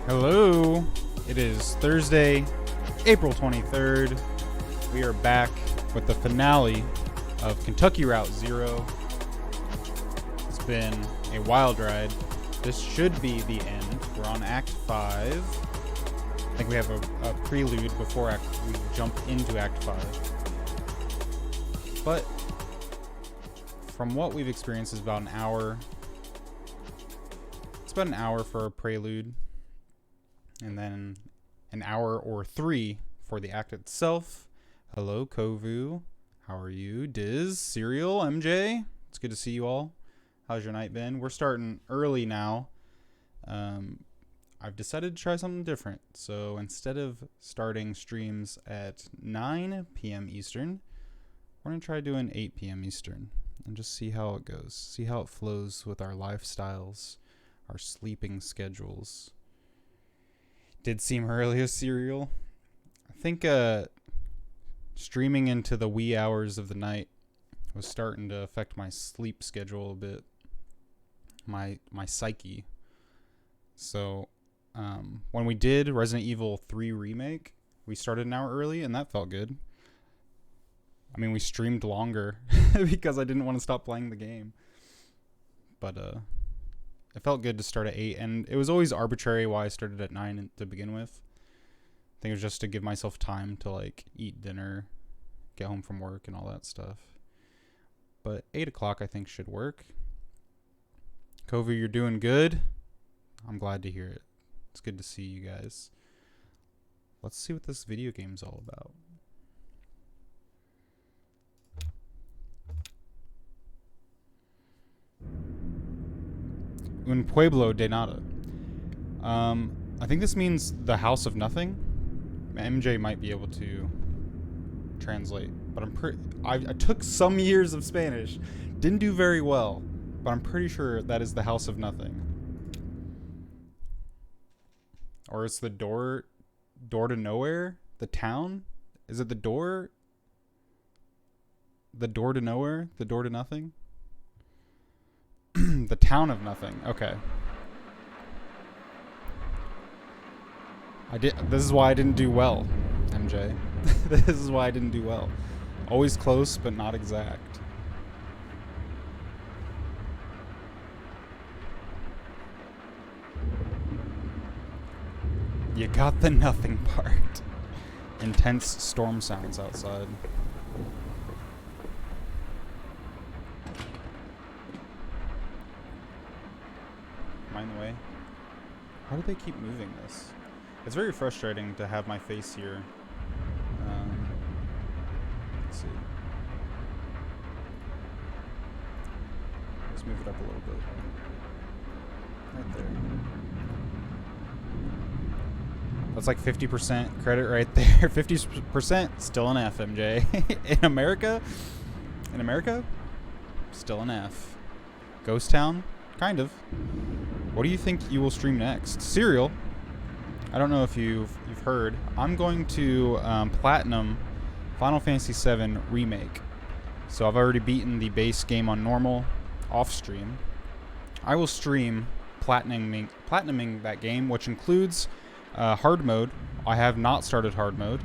Hello. It is Thursday, April 23rd. We are back with the finale of Kentucky Route Zero. It's been a wild ride. This should be the end. We're on Act 5. I think we have a prelude before we jump into Act 5. But from what we've experienced is about an hour. It's about an hour for a prelude. And then an hour or 3 for the act itself. Hello, Kovu. How are you? Diz, Serial, MJ. It's good to see you all. How's your night been? We're starting early now. I've decided to try something different. So instead of starting streams at 9 p.m. Eastern, we're going to try doing 8 p.m. Eastern and just see how it goes. See how it flows with our lifestyles, our sleeping schedules. Did seem earlier, Serial. I think streaming into the wee hours of the night was starting to affect my sleep schedule a bit, my psyche. So when we did Resident Evil 3 Remake, we started an hour early, and that felt good. I mean, we streamed longer because I didn't want to stop playing the game. But it felt good to start at 8, and it was always arbitrary why I started at 9 to begin with. I think it was just to give myself time to, like, eat dinner, get home from work, and all that stuff. But 8 o'clock, I think, should work. Kovu, you're doing good. I'm glad to hear it. It's good to see you guys. Let's see what this video game's all about. Un pueblo de nada. I think this means the house of nothing. MJ might be able to translate, but I took some years of Spanish. Didn't do very well, but I'm pretty sure that is the house of nothing. Or it's the door to nowhere? The town? Is it the door? The door to nowhere? The door to nothing? The town of nothing. Okay. This is why I didn't do well, MJ. This is why I didn't do well. Always close, but not exact. You got the nothing part. Intense storm sounds outside. Mind the way. How do they keep moving this? It's very frustrating to have my face here. Let's see. Let's move it up a little bit. Right there. That's like 50% credit right there. 50% still an F, MJ. In America? Still an F. Ghost Town? Kind of. What do you think you will stream next? Serial. I don't know if you've heard. I'm going to platinum Final Fantasy VII Remake. So I've already beaten the base game on normal off stream. I will stream platinuming that game, which includes hard mode. I have not started hard mode.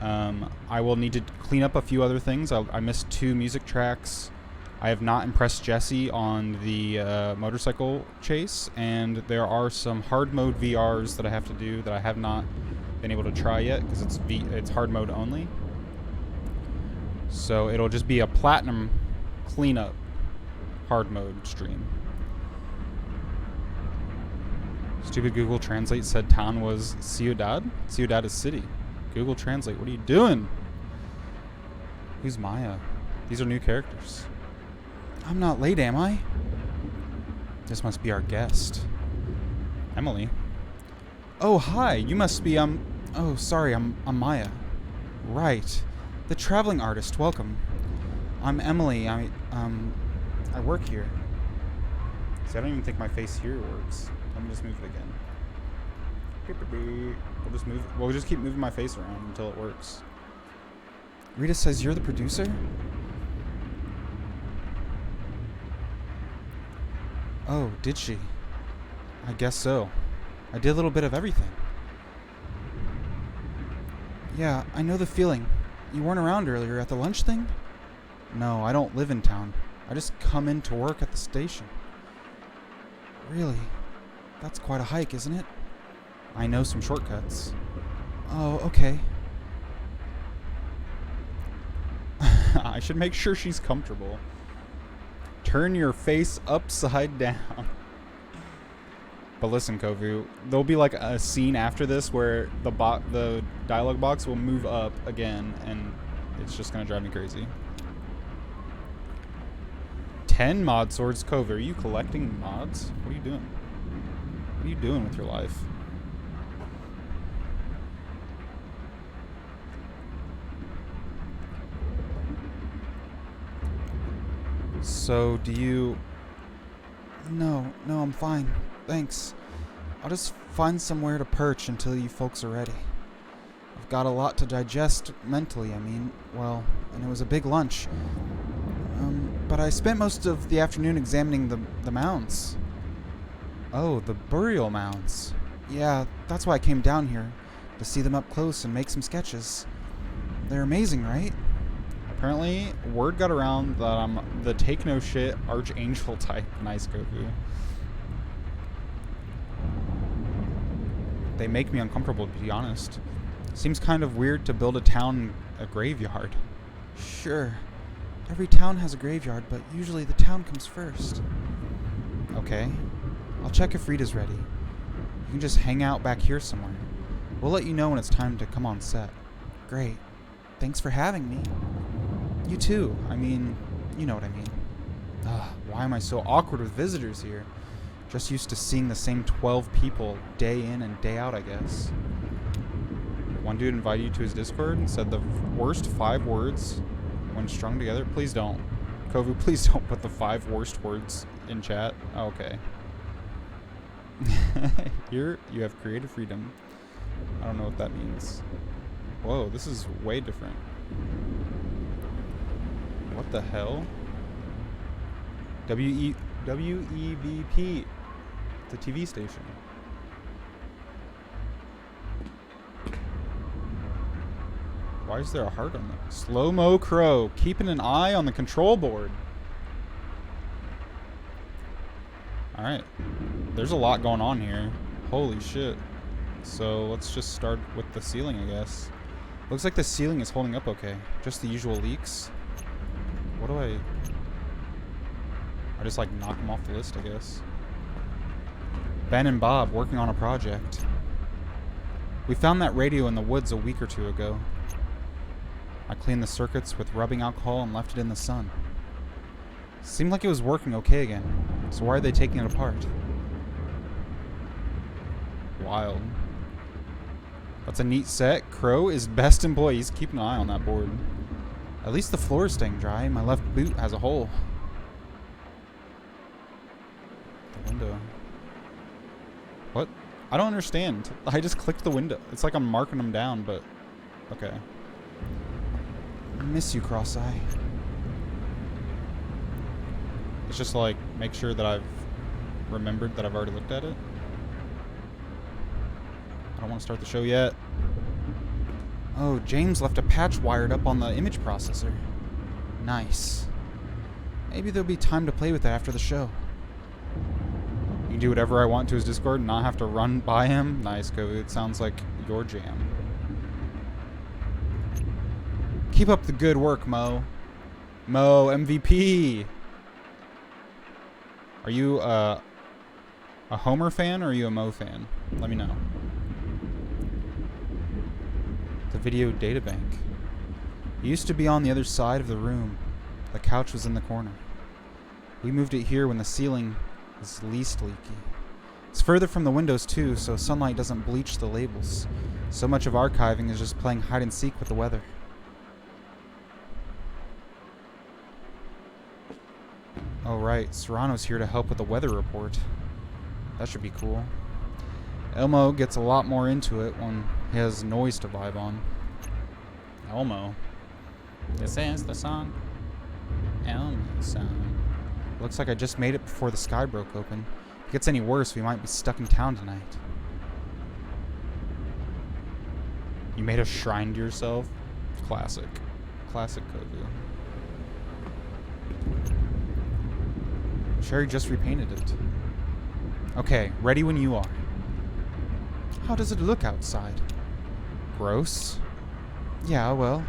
I will need to clean up a few other things. I missed 2 music tracks. I have not impressed Jesse on the motorcycle chase, and there are some hard mode VRs that I have to do that I have not been able to try yet because it's hard mode only. So it'll just be a platinum cleanup hard mode stream. Stupid Google Translate said town was Ciudad. Ciudad is city. Google Translate, what are you doing? Who's Maya? These are new characters. I'm not late, am I? This must be our guest. Emily. Oh, hi. You must be, oh, sorry, I'm Maya. Right. The traveling artist, welcome. I'm Emily. I work here. See, I don't even think my face here works. Let me just move it again. We'll just keep moving my face around until it works. Rita says you're the producer? Oh, did she? I guess so. I did a little bit of everything. Yeah, I know the feeling. You weren't around earlier at the lunch thing? No, I don't live in town. I just come in to work at the station. Really? That's quite a hike, isn't it? I know some shortcuts. Oh, okay. I should make sure she's comfortable. Turn your face upside down. But listen, Kovu, there'll be like a scene after this where the dialogue box will move up again, and it's just gonna drive me crazy. 10 mod swords. Kovu, are you collecting mods? What are you doing? What are you doing with your life? So, do you... No, I'm fine. Thanks. I'll just find somewhere to perch until you folks are ready. I've got a lot to digest mentally, and it was a big lunch. But I spent most of the afternoon examining the mounds. Oh, the burial mounds. Yeah, that's why I came down here, to see them up close and make some sketches. They're amazing, right? Apparently, word got around that I'm the take no shit archangel type. Nice, Goku. They make me uncomfortable, to be honest. Seems kind of weird to build a town a graveyard. Sure. Every town has a graveyard, but usually the town comes first. Okay. I'll check if Rita's ready. You can just hang out back here somewhere. We'll let you know when it's time to come on set. Great. Thanks for having me. You too. You know what I mean. Why am I so awkward with visitors here? Just used to seeing the same 12 people day in and day out, I guess. One dude invited you to his Discord and said the worst 5 words when strung together. Please don't. Kovu, please don't put the 5 worst words in chat. Oh, okay. Here, you have creative freedom. I don't know what that means. Whoa, this is way different. What the hell? WEVP. The TV station. Why is there a heart on that? Slow-mo crow. Keeping an eye on the control board. Alright. There's a lot going on here. Holy shit. So let's just start with the ceiling, I guess. Looks like the ceiling is holding up okay. Just the usual leaks. What do I just like knock them off the list, I guess. Ben and Bob working on a project. We found that radio in the woods a week or 2 ago. I cleaned the circuits with rubbing alcohol and left it in the sun. Seemed like it was working okay again. So why are they taking it apart? Wild. That's a neat set. Crow is best employees. Keep an eye on that board. At least the floor is staying dry. My left boot has a hole. The window. What? I don't understand. I just clicked the window. It's like I'm marking them down, but... Okay. I miss you, Cross-Eye. It's just like, make sure that I've remembered that I've already looked at it. I don't want to start the show yet. Oh, James left a patch wired up on the image processor. Nice. Maybe there'll be time to play with that after the show. You can do whatever I want to his Discord and not have to run by him. Nice, Kovu. It sounds like your jam. Keep up the good work, Mo. Mo, MVP. Are you a Homer fan or are you a Mo fan? Let me know. The video databank. It used to be on the other side of the room. The couch was in the corner. We moved it here when the ceiling is least leaky. It's further from the windows too, so sunlight doesn't bleach the labels. So much of archiving is just playing hide and seek with the weather. Oh right, Serrano's here to help with the weather report. That should be cool. Elmo gets a lot more into it when he has noise to vibe on. Elmo. This is the song. Elmo song. Looks like I just made it before the sky broke open. If it gets any worse, we might be stuck in town tonight. You made a shrine to yourself? Classic. Classic Kovu. Sherry just repainted it. Okay, ready when you are. How does it look outside? Gross. Yeah, well,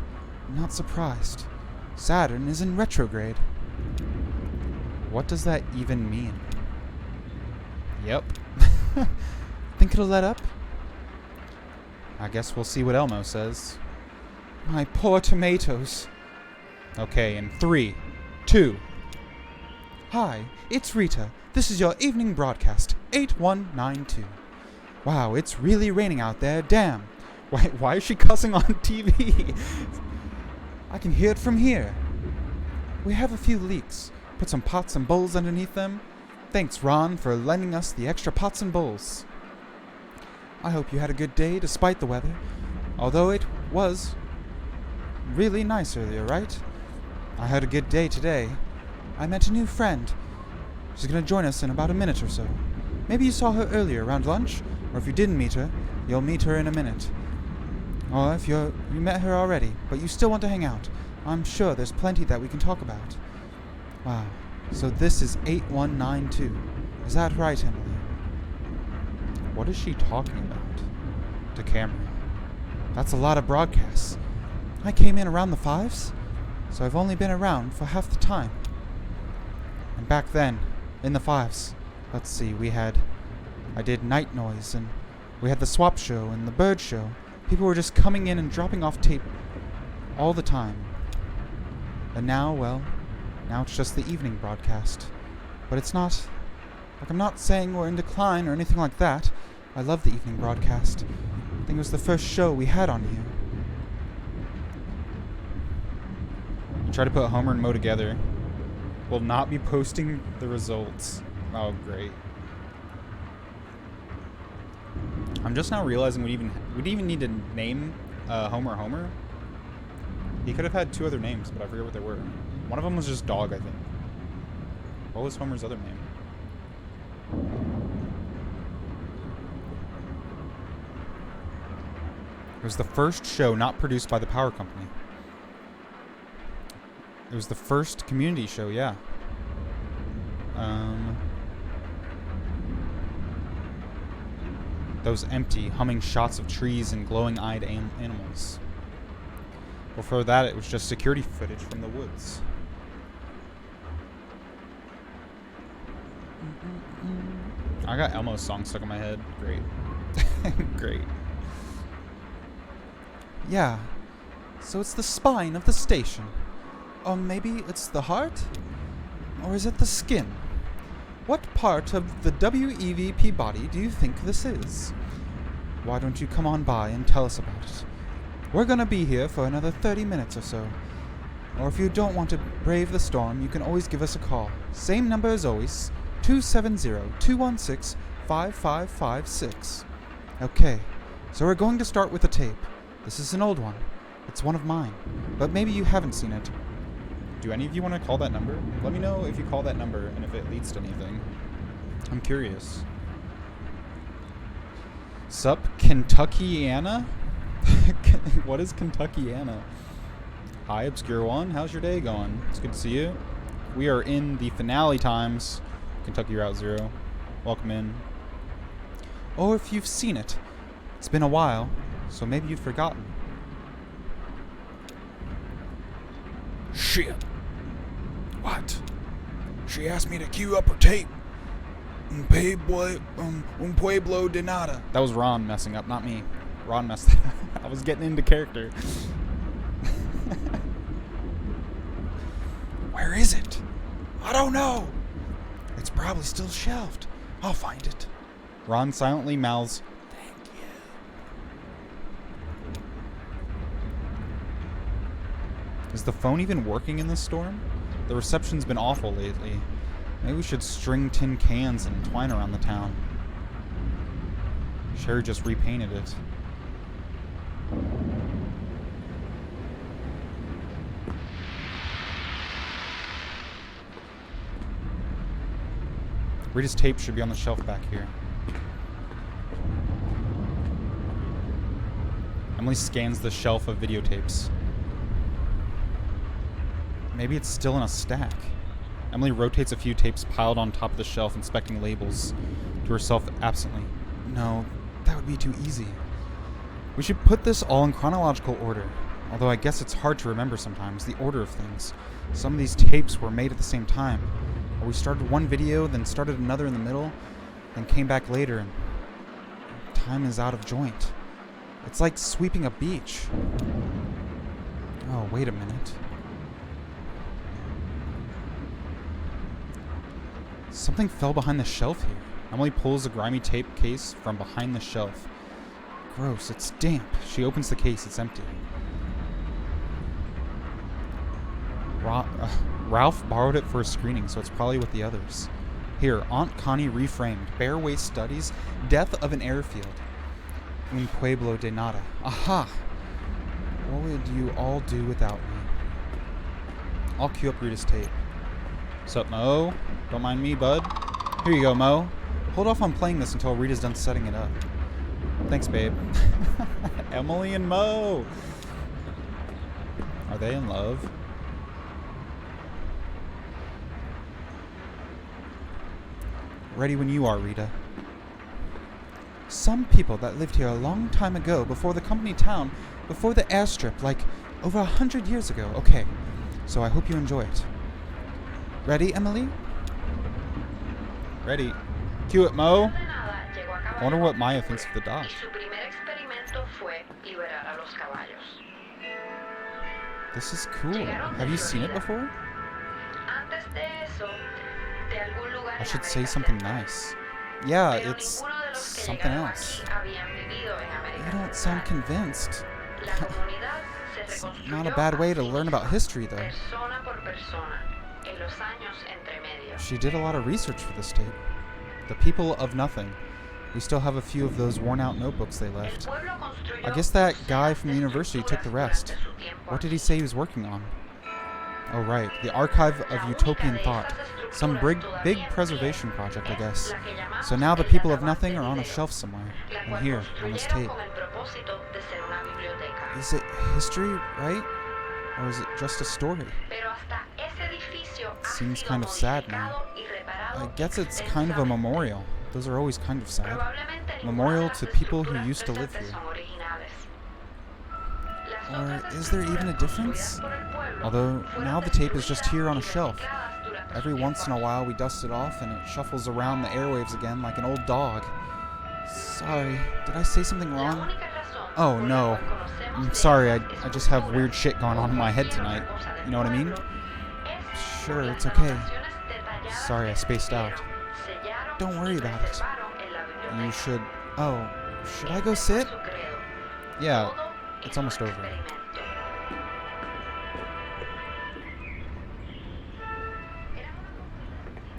I'm not surprised. Saturn is in retrograde. What does that even mean? Yep. Think it'll let up? I guess we'll see what Elmo says. My poor tomatoes. Okay, in 3, 2. Hi, it's Rita. This is your evening broadcast, 8192. Wow, it's really raining out there. Damn. Why is she cussing on TV? I can hear it from here. We have a few leaks. Put some pots and bowls underneath them. Thanks, Ron, for lending us the extra pots and bowls. I hope you had a good day despite the weather. Although it was really nice earlier, right? I had a good day today. I met a new friend. She's going to join us in about a minute or so. Maybe you saw her earlier around lunch, or if you didn't meet her, you'll meet her in a minute. Or if you met her already, but you still want to hang out, I'm sure there's plenty that we can talk about. Wow, so this is 8192. Is that right, Emily? What is she talking about? To camera. That's a lot of broadcasts. I came in around the 5s, so I've only been around for half the time. And back then, in the 5s, let's see, I did Night Noise, and we had the Swap Show and the Bird Show. People were just coming in and dropping off tape all the time. And now, well, now it's just the evening broadcast. But it's not, I'm not saying we're in decline or anything like that. I love the evening broadcast. I think it was the first show we had on here. Try to put Homer and Mo together. Will not be posting the results. Oh, great. I'm just now realizing we'd even need to name Homer. He could have had 2 other names, but I forget what they were. One of them was just Dog, I think. What was Homer's other name? It was the first show not produced by the power company. It was the first community show, yeah. Those empty, humming shots of trees and glowing-eyed animals. Before that, it was just security footage from the woods. I got Elmo's song stuck in my head. Great. Great. Yeah. So it's the spine of the station. Or maybe it's the heart? Or is it the skin? What part of the WEVP body do you think this is? Why don't you come on by and tell us about it? We're gonna be here for another 30 minutes or so. Or if you don't want to brave the storm, you can always give us a call. Same number as always, 270-216-5556. Okay, so we're going to start with a tape. This is an old one. It's one of mine, but maybe you haven't seen it. Do any of you want to call that number? Let me know if you call that number and if it leads to anything. I'm curious. Sup, Kentuckiana? What is Kentuckiana? Hi, Obscure One. How's your day going? It's good to see you. We are in the finale times. Kentucky Route Zero. Welcome in. Or if you've seen it. It's been a while, so maybe you've forgotten. Shit. What? She asked me to queue up her tape. Un pueblo de nada. That was Ron messing up, not me. Ron messed up. I was getting into character. Where is it? I don't know. It's probably still shelved. I'll find it. Ron silently mouths, Thank you. is the phone even working in this storm? The reception's been awful lately. Maybe we should string tin cans and twine around the town. Sherry just repainted it. Rita's tape should be on the shelf back here. Emily scans the shelf of videotapes. Maybe it's still in a stack. Emily rotates a few tapes piled on top of the shelf, inspecting labels to herself absently. No, that would be too easy. We should put this all in chronological order. Although I guess it's hard to remember sometimes, the order of things. Some of these tapes were made at the same time. Or we started one video, then started another in the middle, then came back later, and time is out of joint. It's like sweeping a beach. Oh, wait a minute. Something fell behind the shelf here. Emily pulls a grimy tape case from behind the shelf. Gross, it's damp. She opens the case, it's empty. Ralph borrowed it for a screening, so it's probably with the others. Here, Aunt Connie reframed. Bare Waist Studies, Death of an Airfield. Un pueblo de nada. Aha! What would you all do without me? I'll cue up Rita's tape. Sup, Mo? Don't mind me, bud. Here you go, Mo. Hold off on playing this until Rita's done setting it up. Thanks, babe. Emily and Mo! Are they in love? Ready when you are, Rita. Some people that lived here a long time ago, before the company town, before the airstrip, like over 100 years ago. Okay, so I hope you enjoy it. Ready, Emily? Ready. Cue it, Mo. I wonder what Maya thinks of the doc. This is cool. Have you seen it before? I should say something nice. Yeah, it's something else. You don't sound convinced. It's not a bad way to learn about history, though. She did a lot of research for this tape. The people of nothing. We still have a few of those worn-out notebooks they left. I guess that guy from the university took the rest. What did he say he was working on? Oh, right. The Archive of Utopian Thought. Some big preservation project, I guess. So now the people of nothing are on a shelf somewhere. And here, on this tape. Is it history, right? Or is it just a story? It seems kind of sad now. I guess it's kind of a memorial. Those are always kind of sad. Memorial to people who used to live here. Or is there even a difference? Although, now the tape is just here on a shelf. Every once in a while we dust it off and it shuffles around the airwaves again like an old dog. Sorry, did I say something wrong? Oh, no. I'm sorry, I just have weird shit going on in my head tonight. You know what I mean? Sure, it's okay. Sorry, I spaced out. Don't worry about it. You should... Oh, should I go sit? Yeah, it's almost over.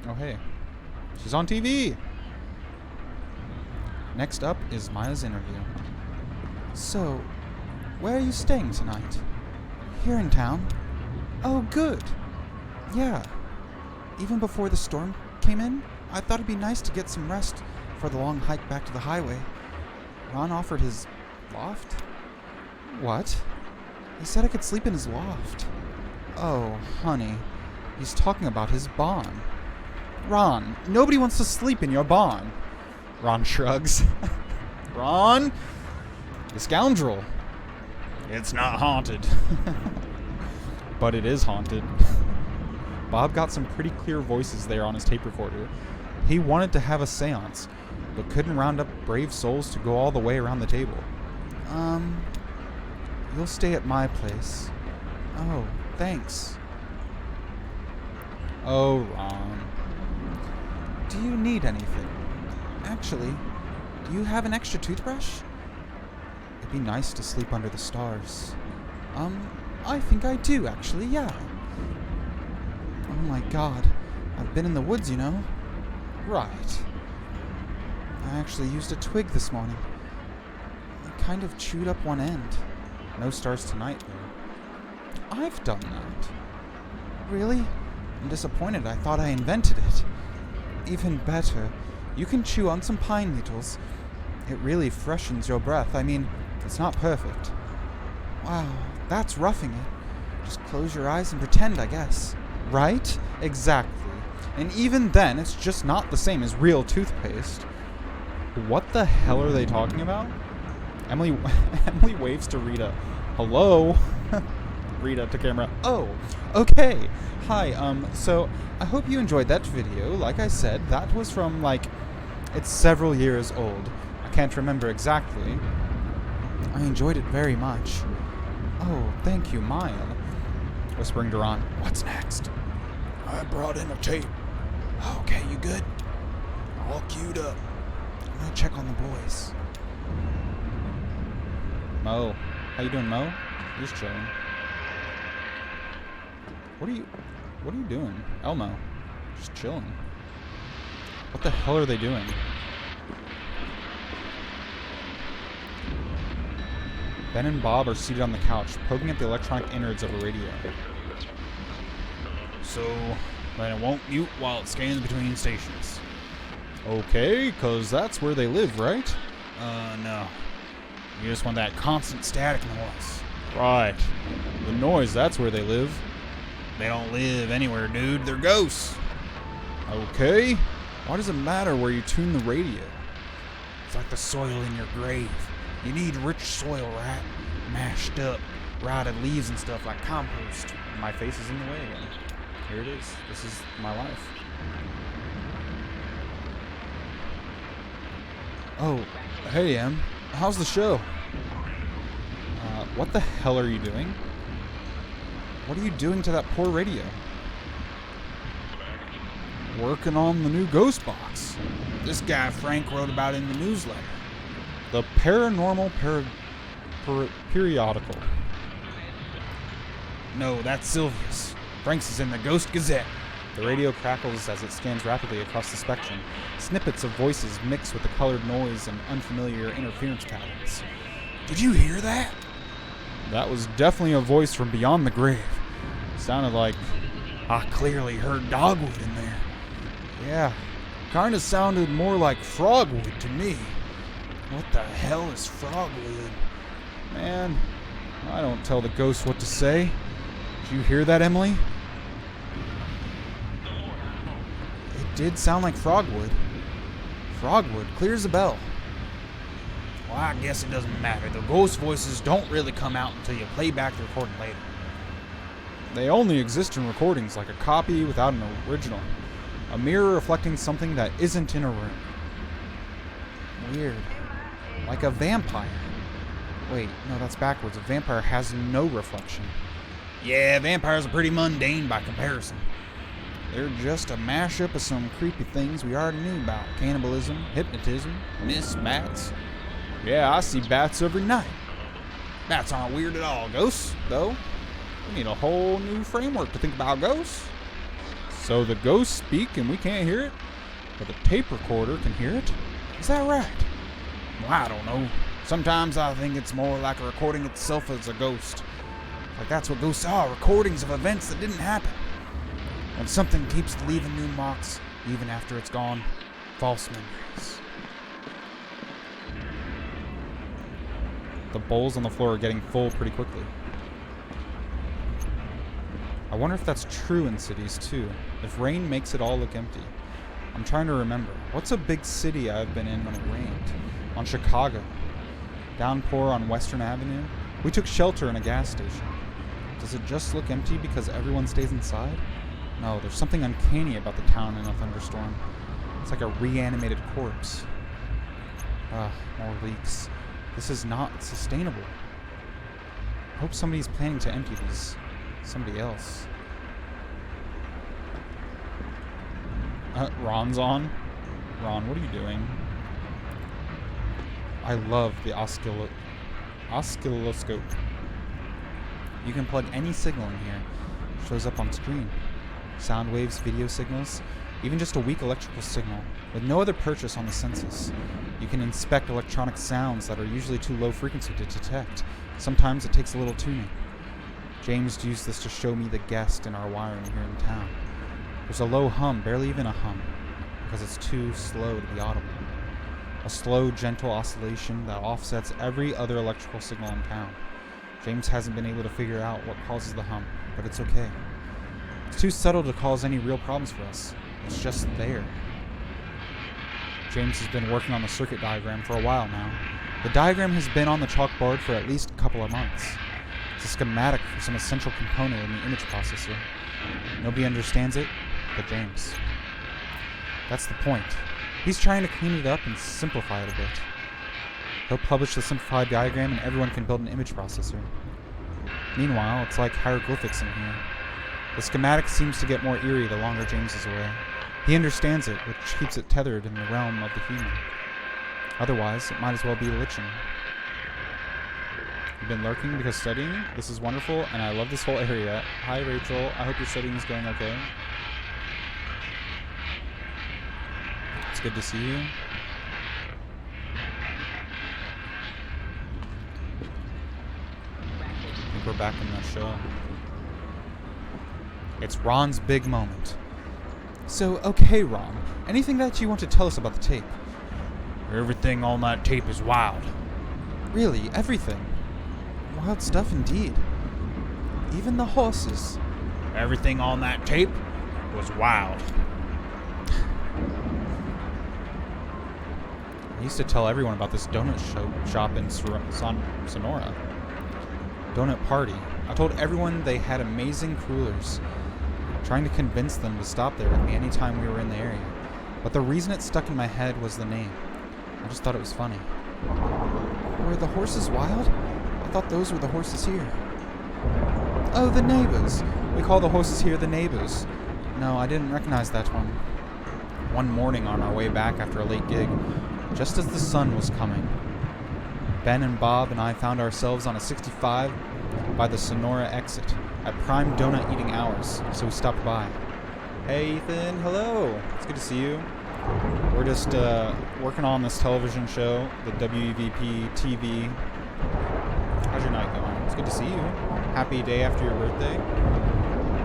Oh, hey. She's on TV! Next up is Maya's interview. So, where are you staying tonight? Here in town. Oh, good. Yeah. Even before the storm came in, I thought it'd be nice to get some rest for the long hike back to the highway. Ron offered his loft? What? He said I could sleep in his loft. Oh, honey. He's talking about his barn. Ron, nobody wants to sleep in your barn. Ron shrugs. Ron? The scoundrel. It's not haunted. But it is haunted. Bob got some pretty clear voices there on his tape recorder. He wanted to have a seance, but couldn't round up brave souls to go all the way around the table. You'll stay at my place. Oh, thanks. Oh, Ron. Do you need anything? Actually, do you have an extra toothbrush? It'd be nice to sleep under the stars. I think I do, actually, yeah. Oh my god, I've been in the woods, you know? Right. I actually used a twig this morning. I kind of chewed up one end. No stars tonight, though. I've done that. Really? I'm disappointed. I thought I invented it. Even better, you can chew on some pine needles. It really freshens your breath. I mean, It's not perfect. Wow, that's roughing it. Just close your eyes and pretend, I guess. Right? Exactly. And even then, it's just not the same as real toothpaste. What the hell are they talking about? Emily waves to Rita. Hello? Rita to camera. Oh, okay. Hi, so I hope you enjoyed that video. Like I said, that was from, it's several years old. I can't remember exactly. I enjoyed it very much. Oh, thank you, Maya. Whispering to Ron. What's next? I brought in a tape. Okay, you good? All queued up. I'm gonna check on the boys. Mo. How you doing, Mo? Just chilling. What are you doing? Elmo. Just chilling. What the hell are they doing? Ben and Bob are seated on the couch, poking at the electronic innards of a radio. So, then it won't mute while it scans between stations. Okay, 'cause that's where they live, right? No. You just want that constant static noise. Right. The noise, that's where they live. They don't live anywhere, dude. They're ghosts. Okay. Why does it matter where you tune the radio? It's like the soil in your grave. You need rich soil, right? Mashed up, rotted leaves and stuff like compost. My face is in the way again. Here it is. This is my life. Oh, hey, Em. How's the show? What the hell are you doing? What are you doing to that poor radio? Working on the new ghost box. This guy Frank wrote about in the newsletter. The Paranormal Periodical. No, that's Sylvia's. Frank's is in the Ghost Gazette. The radio crackles as it scans rapidly across the spectrum. Snippets of voices mix with the colored noise and unfamiliar interference patterns. Did you hear that? That was definitely a voice from beyond the grave. Sounded like I clearly heard dogwood in there. Yeah, kinda sounded more like frogwood to me. What the hell is frogwood? Man, I don't tell the ghosts what to say. Did you hear that, Emily? It did sound like frogwood. Frogwood, clear as a bell. Well, I guess it doesn't matter. The ghost voices don't really come out until you play back the recording later. They only exist in recordings, like a copy without an original. A mirror reflecting something that isn't in a room. Weird. Like a vampire. Wait, no, that's backwards. A vampire has no reflection. Yeah, vampires are pretty mundane by comparison. They're just a mashup of some creepy things we already knew about. Cannibalism, hypnotism, myths, bats. Yeah, I see bats every night. Bats aren't weird at all. Ghosts, though, we need a whole new framework to think about ghosts. So the ghosts speak and we can't hear it? But the tape recorder can hear it? Is that right? Well, I don't know. Sometimes I think it's more like a recording itself as a ghost. Like that's what ghosts are, recordings of events that didn't happen. When something keeps leaving new marks, even after it's gone, false memories. The bowls on the floor are getting full pretty quickly. I wonder if that's true in cities too, if rain makes it all look empty. I'm trying to remember. What's a big city I've been in when it rained? On Chicago. Downpour on Western Avenue. We took shelter in a gas station. Does it just look empty because everyone stays inside? No, there's something uncanny about the town in a thunderstorm. It's like a reanimated corpse. More leaks. This is not sustainable. I hope somebody's planning to empty these. Somebody else. Ron's on. Ron, what are you doing? I love the oscilloscope. You can plug any signal in here. It shows up on screen. Sound waves, video signals, even just a weak electrical signal. With no other purchase on the census, you can inspect electronic sounds that are usually too low frequency to detect. Sometimes it takes a little tuning. James used this to show me the guest in our wiring here in town. There's a low hum, barely even a hum, because it's too slow to be audible. A slow, gentle oscillation that offsets every other electrical signal in town. James hasn't been able to figure out what causes the hum, but it's okay. It's too subtle to cause any real problems for us. It's just there. James has been working on the circuit diagram for a while now. The diagram has been on the chalkboard for at least a couple of months. It's a schematic for some essential component in the image processor. Nobody understands it but James. That's the point. He's trying to clean it up and simplify it a bit. He'll publish the simplified diagram and everyone can build an image processor. Meanwhile, it's like hieroglyphics in here. The schematic seems to get more eerie the longer James is away. He understands it, which keeps it tethered in the realm of the human. Otherwise, it might as well be Lichen. You've been lurking because studying? This is wonderful, and I love this whole area. Hi, Rachel. I hope your studying is going okay. It's good to see you. I think we're back in the show. It's Ron's big moment. So, okay, Ron. Anything that you want to tell us about the tape? Everything on that tape is wild. Really, everything. Wild stuff indeed. Even the horses. Everything on that tape was wild. I used to tell everyone about this donut shop in Sonora. Donut Party. I told everyone they had amazing crullers, trying to convince them to stop there with me anytime we were in the area. But the reason it stuck in my head was the name. I just thought it was funny. Were the horses wild? I thought those were the horses here. Oh, the neighbors. We call the horses here the neighbors. No, I didn't recognize that one. One morning on our way back after a late gig, just as the sun was coming, Ben and Bob and I found ourselves on a 65 by the Sonora exit at prime donut eating hours, so we stopped by. Hey Ethan, hello. It's good to see you. We're just working on this television show, the WEVP TV. How's your night going? It's good to see you. Happy day after your birthday.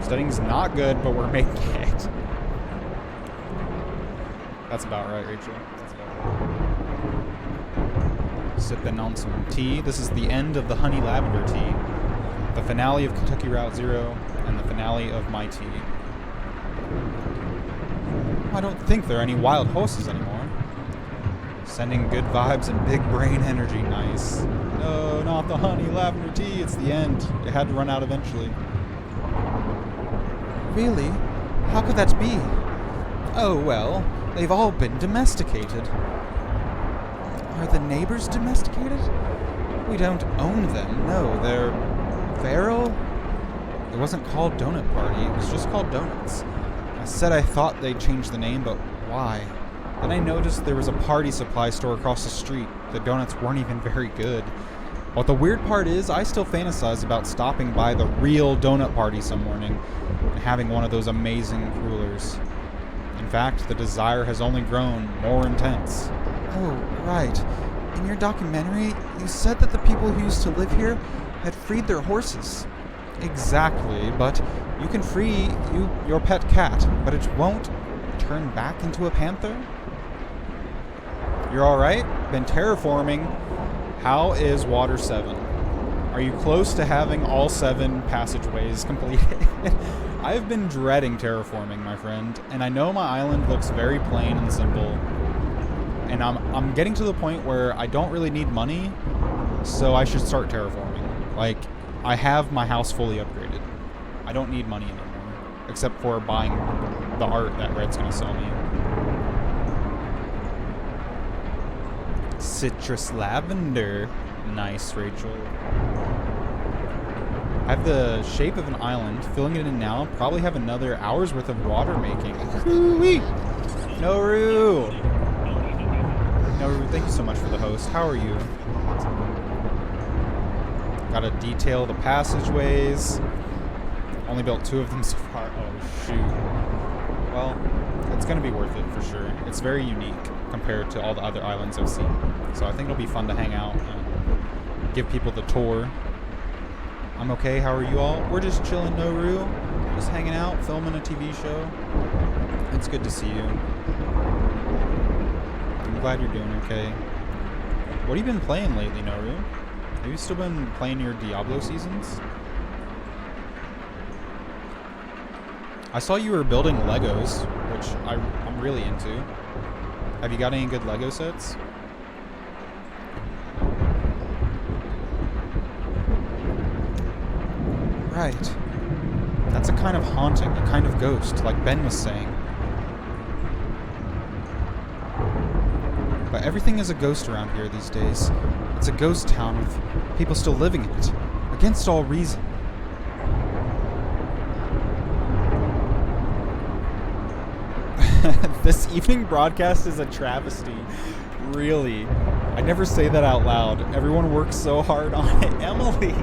Studying's not good, but we're making it. That's about right, Rachel. That's about right. Sipping on some tea. This is the end of the honey lavender tea. The finale of Kentucky Route Zero and the finale of my tea. I don't think there are any wild horses anymore. Sending good vibes and big brain energy. Nice. No, not the honey lavender tea. It's the end. It had to run out eventually. Really? How could that be? Oh, well, they've all been domesticated. Are the neighbors domesticated? We don't own them. No, they're feral? It wasn't called Donut Party. It was just called Donuts. I said I thought they'd change the name, but why? Then I noticed there was a party supply store across the street. The donuts weren't even very good. But the weird part is, I still fantasize about stopping by the real donut party some morning and having one of those amazing crullers. In fact, the desire has only grown more intense. Oh, right. In your documentary, you said that the people who used to live here had freed their horses. Exactly, but you can free your pet cat, but it won't turn back into a panther? You're alright? Been terraforming. How is Water 7? Are you close to having all 7 passageways completed? I've been dreading terraforming, my friend, and I know my island looks very plain and simple, and I'm getting to the point where I don't really need money, so I should start terraforming. Like, I have my house fully upgraded. I don't need money anymore, except for buying the art that Red's gonna sell me. Citrus lavender. Nice, Rachel. I have the shape of an island. Filling it in now. Probably have another hour's worth of water making. Hoo-wee! Noru! Noru, thank you so much for the host. How are you? Gotta detail the passageways. Only built 2 of them so far. Oh, shoot. Well, it's gonna be worth it for sure. It's very unique compared to all the other islands I've seen. So I think it'll be fun to hang out and give people the tour. I'm okay, how are you all? We're just chilling, Noru. Just hanging out, filming a TV show. It's good to see you. I'm glad you're doing okay. What have you been playing lately, Noru? Have you still been playing your Diablo seasons? I saw you were building Legos, which I'm really into. Have you got any good Lego sets? Right. That's a kind of haunting, a kind of ghost, like Ben was saying. But everything is a ghost around here these days. It's a ghost town with people still living in it, against all reason. This evening broadcast is a travesty. Really. I never say that out loud. Everyone works so hard on it. Emily!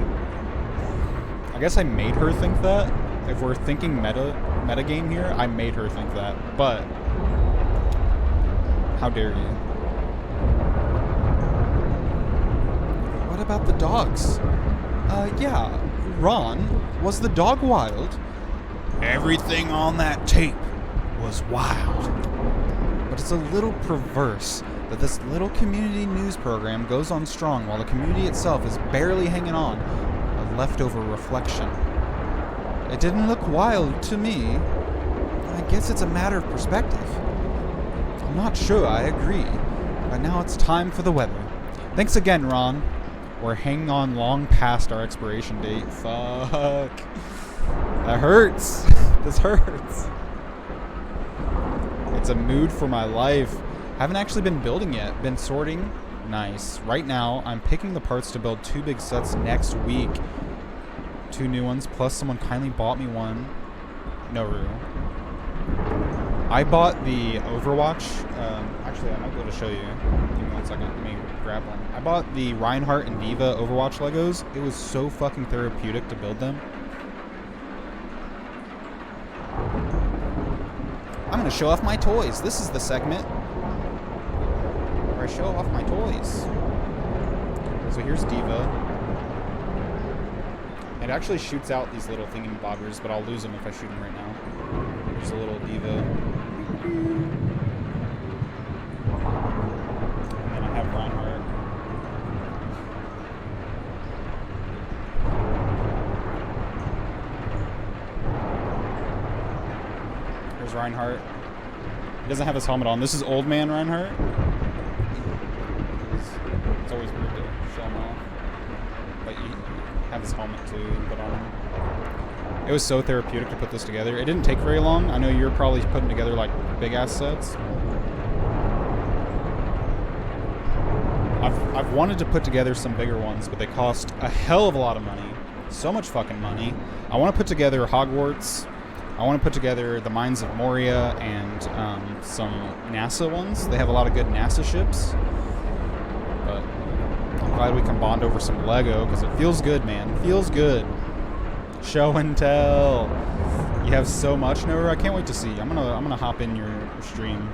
I guess I made her think that. If we're thinking meta game here, I made her think that. But how dare you? What about the dogs? Yeah. Ron, was the dog wild? Everything on that tape was wild. But it's a little perverse that this little community news program goes on strong while the community itself is barely hanging on, a leftover reflection. It didn't look wild to me. I guess it's a matter of perspective. I'm not sure I agree, but now it's time for the weather. Thanks again, Ron. We're hanging on long past our expiration date. Fuck. That hurts. This hurts. It's a mood for my life. Haven't actually been building yet. Been sorting. Nice. Right now, I'm picking the parts to build 2 big sets next week. 2 new ones, plus someone kindly bought me one. Noru. I bought the Overwatch. Actually, I might be able to show you. Give me 1 second. Let me grab one. I bought the Reinhardt and D.Va Overwatch Legos. It was so fucking therapeutic to build them. I'm gonna show off my toys. This is the segment where I show off my toys. So here's D.Va. It actually shoots out these little thingamabobbers, but I'll lose them if I shoot them right now. Here's a little D.Va. And then I have Reinhardt. Here's Reinhardt. He doesn't have his helmet on. This is old man Reinhardt. It's always weird to show him off. But you have his helmet too and put on him. It was so therapeutic to put this together. It didn't take very long. I know you're probably putting together like big ass sets. I've wanted to put together some bigger ones, but they cost a hell of a lot of money. So much fucking money. I want to put together Hogwarts. I want to put together the Mines of Moria and some NASA ones. They have a lot of good NASA ships. But I'm glad we can bond over some Lego because it feels good, man. It feels good. Show and tell. You have so much, Noru. I can't wait to see. I'm gonna hop in your stream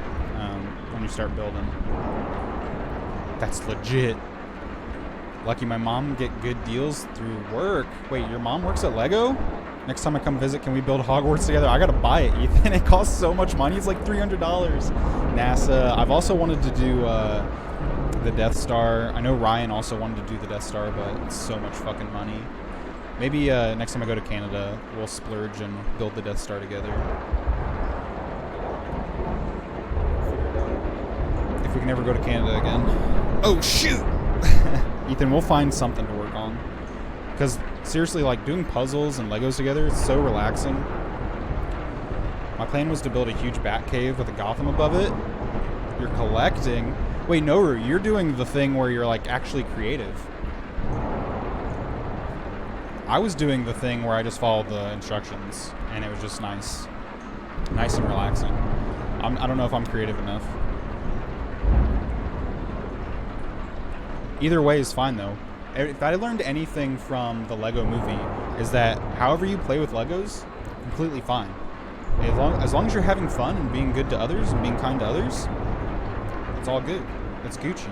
when you start building. That's legit. Lucky my mom get good deals through work. Wait, your mom works at Lego? Next time I come visit, can we build Hogwarts together? I gotta buy it, Ethan. It costs so much money. It's like $300. NASA. I've also wanted to do the Death Star. I know Ryan also wanted to do the Death Star, but it's so much fucking money. Maybe next time I go to Canada, we'll splurge and build the Death Star together. If we can ever go to Canada again. Oh, shoot! Ethan, we'll find something to work on. Because, seriously, like, doing puzzles and Legos together is so relaxing. My plan was to build a huge bat cave with a Gotham above it. You're collecting. Wait, Noru, you're doing the thing where you're, like, actually creative. I was doing the thing where I just followed the instructions, and it was just nice. Nice and relaxing. I don't know if I'm creative enough. Either way is fine, though. If I learned anything from the Lego movie, is that however you play with Legos, completely fine. As long as you're having fun and being good to others and being kind to others, it's all good. It's Gucci.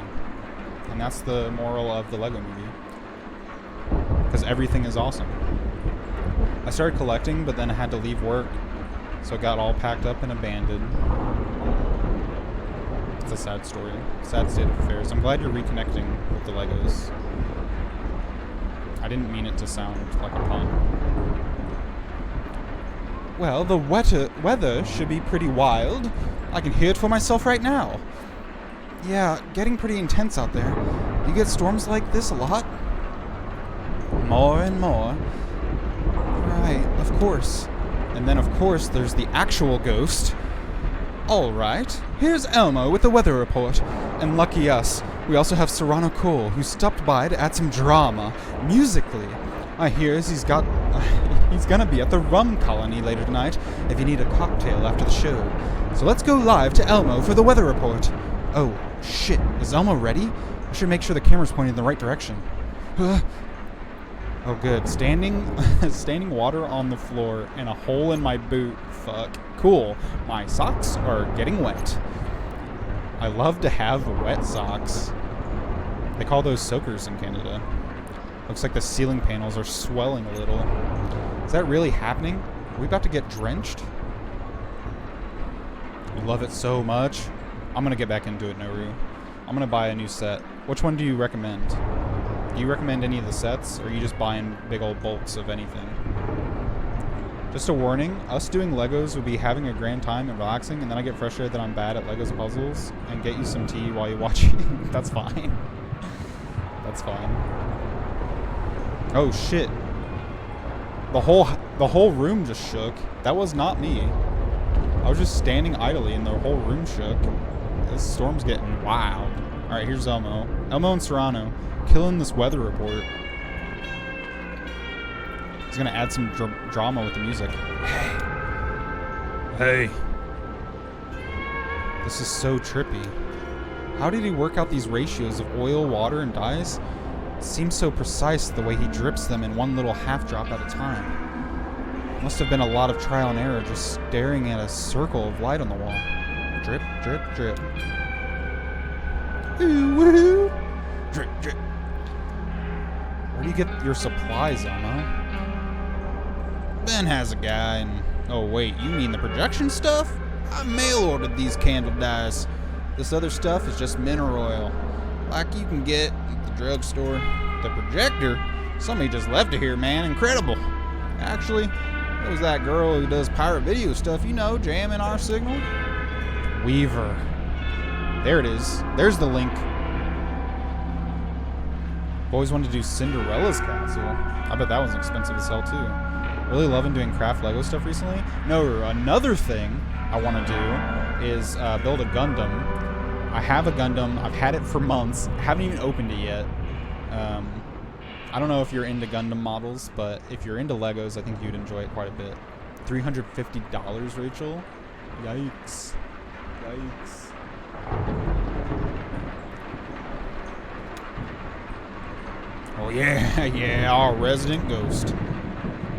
And that's the moral of the Lego movie. Because everything is awesome. I started collecting, but then I had to leave work, so it got all packed up and abandoned. It's a sad story. Sad state of affairs. I'm glad you're reconnecting with the Legos. I didn't mean it to sound like a pun. Well, the weather should be pretty wild. I can hear it for myself right now. Yeah, getting pretty intense out there. You get storms like this a lot? More and more. Right, of course. And then, of course, there's the actual ghost. All right, here's Elmo with the weather report. And lucky us, we also have Serrano Cole, who stopped by to add some drama, musically. I hear he's gonna be at the Rum Colony later tonight if you need a cocktail after the show. So let's go live to Elmo for the weather report. Oh, shit, is Elmo ready? I should make sure the camera's pointing in the right direction. Oh, good. Standing water on the floor and a hole in my boot. Fuck. Cool. My socks are getting wet. I love to have wet socks. They call those soakers in Canada. Looks like the ceiling panels are swelling a little. Is that really happening? Are we about to get drenched? I love it so much. I'm gonna get back into it, Noru. I'm gonna buy a new set. Which one do you recommend? Do you recommend any of the sets, or are you just buying big old bulks of anything? Just a warning, us doing Legos would be having a grand time and relaxing, and then I get frustrated that I'm bad at Legos puzzles, and get you some tea while you're watching. That's fine. That's fine. Oh shit. The whole room just shook. That was not me. I was just standing idly and the whole room shook. This storm's getting wild. Alright, here's Elmo. Elmo and Serrano killing this weather report. He's gonna add some drama with the music. Hey. This is so trippy. How did he work out these ratios of oil, water, and dyes? It seems so precise the way he drips them in one little half drop at a time. Must have been a lot of trial and error just staring at a circle of light on the wall. Drip, drip, drip. Ooh, woo! Drip, drip. Where do you get your supplies, Elmo? Ben has a guy, and... Oh, wait, you mean the projection stuff? I mail-ordered these candle dyes. This other stuff is just mineral oil, like you can get at the drugstore. The projector? Somebody just left it here, man. Incredible. Actually, it was that girl who does pirate video stuff, you know, jamming our signal. Weaver. There it is. There's the link. I've always wanted to do Cinderella's castle. I bet that was expensive as hell, too. Really loving doing craft Lego stuff recently. No, another thing I want to do is build a Gundam. I have a Gundam. I've had it for months. I haven't even opened it yet. I don't know if you're into Gundam models, but if you're into Legos, I think you'd enjoy it quite a bit. $350, Rachel? Yikes. Yikes. Oh yeah, yeah, our resident ghost.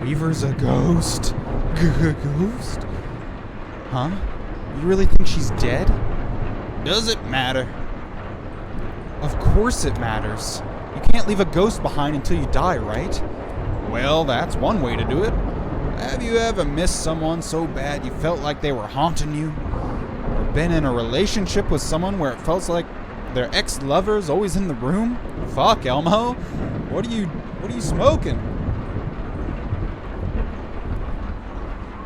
Weaver's a ghost? Ghost? Huh? You really think she's dead? Does it matter? Of course it matters. You can't leave a ghost behind until you die, right? Well, that's one way to do it. Have you ever missed someone so bad you felt like they were haunting you? Or been in a relationship with someone where it felt like their ex-lover's always in the room? Fuck, Elmo. What are you smoking?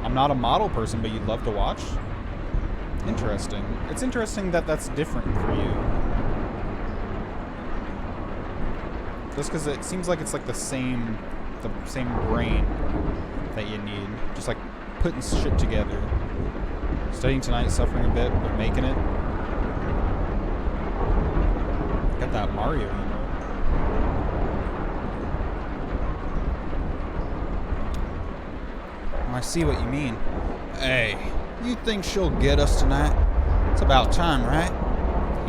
I'm not a model person, but you'd love to watch? Interesting. It's interesting that that's different for you. Just because it seems like it's like the same brain that you need. Just like putting shit together. Studying tonight, suffering a bit, but making it. Got that Mario emo. I see what you mean. Hey, you think she'll get us tonight? It's about time, right?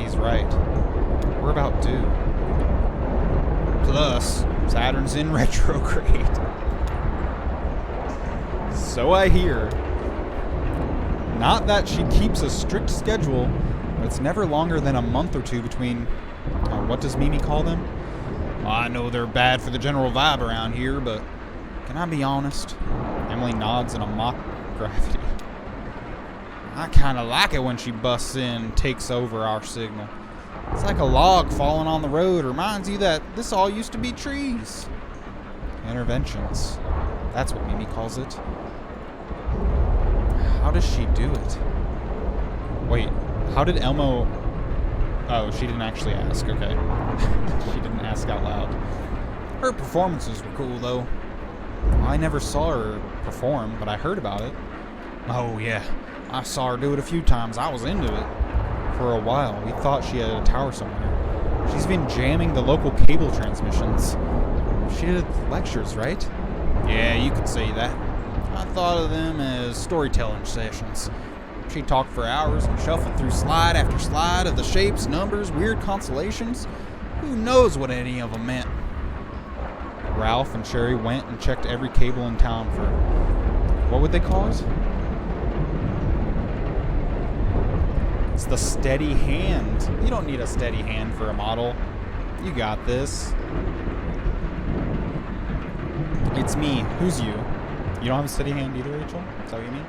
He's right. We're about due. Plus, Saturn's in retrograde. So I hear. Not that she keeps a strict schedule, but it's never longer than a month or two between, what does Mimi call them? Well, I know they're bad for the general vibe around here, but can I be honest? Emily nods in a mock gravity. I kind of like it when she busts in and takes over our signal. It's like a log falling on the road. Reminds you that this all used to be trees. Interventions. That's what Mimi calls it. How does she do it? Wait, how did Elmo... Oh, she didn't actually ask, okay. She didn't ask out loud. Her performances were cool, though. I never saw her perform, but I heard about it. Oh, yeah. I saw her do it a few times. I was into it. For a while, we thought she had a tower somewhere. She's been jamming the local cable transmissions. She did lectures, right? Yeah, you could say that. I thought of them as storytelling sessions. She talked for hours and shuffled through slide after slide of the shapes, numbers, weird constellations. Who knows what any of them meant? Ralph and Sherry went and checked every cable in town for... What would they call it? It's the steady hand. You don't need a steady hand for a model. You got this. It's me. Who's you? You don't have a steady hand either, Rachel? Is that what you mean?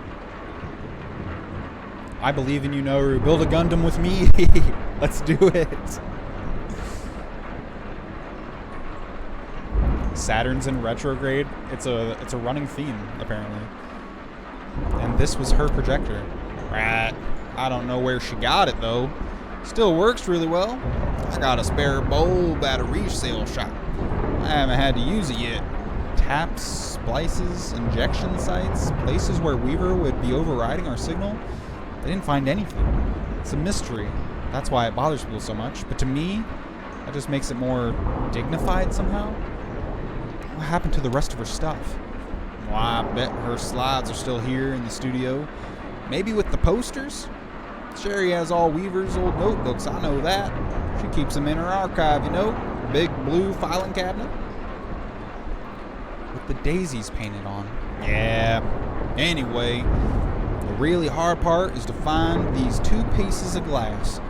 I believe in you, Noru. Build a Gundam with me. Let's do it. Saturn's in retrograde. It's a running theme, apparently. And this was her projector. Right. I don't know where she got it, though. Still works really well. I got a spare bulb at a resale shop. I haven't had to use it yet. Taps, splices, injection sites, places where Weaver would be overriding our signal. They didn't find anything. It's a mystery. That's why it bothers people so much. But to me, that just makes it more dignified somehow. What happened to the rest of her stuff? Well, I bet her slides are still here in the studio. Maybe with the posters? Sherry has all Weaver's old notebooks, I know that. She keeps them in her archive, you know? Big blue filing cabinet. With the daisies painted on. Yeah. Anyway, the really hard part is to find these two pieces of glass.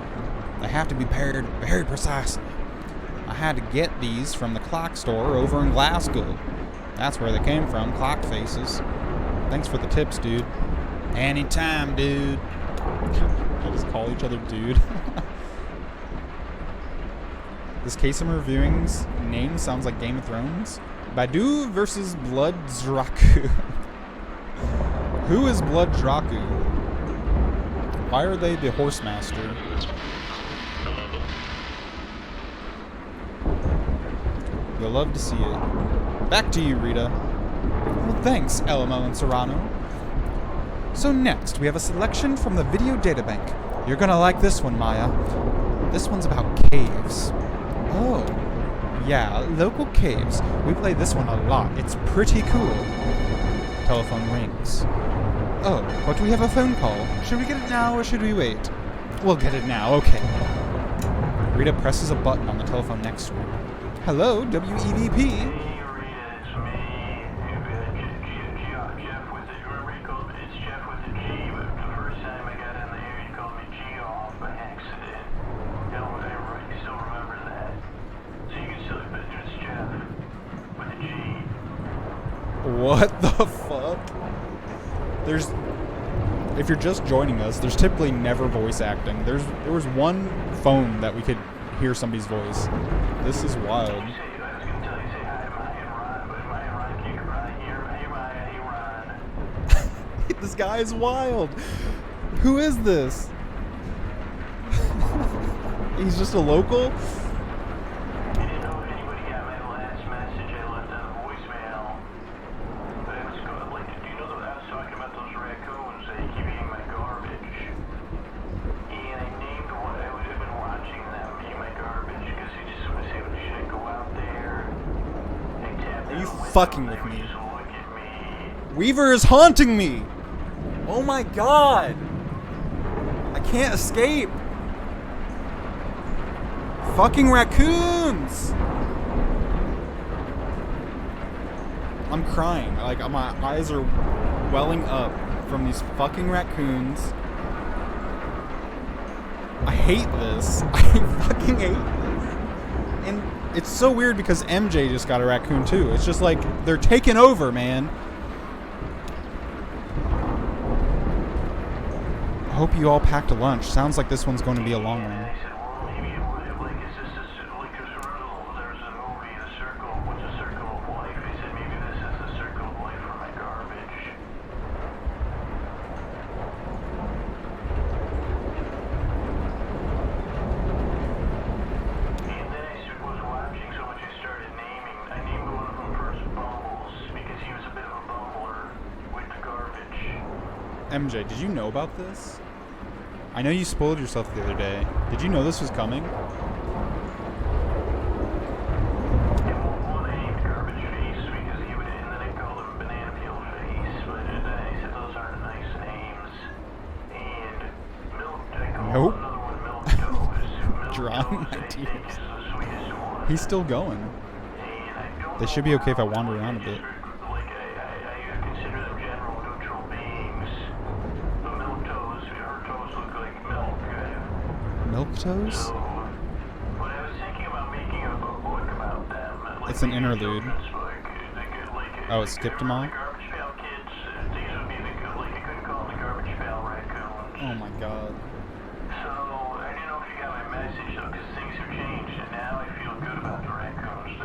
They have to be paired very precisely. I had to get these from the clock store over in Glasgow. That's where they came from, clock faces. Thanks for the tips, dude. Anytime, dude. I just call each other dude. This case I'm reviewing's name sounds like Game of Thrones. Badu versus Blood Draku. Who is Blood Draku? Why are they the horse master? You'll love to see it. Back to you, Rita. Well, thanks, Elmo and Serrano. So next, we have a selection from the video databank. You're gonna like this one, Maya. This one's about caves. Oh, yeah, local caves. We play this one a lot. It's pretty cool. Telephone rings. Oh, but we have a phone call. Should we get it now or should we wait? We'll get it now, okay. Rita presses a button on the telephone next to her. Hello, WEVP. What the fuck? If you're just joining us, there's typically never voice acting. There was one phone that we could hear somebody's voice. This is wild. This guy is wild. Who is this? He's just a local? Fucking with me. Weaver is haunting me. Oh my god. I can't escape. Fucking raccoons. I'm crying. Like, my eyes are welling up from these fucking raccoons. I hate this. I fucking hate this. And it's so weird because MJ just got a raccoon too. It's just like they're taking over, man. hope you all packed a lunch. Sounds like this one's going to be a long one. I said, well, maybe, like, is this like, there's a movie, The Circle, what's a circle of life? He said, maybe this is the circle of life for my garbage. And then I was watching so much I started naming. I named one of them first Bumbles, because he was a bit of a bumbler with the garbage. MJ, did you know about this? I know you spoiled yourself the other day. Did you know this was coming? And well, they named Garbage Face because he would, and then they called him Banana Peel Face, but then I said those aren't nice names. And I called Nope. another one Milk Toes. Drawing my I think tears. is the sweetest one. He's still going. And I don't They should know be okay if I how, wander like, around a bit. Like, I consider them general neutral beings. The Milk Toes, her toes look like milk. Milk Toes? So, but I was thinking about making a book about them. Like It's an maybe a interlude. children's book. Like, Oh, it skipped them all? The Garbage Pail Kids, these would be like, I couldn't call them the Garbage Pail Raccoons. Oh my god. So, I didn't know if you got my message though, because things have changed, and now I feel good about the raccoons.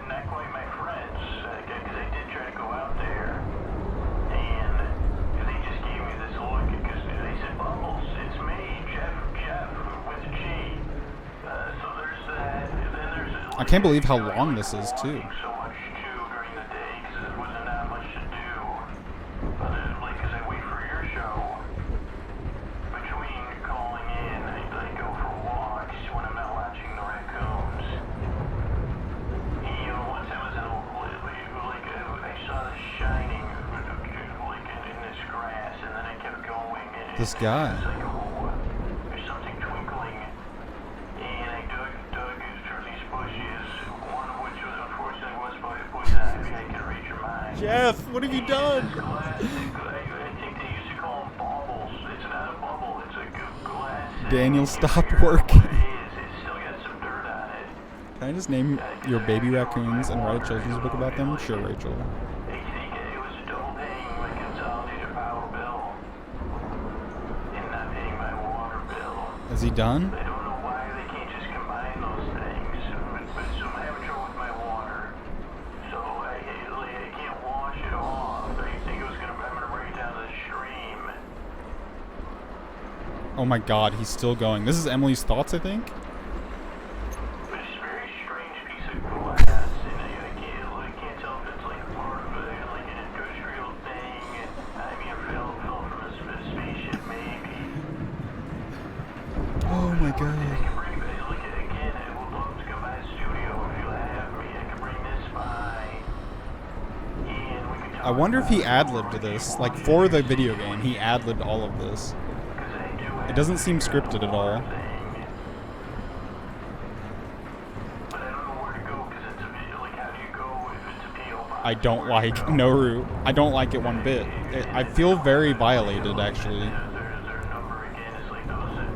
Not quite my friends, because I did try to go out there, and they just gave me this look, because they said, Bubbles, it's me, Jeff, with a G. So there's that, and then there's... I can't believe how long this is, too. So much, too, during the day, because there wasn't that much to do. Other than, like, because I wait for your show. Between calling in, I go for walks when I'm not watching the raccoons. You know, one time I was out, like, I saw this shining, like, in this grass, and then I kept going. And This guy. It's like, oh, there's something twinkling. And I dug through these bushes, one of which was unfortunately was poison ivy. I can read your mind. Jeff, what have you done? Glass, I think they used to call them baubles. It's not a bubble, it's a glass. Daniel, stop working. It is, it's still got some dirt on it. Can I just name your baby raccoons and write a children's book about them? Sure, Rachel. They think it was a double paying my consolidated power bill. And not paying my water bill. Is he done? I don't know why they can't just combine those things. But so I'm having trouble with my water. So I can't wash it off. I think I'm gonna bring it down to the stream. Oh my god, he's still going. This is Emily's thoughts, I think? But it's a very strange piece of glass, and I can't tell if it's like a part of like an industrial thing. I mean, it fell from a spaceship, maybe. Oh my I god. can bring it, like, again, I would love to come by the studio if you'll have me. I can bring this by, and we can talk. I wonder if he ad-libbed this. Like, for the video game, he ad-libbed all of this. It doesn't seem scripted at all. But I don't know where to go, because it's like, how do you go if it's a P.O. box? I don't like Noru. I don't like it one bit. I feel very violated, actually. Their number again is like those that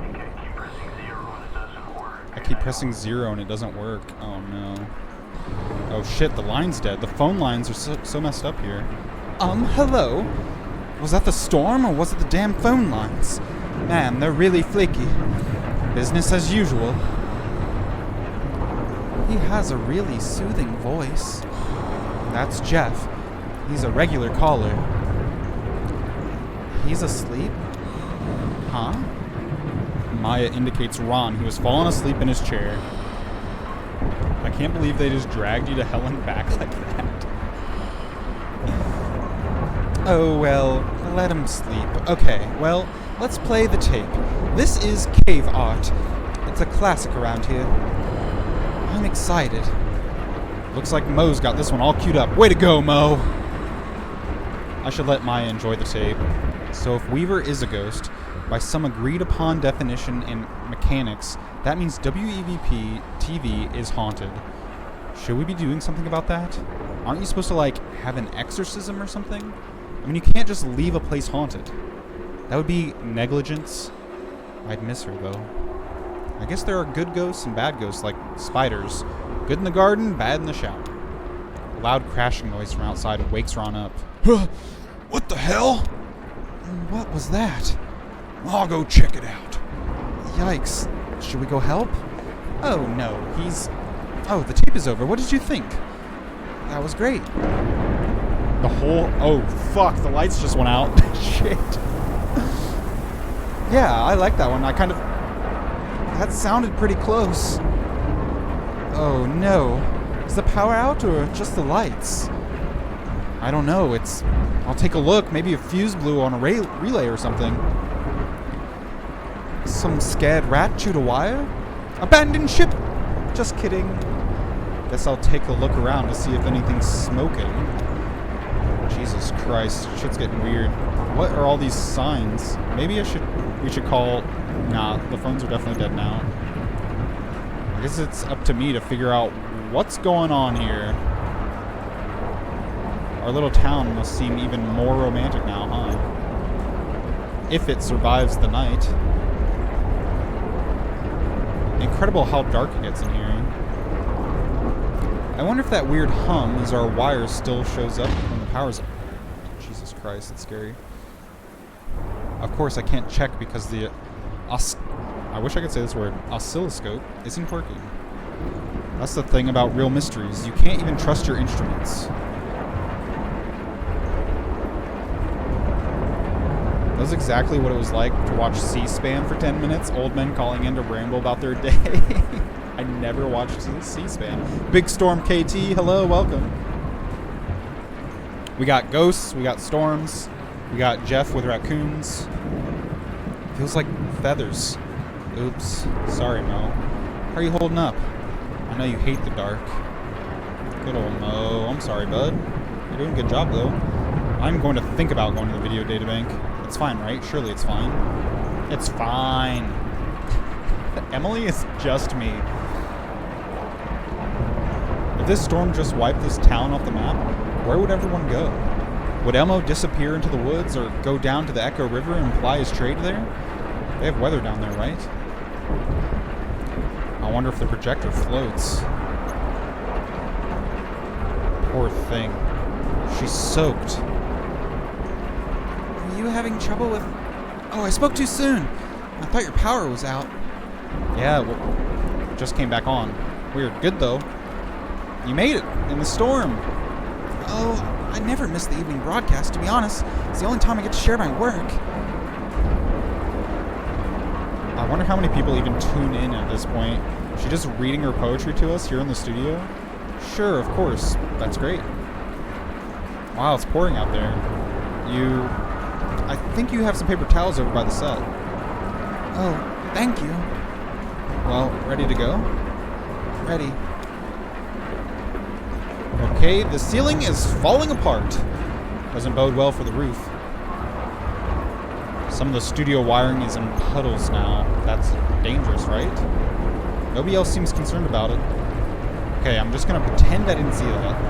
I keep pressing 0 and it doesn't work. I keep pressing 0 and it doesn't work. Oh no. Oh shit, the line's dead. The phone lines are so messed up here. Hello? Was that the storm or was it the damn phone lines? Man, they're really flaky. Business as usual. He has a really soothing voice. That's Jeff. He's a regular caller. He's asleep? Huh? Maya indicates Ron, who has fallen asleep in his chair. I can't believe they just dragged you to hell and back like that. Oh, well, let him sleep. Okay, well, let's play the tape. This is Cave Art. It's a classic around here. I'm excited. Looks like Mo's got this one all queued up. Way to go, Mo! I should let Maya enjoy the tape. So if Weaver is a ghost, by some agreed upon definition in mechanics, that means WEVP TV is haunted. Should we be doing something about that? Aren't you supposed to, like, have an exorcism or something? I mean, you can't just leave a place haunted. That would be negligence. I'd miss her, though. I guess there are good ghosts and bad ghosts, like spiders. Good in the garden, bad in the shower. A loud crashing noise from outside wakes Ron up. What the hell? What was that? I'll go check it out. Yikes. Should we go help? Oh, no. Oh, the tape is over. What did you think? That was great. Oh, fuck. The lights just went out. Shit. Yeah, I like that one. That sounded pretty close. Oh, no. Is the power out or just the lights? I don't know. I'll take a look. Maybe a fuse blew on a relay or something. Some scared rat chewed a wire? Abandoned ship! Just kidding. Guess I'll take a look around to see if anything's smoking. Jesus Christ, shit's getting weird. What are all these signs? Maybe we should call... Nah, the phones are definitely dead now. I guess it's up to me to figure out what's going on here. Our little town must seem even more romantic now, huh? If it survives the night. Incredible how dark it gets in here. I wonder if that weird hum as our wires still shows up when the power's up. Jesus Christ, that's scary. Of course, I can't check because the I wish I could say this word. Oscilloscope isn't working. That's the thing about real mysteries. You can't even trust your instruments. That was exactly what it was like to watch C-SPAN for 10 minutes. Old men calling in to ramble about their day. I never watched C-SPAN. Big Storm KT, hello, welcome. We got ghosts, we got storms, we got Jeff with raccoons. Feels like feathers. Oops, sorry Mo. How are you holding up? I know you hate the dark. Good old Mo, I'm sorry bud. You're doing a good job though. I'm going to think about going to the video databank. It's fine, right? Surely it's fine. It's fine. Emily is just me. If this storm just wiped this town off the map, where would everyone go? Would Elmo disappear into the woods or go down to the Echo River and ply his trade there? They have weather down there, right? I wonder if the projector floats. Poor thing. She's soaked. Are you having trouble with... Oh, I spoke too soon. I thought your power was out. Yeah, well, just came back on. Weird. Good, though. You made it in the storm. Oh, I never miss the evening broadcast, to be honest. It's the only time I get to share my work. I wonder how many people even tune in at this point. Is she just reading her poetry to us here in the studio? Sure, of course. That's great. Wow, it's pouring out there. I think you have some paper towels over by the set. Oh, thank you. Well, ready to go? Ready. Okay, the ceiling is falling apart. Doesn't bode well for the roof. Some of the studio wiring is in puddles now. That's dangerous, right? Nobody else seems concerned about it. Okay, I'm just gonna pretend I didn't see that.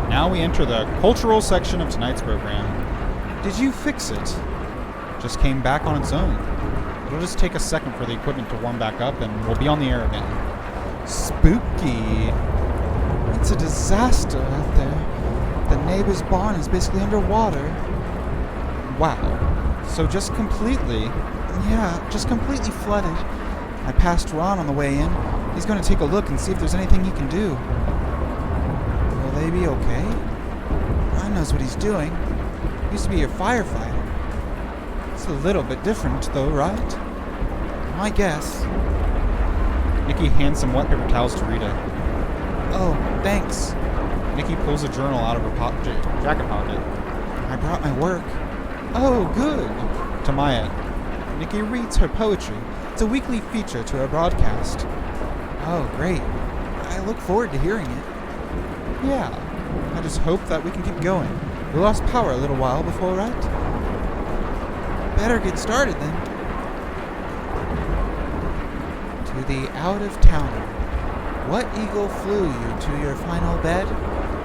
Now we enter the cultural section of tonight's program. Did you fix it? Just came back on its own. It'll just take a second for the equipment to warm back up and we'll be on the air again. Spooky. It's a disaster out there. The neighbor's barn is basically underwater. Wow. So just completely flooded. I passed Ron on the way in. He's going to take a look and see if there's anything he can do. Will they be okay? Ron knows what he's doing. He used to be a firefighter. It's a little bit different though, right? I guess. Nikki hands some wet paper towels to Rita. Oh, thanks. Nikki pulls a journal out of her jacket pocket. I brought my work. Oh, good. To Maya. Nikki reads her poetry. It's a weekly feature to our broadcast. Oh, great. I look forward to hearing it. Yeah. I just hope that we can keep going. We lost power a little while before, right? Better get started then. To the out-of-towner. What eagle flew you to your final bed?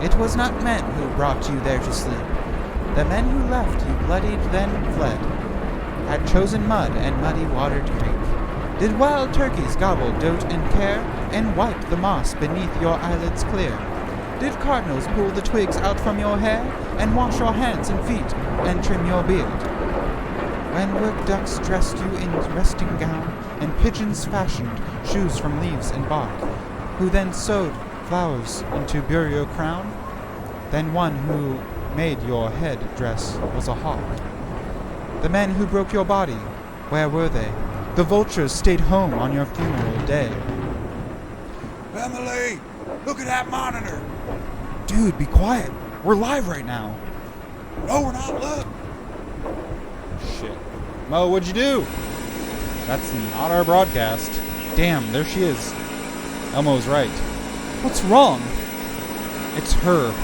It was not men who brought you there to sleep. The men who left you bloodied then fled, had chosen mud and muddy watered creek. Did wild turkeys gobble dote and care, and wipe the moss beneath your eyelids clear? Did cardinals pull the twigs out from your hair, and wash your hands and feet, and trim your beard? When work ducks dressed you in resting gown, and pigeons fashioned shoes from leaves and bark, who then sewed flowers into burial crown? Then one who made your head dress was a hawk. The men who broke your body, where were they? The vultures stayed home on your funeral day. Emily, look at that monitor. Dude, be quiet. We're live right now. No, we're not. Look. Shit. Mo, what'd you do? That's not our broadcast. Damn, there she is. Elmo's right. What's wrong? It's her.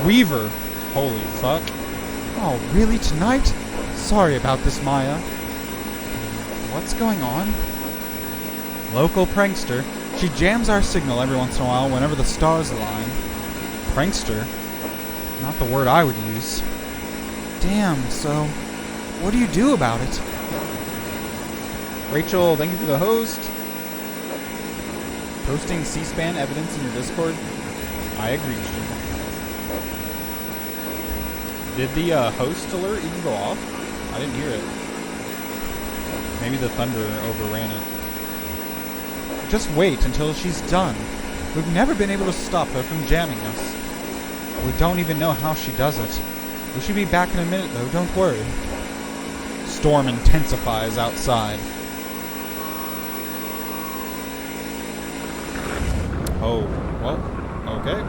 Weaver. Holy fuck. Oh, really? Tonight? Sorry about this, Maya. What's going on? Local prankster. She jams our signal every once in a while whenever the stars align. Prankster? Not the word I would use. Damn, so what do you do about it? Rachel, thank you for the host. Posting C-SPAN evidence in your Discord. I agree. Did the host alert even go off? I didn't hear it. Maybe the thunder overran it. Just wait until she's done. We've never been able to stop her from jamming us. We don't even know how she does it. We should be back in a minute though, don't worry. Storm intensifies outside. Oh, well, okay.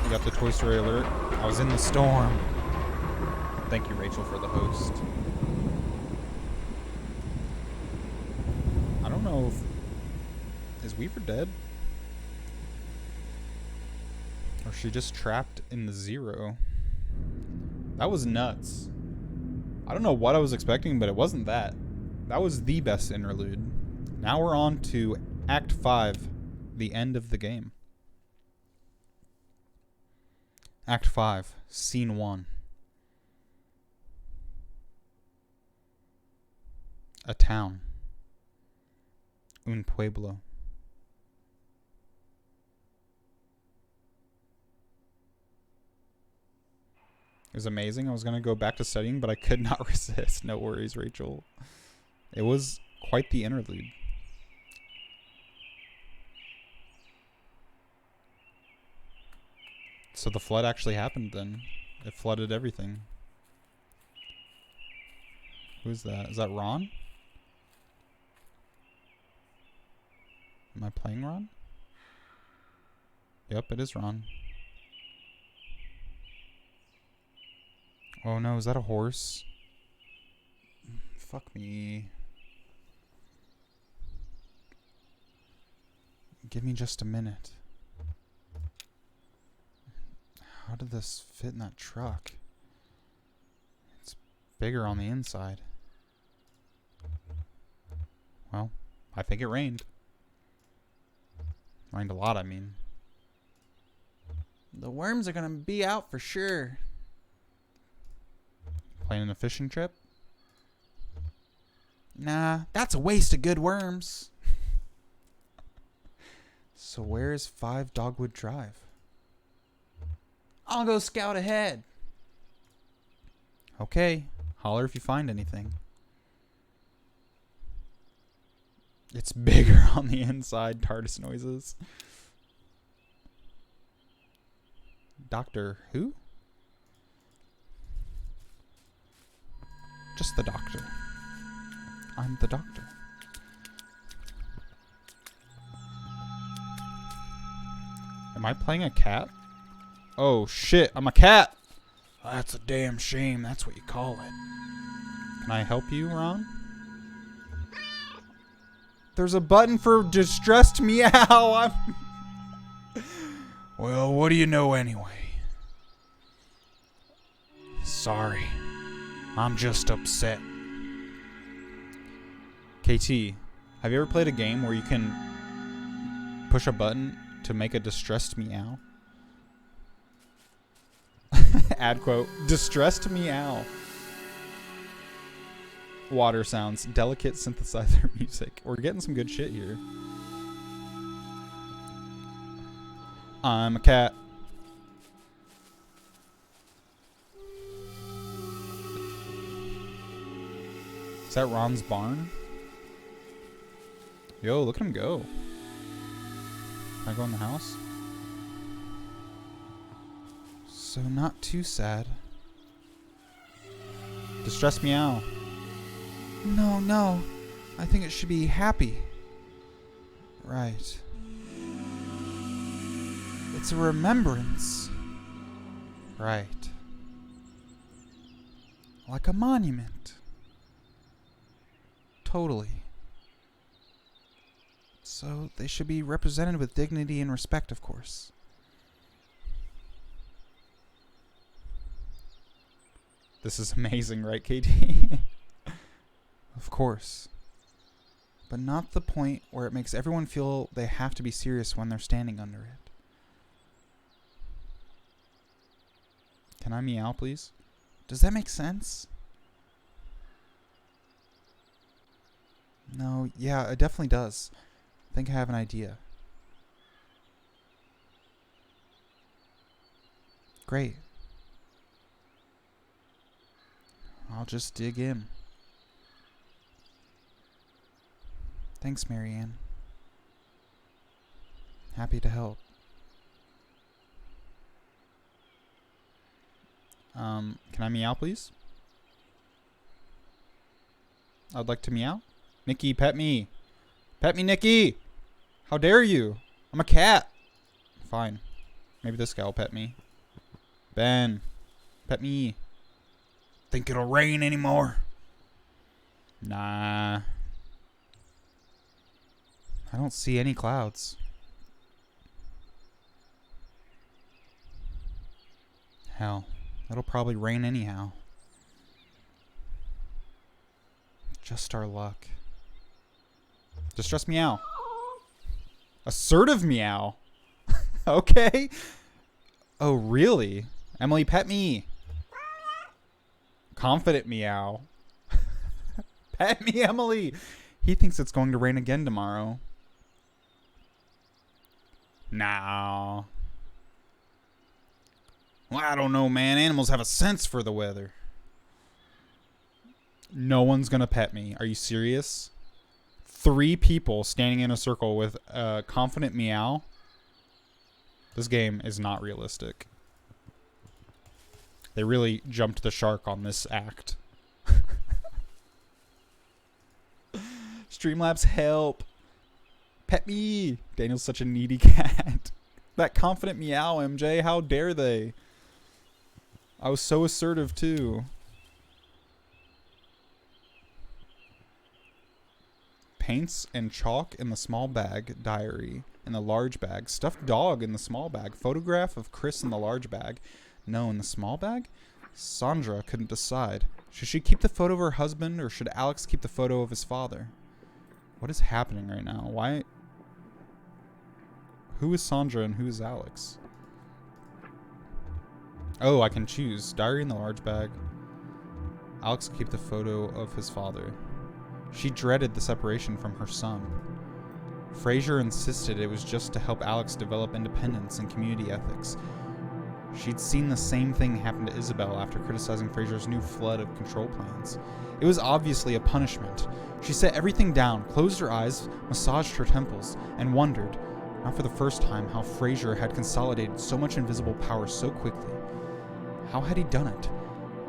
We got the Toy Story alert. I was in the storm. Thank you, Rachel, for the host. I don't know if... Is Weaver dead? Or is she just trapped in the zero? That was nuts. I don't know what I was expecting, but it wasn't that. That was the best interlude. Now we're on to Act 5, the end of the game. Act 5, Scene 1. A town. Un pueblo. It was amazing. I was going to go back to studying, but I could not resist. No worries, Rachel. It was quite the interlude. So the flood actually happened then. It flooded everything. Who's that? Is that Ron? Am I playing Ron? Yep, it is Ron. Oh no, is that a horse? Fuck me. Give me just a minute. How did this fit in that truck? It's bigger on the inside. Well, I think it rained. Rained a lot, I mean. The worms are gonna be out for sure. Planning a fishing trip? Nah, that's a waste of good worms. So where is 5 Dogwood Drive? I'll go scout ahead. Okay, holler if you find anything. It's bigger on the inside, TARDIS noises. Doctor who? Just the doctor. I'm the doctor. Am I playing a cat? Oh shit, I'm a cat! That's a damn shame, that's what you call it. Can I help you, Ron? There's a button for distressed meow. Well, what do you know anyway? Sorry. I'm just upset. KT, have you ever played a game where you can push a button to make a distressed meow? Ad quote, distressed meow. Water sounds, delicate synthesizer music. We're getting some good shit here. I'm a cat. Is that Ron's barn? Yo, look at him go. Can I go in the house? So not too sad. Distress meow. No, no. I think it should be happy. Right. It's a remembrance. Right. Like a monument. Totally. So they should be represented with dignity and respect, of course. This is amazing, right, KT? Of course. But not the point where it makes everyone feel they have to be serious when they're standing under it. Can I meow, please? Does that make sense? No, yeah, it definitely does. I think I have an idea. Great. I'll just dig in. Thanks, Marianne. Happy to help. Can I meow, please? I'd like to meow. Nikki, pet me. Pet me, Nikki! How dare you? I'm a cat. Fine. Maybe this guy will pet me. Ben, pet me. Think it'll rain anymore? Nah. I don't see any clouds. Hell, it'll probably rain anyhow. Just our luck. Distress meow. Assertive meow. Okay. Oh, really? Emily, pet me. Confident meow. Pet me, Emily. He thinks it's going to rain again tomorrow. No. Well, I don't know, man. Animals have a sense for the weather. No one's gonna pet me. Are you serious? 3 people standing in a circle with a confident meow. This game is not realistic. They really jumped the shark on this act. Streamlabs, help. Pet me. Daniel's such a needy cat. That confident meow, MJ. How dare they? I was so assertive, too. Paints and chalk in the small bag. Diary in the large bag. Stuffed dog in the small bag. Photograph of Chris in the large bag. No, in the small bag? Sandra couldn't decide. Should she keep the photo of her husband, or should Alex keep the photo of his father? What is happening right now? Why? Who is Sandra and who is Alex? Oh, I can choose. Diary in the large bag. Alex will keep the photo of his father. She dreaded the separation from her son. Fraser insisted it was just to help Alex develop independence and community ethics. She'd seen the same thing happen to Isabel after criticizing Fraser's new flood of control plans. It was obviously a punishment. She set everything down, closed her eyes, massaged her temples, and wondered, not for the first time, how Fraser had consolidated so much invisible power so quickly. How had he done it?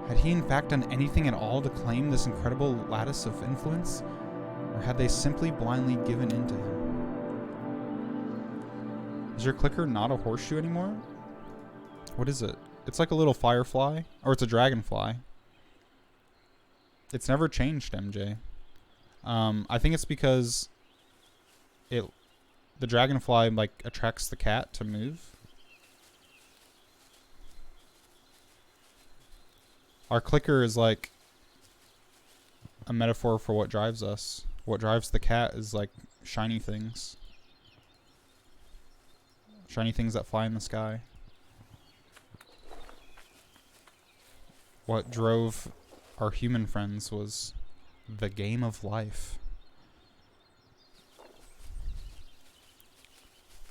Had he in fact done anything at all to claim this incredible lattice of influence? Or had they simply blindly given in to him? Is your clicker not a horseshoe anymore? What is it? It's like a little firefly. Or it's a dragonfly. It's never changed, MJ. I think it's because the dragonfly like attracts the cat to move. Our clicker is like a metaphor for what drives us. What drives the cat is like shiny things. Shiny things that fly in the sky. What drove our human friends was the game of life.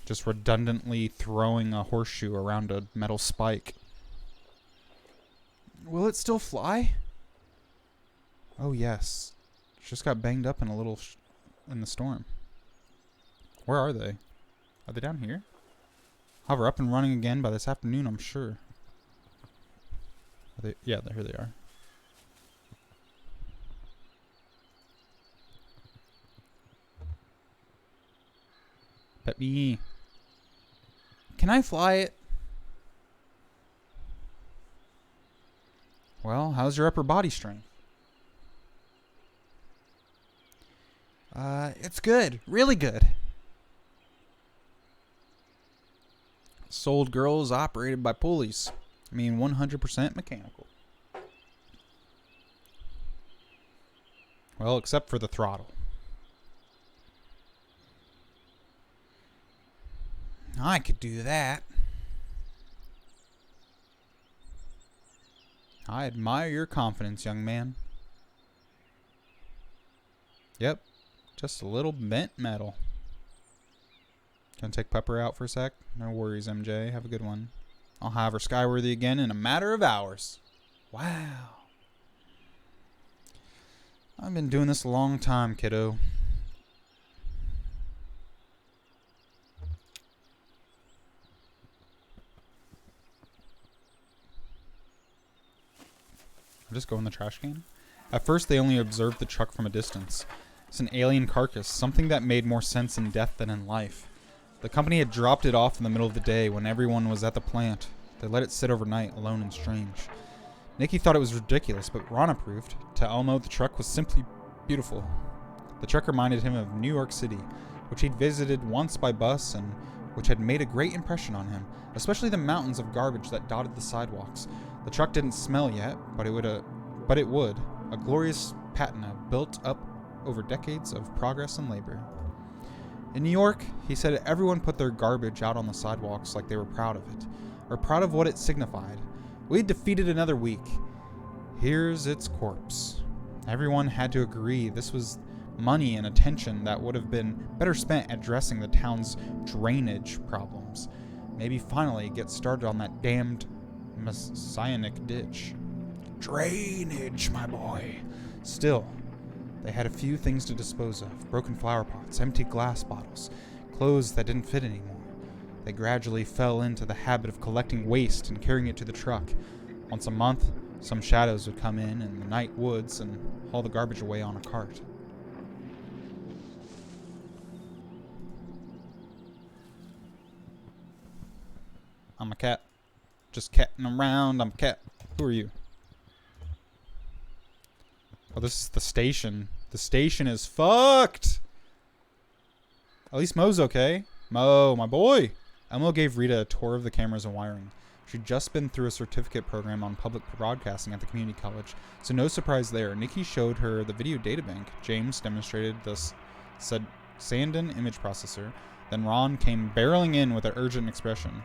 just redundantly throwing a horseshoe around a metal spike. Will it still fly? Oh, yes. Just got banged up in a little in the storm. Where are they? Are they down here? Hover up and running again by this afternoon, I'm sure. Are they? Yeah, here they are. Pet me. Can I fly it? Well, how's your upper body strength? It's good. Really good. Sold girls operated by pulleys. I mean, 100% mechanical. Well, except for the throttle. I could do that. I admire your confidence, young man. Yep, just a little bent metal. Gonna take Pepper out for a sec? No worries, MJ. Have a good one. I'll have her skyworthy again in a matter of hours. Wow. I've been doing this a long time, kiddo. I'll just go in the trash can. At first, they only observed the truck from a distance. It's an alien carcass, something that made more sense in death than in life. The company had dropped it off in the middle of the day when everyone was at the plant. They let it sit overnight, alone and strange. Nikki thought it was ridiculous, but Ron approved. To Elmo, the truck was simply beautiful. The truck reminded him of New York City, which he'd visited once by bus and which had made a great impression on him, especially the mountains of garbage that dotted the sidewalks. The truck didn't smell yet, but it would. A glorious patina built up over decades of progress and labor. In New York, he said everyone put their garbage out on the sidewalks like they were proud of it, or proud of what it signified. We had defeated another week. Here's its corpse. Everyone had to agree this was money and attention that would have been better spent addressing the town's drainage problems. Maybe finally get started on that damned messianic ditch. Drainage, my boy. Still, they had a few things to dispose of. Broken flower pots, empty glass bottles, clothes that didn't fit anymore. They gradually fell into the habit of collecting waste and carrying it to the truck. Once a month, some shadows would come in the night woods and haul the garbage away on a cart. I'm a cat. Just catting around. I'm a cat. Who are you? Oh, this is the station. The station is fucked. At least Mo's okay. Mo, my boy. Elmo gave Rita a tour of the cameras and wiring. She'd just been through a certificate program on public broadcasting at the community college, so no surprise there. Nikki showed her the video databank. James demonstrated the Sandin image processor. Then Ron came barreling in with an urgent expression.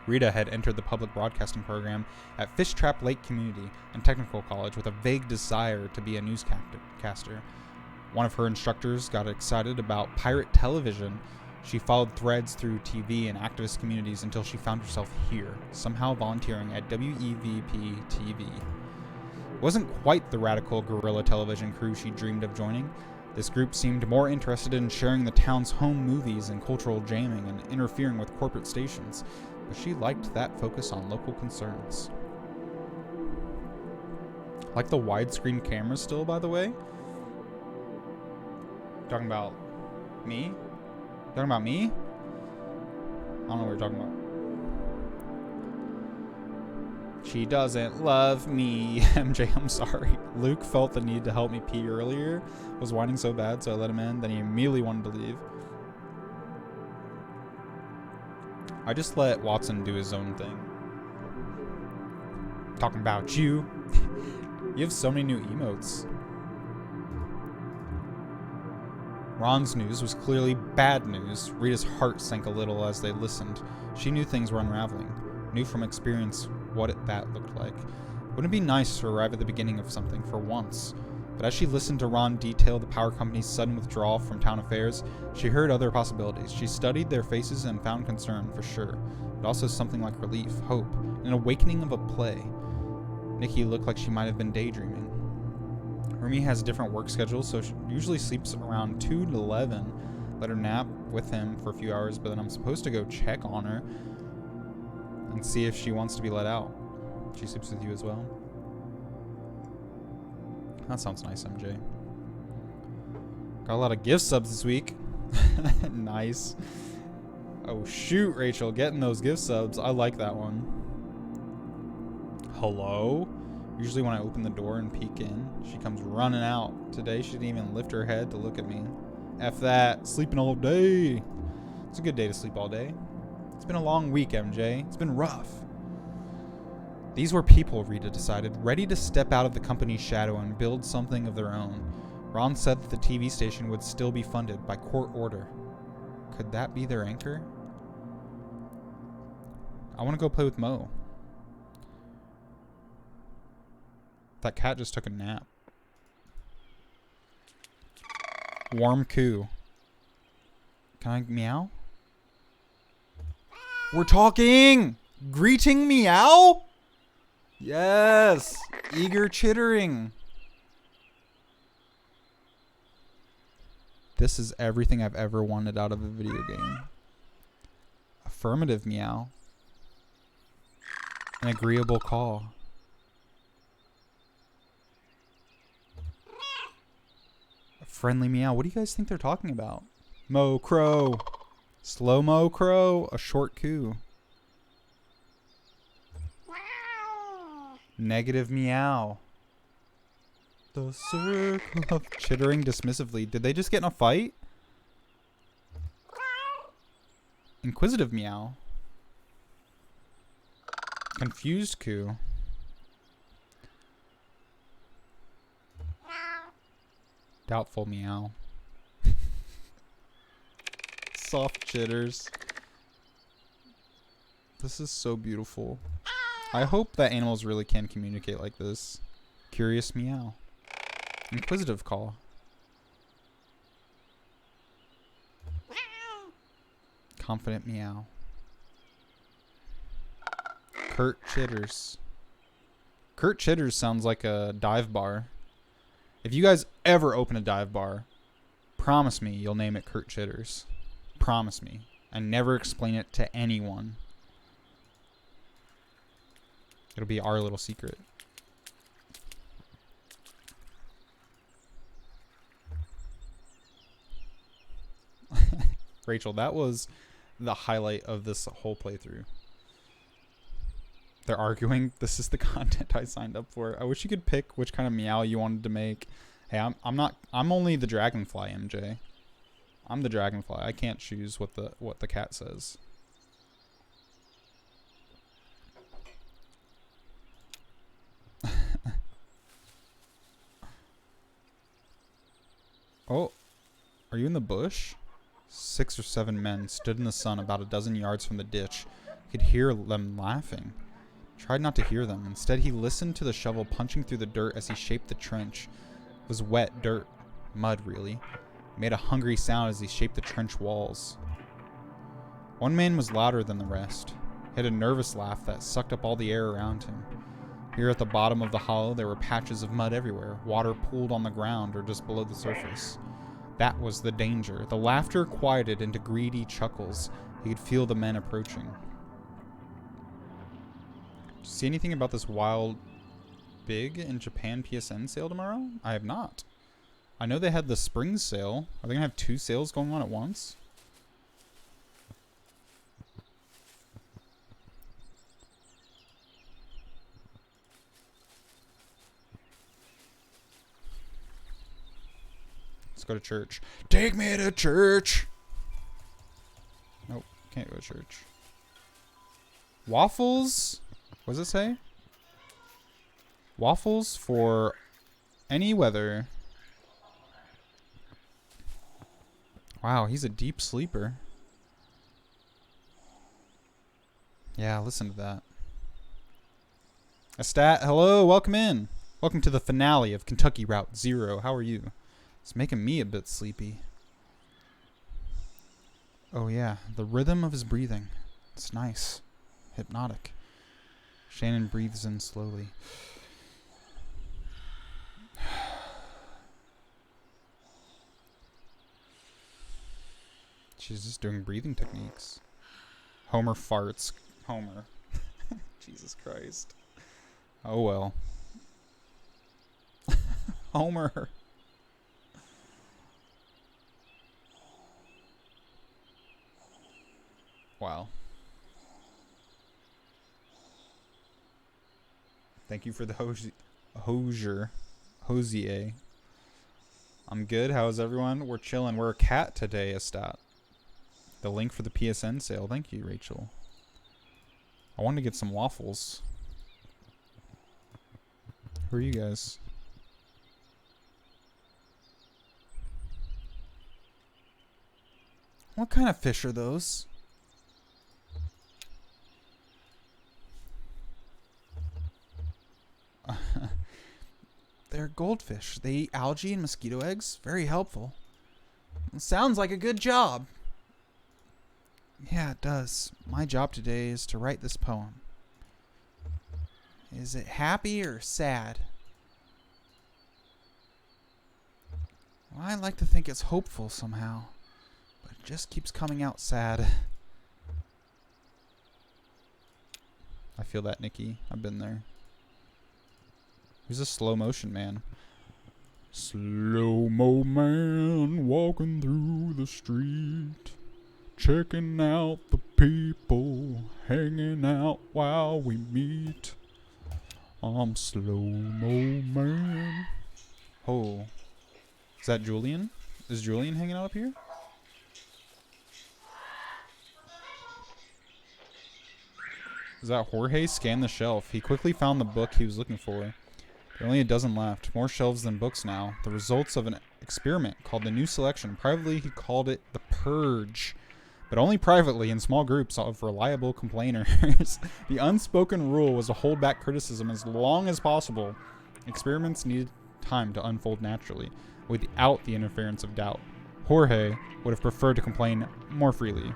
Rita had entered the public broadcasting program at Fishtrap Lake Community and Technical College with a vague desire to be a newscaster. One of her instructors got excited about pirate television. She followed threads through TV and activist communities until she found herself here, somehow volunteering at WEVP TV. It wasn't quite the radical guerrilla television crew she dreamed of joining. This group seemed more interested in sharing the town's home movies and cultural jamming and interfering with corporate stations, but she liked that focus on local concerns. Like the widescreen cameras still, by the way. Talking about me? Talking about me? I don't know what you're talking about. She doesn't love me. MJ, I'm sorry. Luke felt the need to help me pee earlier. Was whining so bad, so I let him in. Then he immediately wanted to leave. I just let Watson do his own thing. Talking about you. You have so many new emotes. Ron's news was clearly bad news. Rita's heart sank a little as they listened. She knew things were unraveling. Knew from experience what that looked like. Wouldn't it be nice to arrive at the beginning of something for once? But as she listened to Ron detail the power company's sudden withdrawal from town affairs, she heard other possibilities. She studied their faces and found concern, for sure, but also something like relief, hope, an awakening of a play. Nikki looked like she might have been daydreaming. Rumi has a different work schedule, so she usually sleeps around 2 to 11. Let her nap with him for a few hours, but then I'm supposed to go check on her and see if she wants to be let out. She sleeps with you as well? That sounds nice, MJ. Got a lot of gift subs this week. Nice. Oh shoot, Rachel, getting those gift subs. I like that one. Hello? Usually when I open the door and peek in, she comes running out. Today she didn't even lift her head to look at me. F that. Sleeping all day. It's a good day to sleep all day. It's been a long week, MJ. It's been rough. These were people, Rita decided, ready to step out of the company's shadow and build something of their own. Ron said that the TV station would still be funded by court order. Could that be their anchor? I want to go play with Mo. That cat just took a nap. Warm coo. Can I meow? We're talking! Greeting meow? Yes! Eager chittering. This is everything I've ever wanted out of a video game. Affirmative meow. An agreeable call. A friendly meow. What do you guys think they're talking about? Mo crow. Slow mo crow. A short coo. Negative meow. The circle of chittering dismissively. Did they just get in a fight? Inquisitive meow. Confused coo. Doubtful meow. Soft chitters. This is so beautiful. I hope that animals really can communicate like this. Curious meow. Inquisitive call. Confident meow. Kurt chitters. Kurt chitters sounds like a dive bar. If you guys ever open a dive bar, promise me you'll name it Kurt Chitters. Promise me. And never explain it to anyone. It'll be our little secret. Rachel, that was the highlight of this whole playthrough. They're arguing. This is the content I signed up for. I wish you could pick which kind of meow you wanted to make. Hey, I'm only the dragonfly, MJ. I'm the dragonfly. I can't choose what the cat says. Oh, are you in the bush? 6 or 7 men stood in the sun about a dozen yards from the ditch. He could hear them laughing. Tried not to hear them. Instead, he listened to the shovel punching through the dirt as he shaped the trench. It was wet dirt. Mud, really. It made a hungry sound as he shaped the trench walls. One man was louder than the rest. He had a nervous laugh that sucked up all the air around him. Here at the bottom of the hollow, there were patches of mud everywhere. Water pooled on the ground or just below the surface. That was the danger. The laughter quieted into greedy chuckles. He could feel the men approaching. See anything about this Wild Big in Japan PSN sale tomorrow? I have not. I know they had the spring sale. Are they going to have 2 sales going on at once? Let's go to church. Take me to church! Nope, can't go to church. Waffles? What does it say? Waffles for any weather. Wow, he's a deep sleeper. Yeah, listen to that. Estat, hello, welcome in. Welcome to the finale of Kentucky Route Zero. How are you? It's making me a bit sleepy. Oh yeah, the rhythm of his breathing. It's nice. Hypnotic. Shannon breathes in slowly. She's just doing breathing techniques. Homer farts. Homer. Jesus Christ. Oh well. Homer. Wow. Thank you for the Hosier. I'm good. How's everyone? We're chilling. We're a cat today, Estat. The link for the PSN sale. Thank you, Rachel. I wanted to get some waffles. Who are you guys? What kind of fish are those? They're goldfish. They eat algae and mosquito eggs. Very helpful. Sounds like a good job. Yeah, it does. My job today is to write this poem. Is it happy or sad? Well, I like to think it's hopeful somehow, but it just keeps coming out sad. I feel that, Nikki. I've been there. Who's a slow motion man? Slow-mo man walking through the street, checking out the people, hanging out while we meet. I'm slow-mo man. Oh. Is that Julian? Is Julian hanging out up here? Is that Jorge? Scan the shelf. He quickly found the book he was looking for. There are only a dozen left. More shelves than books now. The results of an experiment called the New Selection. Privately, he called it the Purge. But only privately, in small groups of reliable complainers. The unspoken rule was to hold back criticism as long as possible. Experiments needed time to unfold naturally, without the interference of doubt. Jorge would have preferred to complain more freely.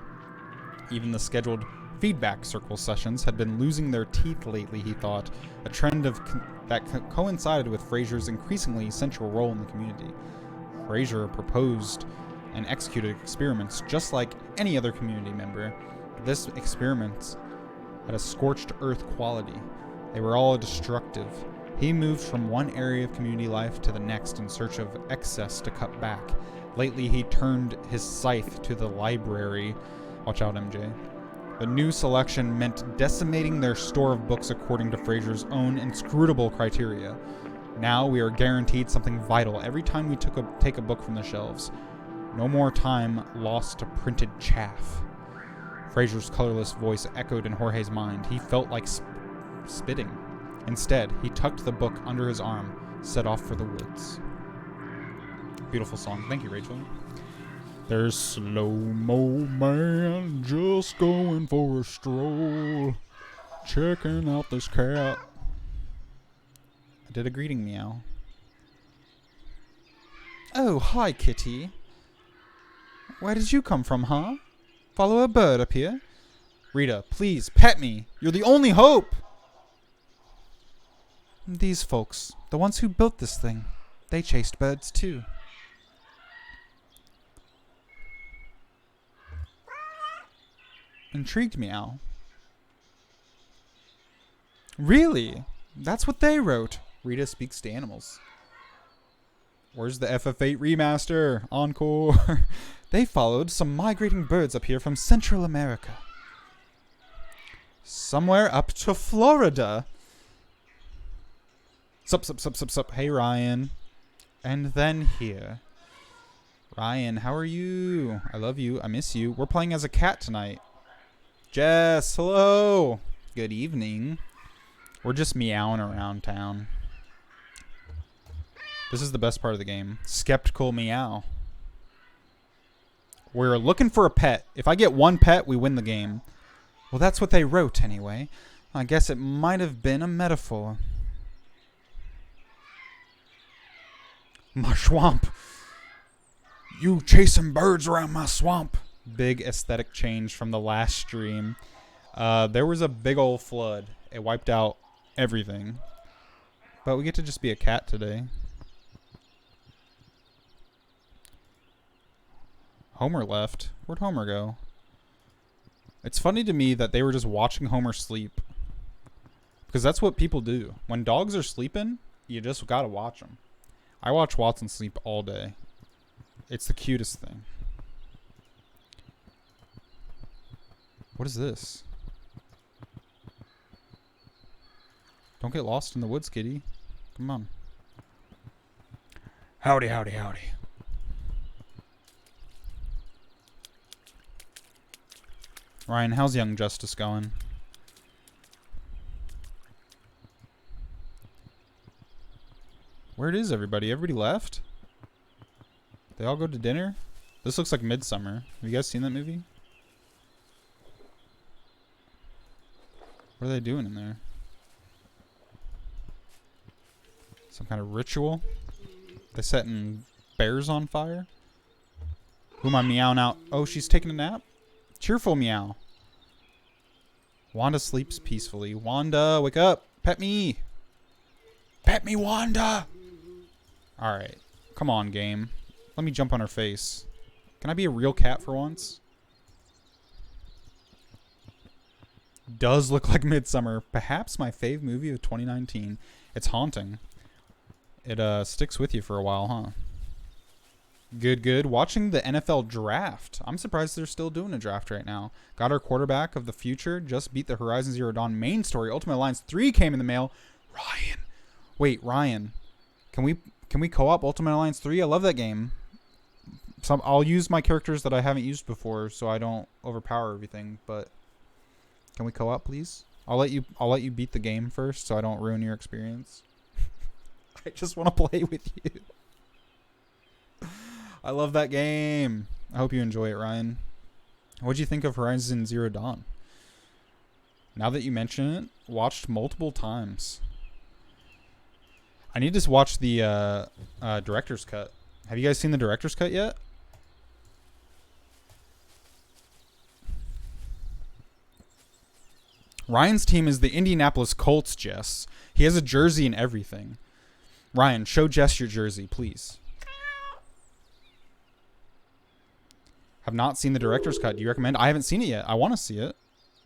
Even the scheduled feedback circle sessions had been losing their teeth lately, he thought, a trend that coincided with Fraser's increasingly central role in the community. Fraser proposed and executed experiments just like any other community member. This experiments had a scorched earth quality. They were all destructive. He moved from one area of community life to the next in search of excess to cut back. Lately, he turned his scythe to the library. Watch out, MJ. The New Selection meant decimating their store of books according to Fraser's own inscrutable criteria. Now we are guaranteed something vital every time we take a book from the shelves. No more time lost to printed chaff. Fraser's colorless voice echoed in Jorge's mind. He felt like spitting. Instead, he tucked the book under his arm, set off for the woods. Beautiful song. Thank you, Rachel. There's slow-mo man just going for a stroll, checking out this cat. I did a greeting meow. Oh, hi, kitty. Where did you come from, huh? Follow a bird up here? Rita, please, pet me. You're the only hope. These folks, the ones who built this thing, they chased birds too. Intrigued, meow. Really? That's what they wrote. Rita speaks to animals. Where's the FF8 remaster? Encore. They followed some migrating birds up here from Central America. Somewhere up to Florida. Sup. Hey, Ryan. And then here. Ryan, how are you? I love you. I miss you. We're playing as a cat tonight. Jess, hello. Good evening. We're just meowing around town. This is the best part of the game. Skeptical meow. We're looking for a pet. If I get one pet, we win the game. Well, that's what they wrote anyway. I guess it might have been a metaphor. My swamp. You chasing birds around my swamp. Big aesthetic change from the last stream. There was a big old flood. It wiped out everything. But we get to just be a cat today. Homer left. Where'd Homer go? It's funny to me that they were just watching Homer sleep. Because that's what people do. When dogs are sleeping, you just gotta watch them. I watch Watson sleep all day. It's the cutest thing. What is this? Don't get lost in the woods, kitty. Come on. Howdy, howdy, howdy. Ryan, how's Young Justice going? Where it is everybody? Everybody left? They all go to dinner? This looks like Midsummer. Have you guys seen that movie? What are they doing in there? Some kind of ritual? They setting bears on fire? Who am I meowing out? Oh, she's taking a nap? Cheerful meow. Wanda sleeps peacefully. Wanda, wake up. Pet me. Pet me, Wanda. Alright. Come on, game. Let me jump on her face. Can I be a real cat for once? Does look like Midsummer. Perhaps my fave movie of 2019. It's haunting. It sticks with you for a while, huh? Good, good. Watching the NFL draft. I'm surprised they're still doing a draft right now. Got our quarterback of the future. Just beat the Horizon Zero Dawn main story. Ultimate Alliance 3 came in the mail. Ryan. Wait, Ryan. Can we co-op Ultimate Alliance 3? I love that game. I'll use my characters that I haven't used before so I don't overpower everything, but can we co-op, please? I'll let you beat the game first so I don't ruin your experience. I just want to play with you. I love that game. I hope you enjoy it, Ryan. What'd you think of Horizon Zero Dawn? Now that you mention it, watched multiple times. I need to watch the director's cut. Have you guys seen the director's cut yet? Ryan's team is the Indianapolis Colts, Jess. He has a jersey and everything. Ryan, show Jess your jersey, please. Have not seen the director's cut. Do you recommend? I haven't seen it yet. I want to see it.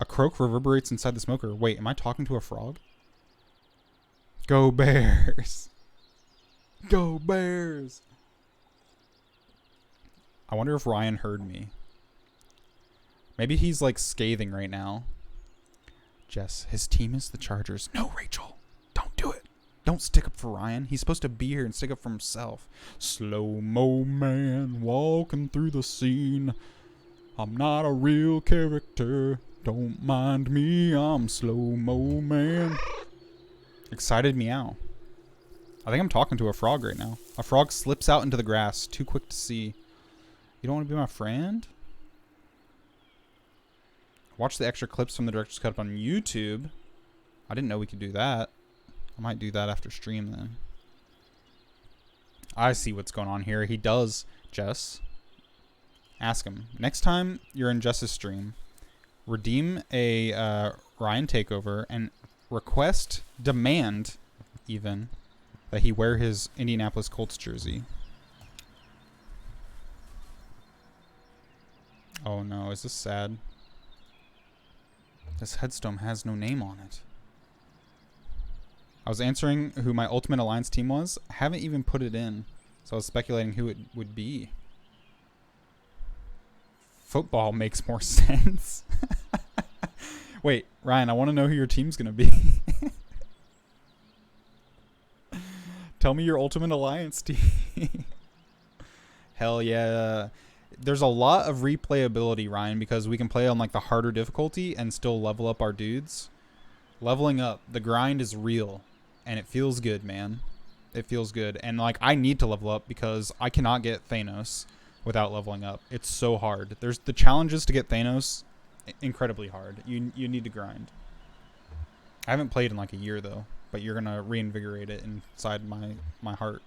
A croak reverberates inside the smoker. Wait, am I talking to a frog? Go Bears. Go Bears. I wonder if Ryan heard me. Maybe he's like scathing right now. Jess, his team is the Chargers. No, Rachel. Don't do it. Don't stick up for Ryan. He's supposed to be here and stick up for himself. Slow-mo man walking through the scene. I'm not a real character. Don't mind me. I'm slow-mo man. Excited meow. I think I'm talking to a frog right now. A frog slips out into the grass. Too quick to see. You don't want to be my friend? Watch the extra clips from the director's cut on YouTube. I didn't know we could do that. I might do that after stream then. I see what's going on here. He does, Jess. Ask him. Next time you're in Jess's stream, redeem a Ryan takeover and request, demand even, that he wear his Indianapolis Colts jersey. Oh no, is this sad? This headstone has no name on it. I was answering who my Ultimate Alliance team was. I haven't even put it in. So I was speculating who it would be. Football makes more sense. Wait, Ryan, I want to know who your team's going to be. Tell me your Ultimate Alliance team. Hell yeah. There's a lot of replayability, Ryan, because we can play on like the harder difficulty and still level up our dudes. Leveling up, the grind is real. And it feels good, man. It feels good. And, like, I need to level up because I cannot get Thanos without leveling up. It's so hard. There's the challenges to get Thanos, incredibly hard. You need to grind. I haven't played in, like, a year, though. But you're going to reinvigorate it inside my heart.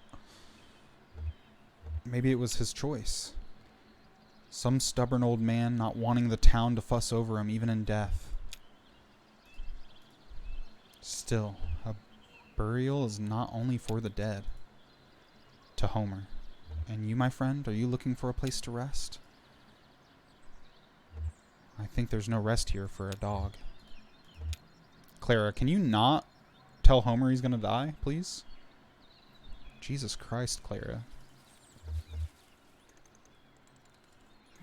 Maybe it was his choice. Some stubborn old man not wanting the town to fuss over him even in death. Still, a burial is not only for the dead. To Homer. And you, my friend, are you looking for a place to rest? I think there's no rest here for a dog. Clara, can you not tell Homer he's gonna die, please? Jesus Christ, Clara.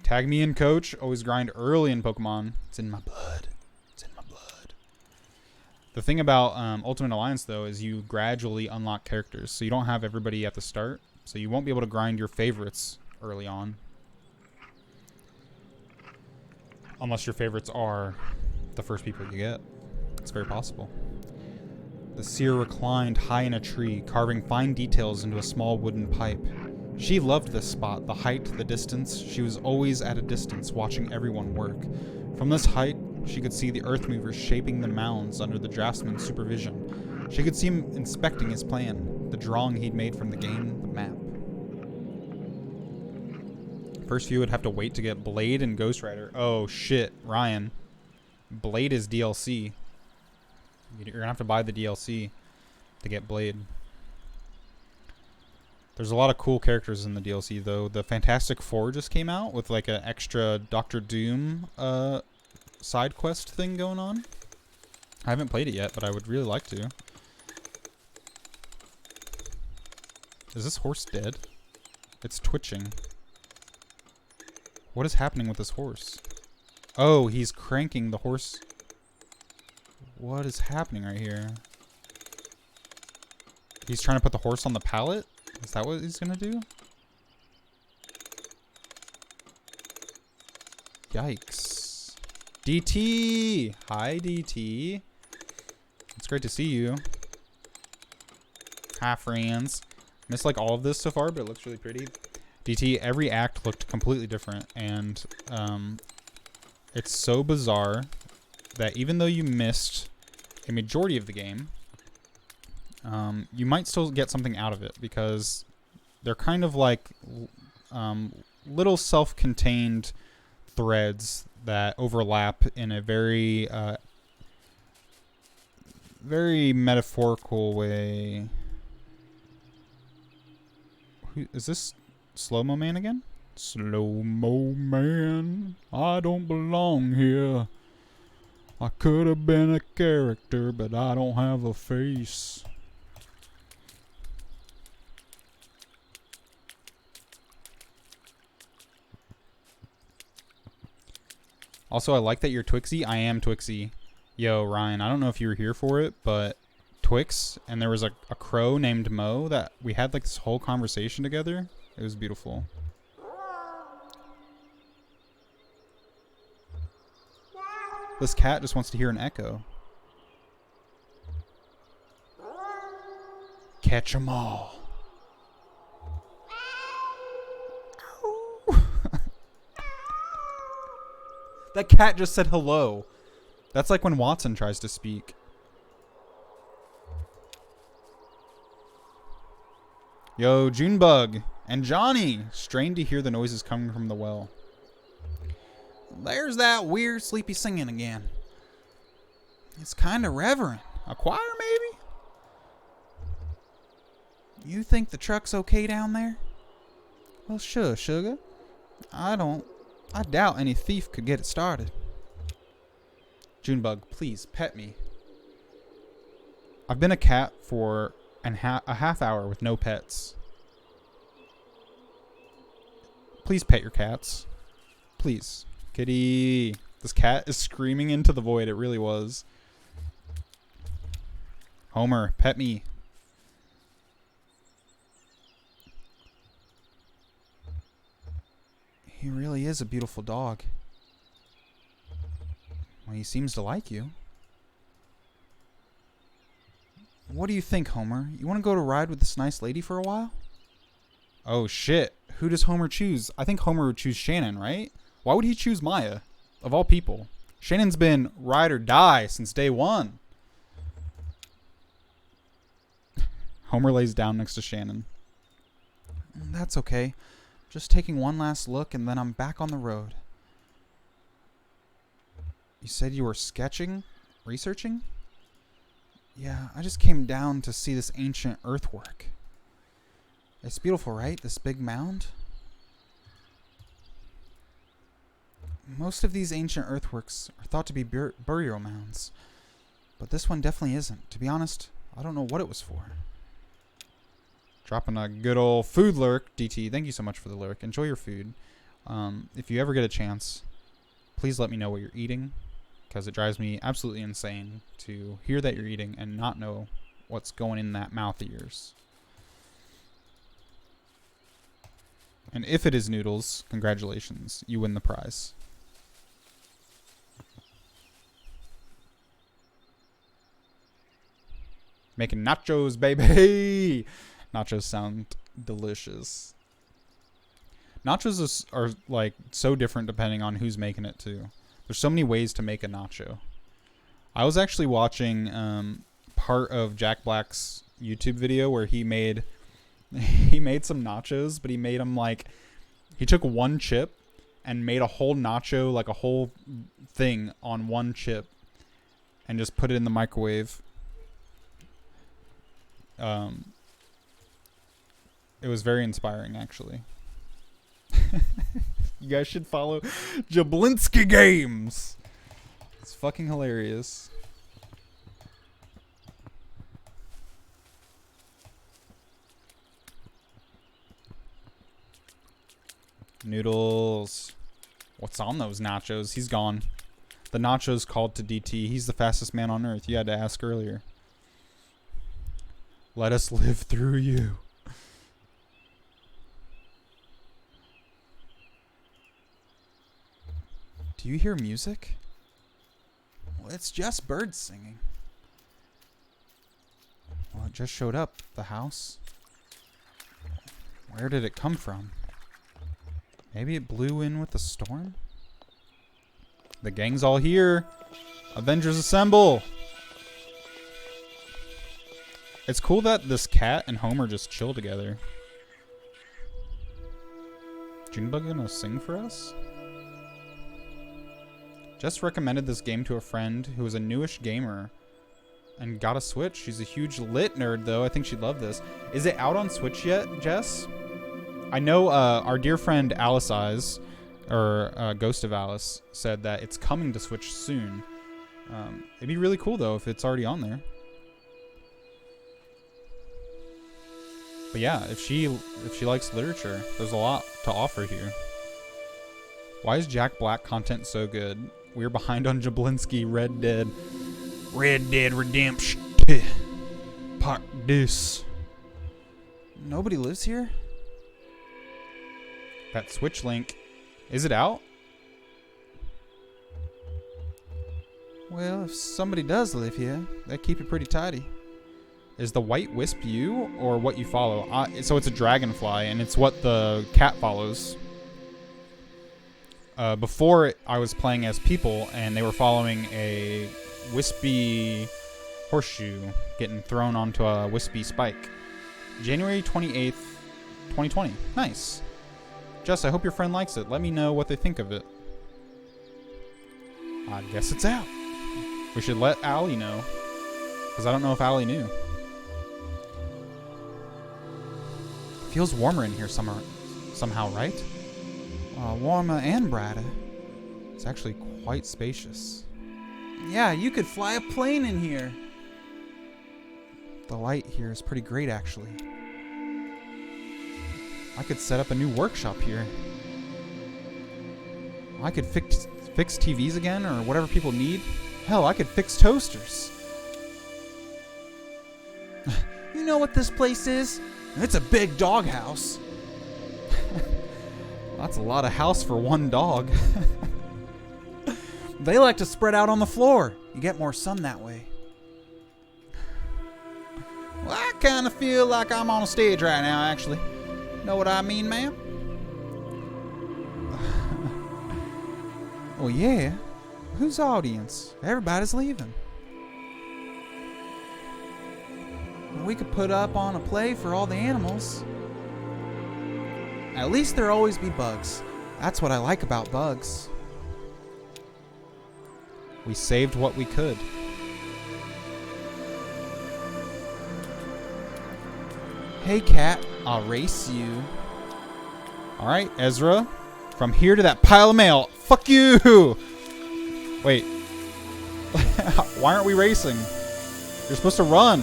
Tag me in, coach. Always grind early in Pokemon. It's in my blood. It's in my blood. The thing about Ultimate Alliance, though, is you gradually unlock characters. So you don't have everybody at the start. So you won't be able to grind your favorites early on. Unless your favorites are the first people you get. It's very possible. The seer reclined high in a tree, carving fine details into a small wooden pipe. She loved this spot, the height, the distance. She was always at a distance, watching everyone work. From this height, she could see the earth movers shaping the mounds under the draftsman's supervision. She could see him inspecting his plan, the drawing he'd made from the game, the map. First few would have to wait to get Blade and Ghost Rider. Oh shit, Ryan. Blade is DLC. You're gonna have to buy the DLC to get Blade. There's a lot of cool characters in the DLC though. The Fantastic Four just came out with like an extra Doctor Doom side quest thing going on. I haven't played it yet, but I would really like to. Is this horse dead? It's twitching. What is happening with this horse? Oh, he's cranking the horse. What is happening right here? He's trying to put the horse on the pallet? Is that what he's gonna do? Yikes. DT! Hi, DT. It's great to see you. Hi, friends. Missed like all of this so far, but it looks really pretty. DT, every act looked completely different, and it's so bizarre that even though you missed a majority of the game, you might still get something out of it, because they're kind of like little self-contained threads that overlap in a very very metaphorical way. Is this Slow-Mo Man again? Slow-Mo Man, I don't belong here. I could have been a character, but I don't have a face. Also, I like that you're Twixie. I am Twixie. Yo, Ryan, I don't know if you were here for it, but Twix, and there was a crow named Mo that we had like this whole conversation together. It was beautiful. This cat just wants to hear an echo. Catch 'em all. That cat just said hello. That's like when Watson tries to speak. Yo, Junebug and Johnny strained to hear the noises coming from the well. There's that weird sleepy singing again. It's kind of reverent. A choir, maybe? You think the truck's okay down there? Well, sure, sugar. I doubt any thief could get it started. Junebug, please, pet me. I've been a cat for a half hour with no pets. Please pet your cats. Please. Kitty. This cat is screaming into the void. It really was. Homer, pet me. He really is a beautiful dog. Well, he seems to like you. What do you think, Homer? You want to go to ride with this nice lady for a while? Oh, shit. Who does Homer choose? I think Homer would choose Shannon, right? Why would he choose Maya? Of all people. Shannon's been ride or die since day one. Homer lays down next to Shannon. That's okay. Just taking one last look and then I'm back on the road. You said you were sketching? Researching? Yeah, I just came down to see this ancient earthwork. It's beautiful, right? This big mound? Most of these ancient earthworks are thought to be burial mounds. But this one definitely isn't. To be honest, I don't know what it was for. Dropping a good old food lurk. DT, thank you so much for the lurk. Enjoy your food. If you ever get a chance, please let me know what you're eating, because it drives me absolutely insane to hear that you're eating and not know what's going in that mouth of yours. And if it is noodles, congratulations. You win the prize. Making nachos, baby! Nachos sound delicious. Nachos are like so different depending on who's making it too. There's so many ways to make a nacho. I was actually watching part of Jack Black's YouTube video where he made some nachos, but he made them like, he took one chip and made a whole nacho, like a whole thing on one chip, and just put it in the microwave. It was very inspiring, actually. You guys should follow Jablinski Games. It's fucking hilarious. Noodles. What's on those nachos? He's gone. The nachos called to DT. He's the fastest man on earth. You had to ask earlier. Let us live through you. Do you hear music? Well, it's just birds singing. Well, it just showed up. The house. Where did it come from? Maybe it blew in with the storm? The gang's all here. Avengers assemble. It's cool that this cat and Homer just chill together. Junebug gonna sing for us? Jess recommended this game to a friend who is a newish gamer and got a Switch. She's a huge lit nerd, though. I think she'd love this. Is it out on Switch yet, Jess? I know our dear friend Alice Eyes, or Ghost of Alice, said that it's coming to Switch soon. It'd be really cool, though, if it's already on there. But yeah, if she likes literature, there's a lot to offer here. Why is Jack Black content so good? We're behind on Jablinski Red Dead. Red Dead Redemption. Part this. Nobody lives here? That Switch link. Is it out? Well, if somebody does live here, they keep it pretty tidy. Is the white wisp you or what you follow? So it's a dragonfly, and it's what the cat follows. Before I was playing as people, and they were following a wispy horseshoe getting thrown onto a wispy spike. January 28th, 2020. Nice. Jess, I hope your friend likes it. Let me know what they think of it. I guess it's out. We should let Allie know, because I don't know if Allie knew. Feels warmer in here somehow, right? Warmer and brighter. It's actually quite spacious. Yeah, you could fly a plane in here. The light here is pretty great, actually. I could set up a new workshop here. I could fix TVs again, or whatever people need. Hell, I could fix toasters. You know what this place is? It's a big doghouse. That's a lot of house for one dog. They like to spread out on the floor. You get more sun that way. Well, I kind of feel like I'm on a stage right now, actually. Know what I mean, ma'am? Well, yeah. Whose audience? Everybody's leaving. We could put up on a play for all the animals. At least there'll always be bugs. That's what I like about bugs. We saved what we could. Hey, cat, I'll race you. All right, Ezra. From here to that pile of mail. Fuck you! Wait. Why aren't we racing? You're supposed to run.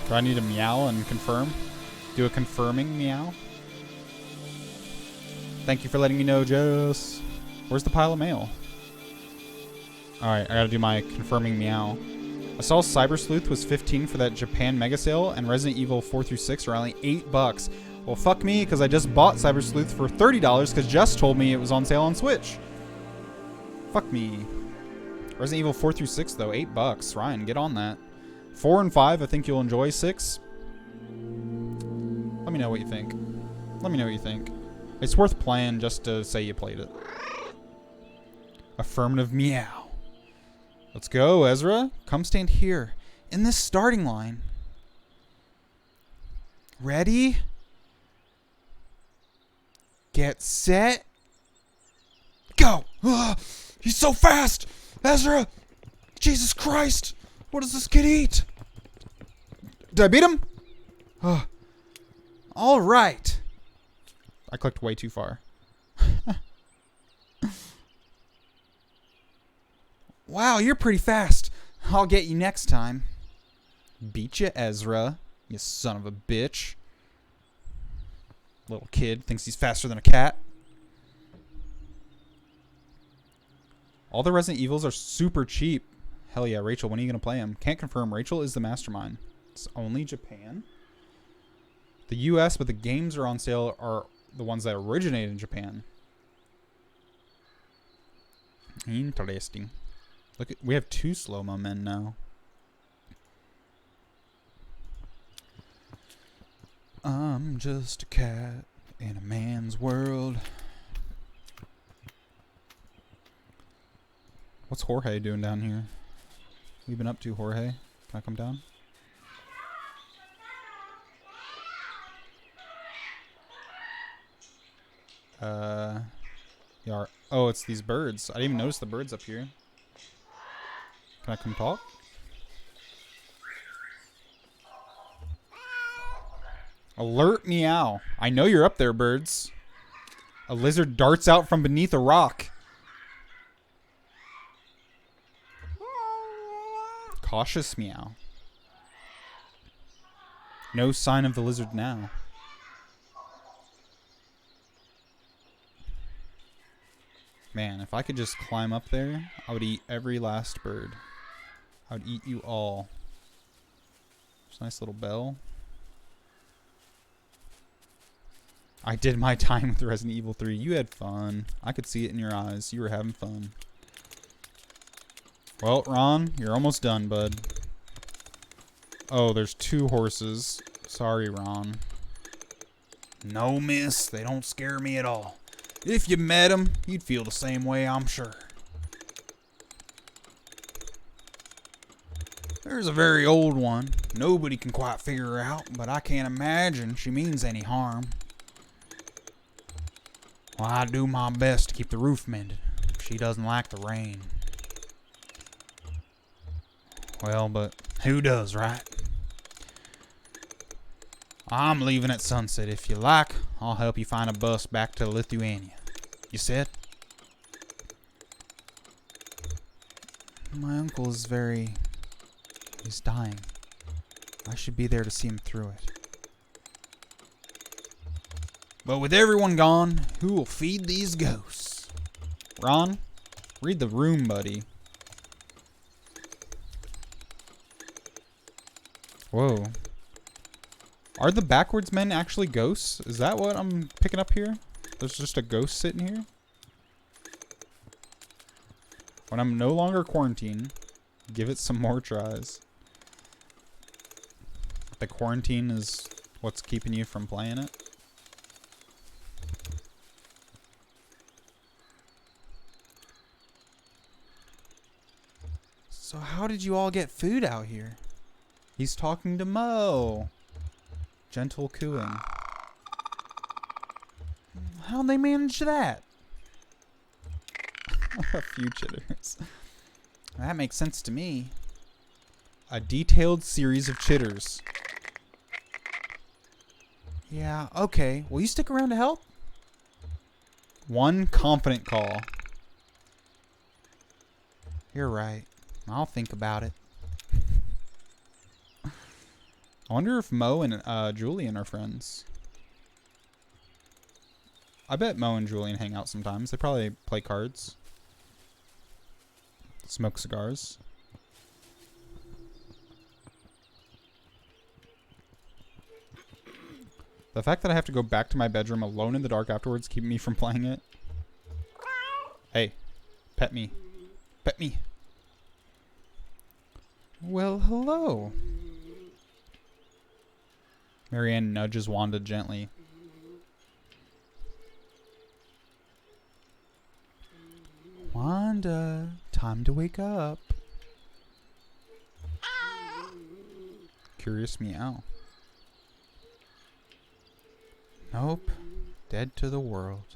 Do I need to meow and confirm? Do a confirming meow? Thank you for letting me know, Jess. Where's the pile of mail? Alright, I gotta do my confirming meow. I saw Cyber Sleuth was 15 for that Japan mega sale, and Resident Evil 4 through 6 are only $8. Well, fuck me, because I just bought Cyber Sleuth for $30 because Jess told me it was on sale on Switch. Fuck me. Resident Evil 4 through 6, though, $8. Ryan, get on that. 4 and 5, I think you'll enjoy. 6, let me know what you think. Let me know what you think. It's worth playing just to say you played it. Affirmative meow. Let's go, Ezra. Come stand here in this starting line. Ready? Get set. Go! He's so fast! Ezra! Jesus Christ! What does this kid eat? Did I beat him? All right. I clicked way too far. Wow, you're pretty fast. I'll get you next time. Beat you, Ezra. You son of a bitch. Little kid thinks he's faster than a cat. All the Resident Evils are super cheap. Hell yeah, Rachel, when are you going to play them? Can't confirm. Rachel is the mastermind. It's only Japan. The US, but the games are on sale are the ones that originate in Japan. Interesting. Look at, we have 2 slow-mo men now. I'm just a cat in a man's world. What's Jorge doing down here? What have you been up to, Jorge? Can I come down? Yeah. Oh, it's these birds. I didn't even notice the birds up here. Can I come talk? Alert meow. I know you're up there, birds. A lizard darts out from beneath a rock. Cautious meow. No sign of the lizard now. Man, if I could just climb up there, I would eat every last bird. I would eat you all. There's a nice little bell. I did my time with Resident Evil 3. You had fun. I could see it in your eyes. You were having fun. Well, Ron, you're almost done, bud. Oh, there's 2 horses. Sorry, Ron. No, miss. They don't scare me at all. If you met them, you'd feel the same way, I'm sure. There's a very old one. Nobody can quite figure her out, but I can't imagine she means any harm. Well, I do my best to keep the roof mended. She doesn't like the rain. Well, but who does, right? I'm leaving at sunset. If you like, I'll help you find a bus back to Lithuania. You said? My uncle is he's dying. I should be there to see him through it. But with everyone gone, who will feed these ghosts? Ron, read the room, buddy. Whoa. Are the backwards men actually ghosts? Is that what I'm picking up here? There's just a ghost sitting here? When I'm no longer quarantined, give it some more tries. The quarantine is what's keeping you from playing it? So how did you all get food out here? He's talking to Mo. Gentle cooing. How'd they manage that? A few chitters. That makes sense to me. A detailed series of chitters. Yeah, okay. Will you stick around to help? One confident call. You're right. I'll think about it. I wonder if Mo and Julian are friends. I bet Mo and Julian hang out sometimes. They probably play cards. Smoke cigars. The fact that I have to go back to my bedroom alone in the dark afterwards keeping me from playing it. Hey, pet me. Pet me. Well, hello. Marianne nudges Wanda gently. Wanda, time to wake up. Curious meow. Nope. Dead to the world.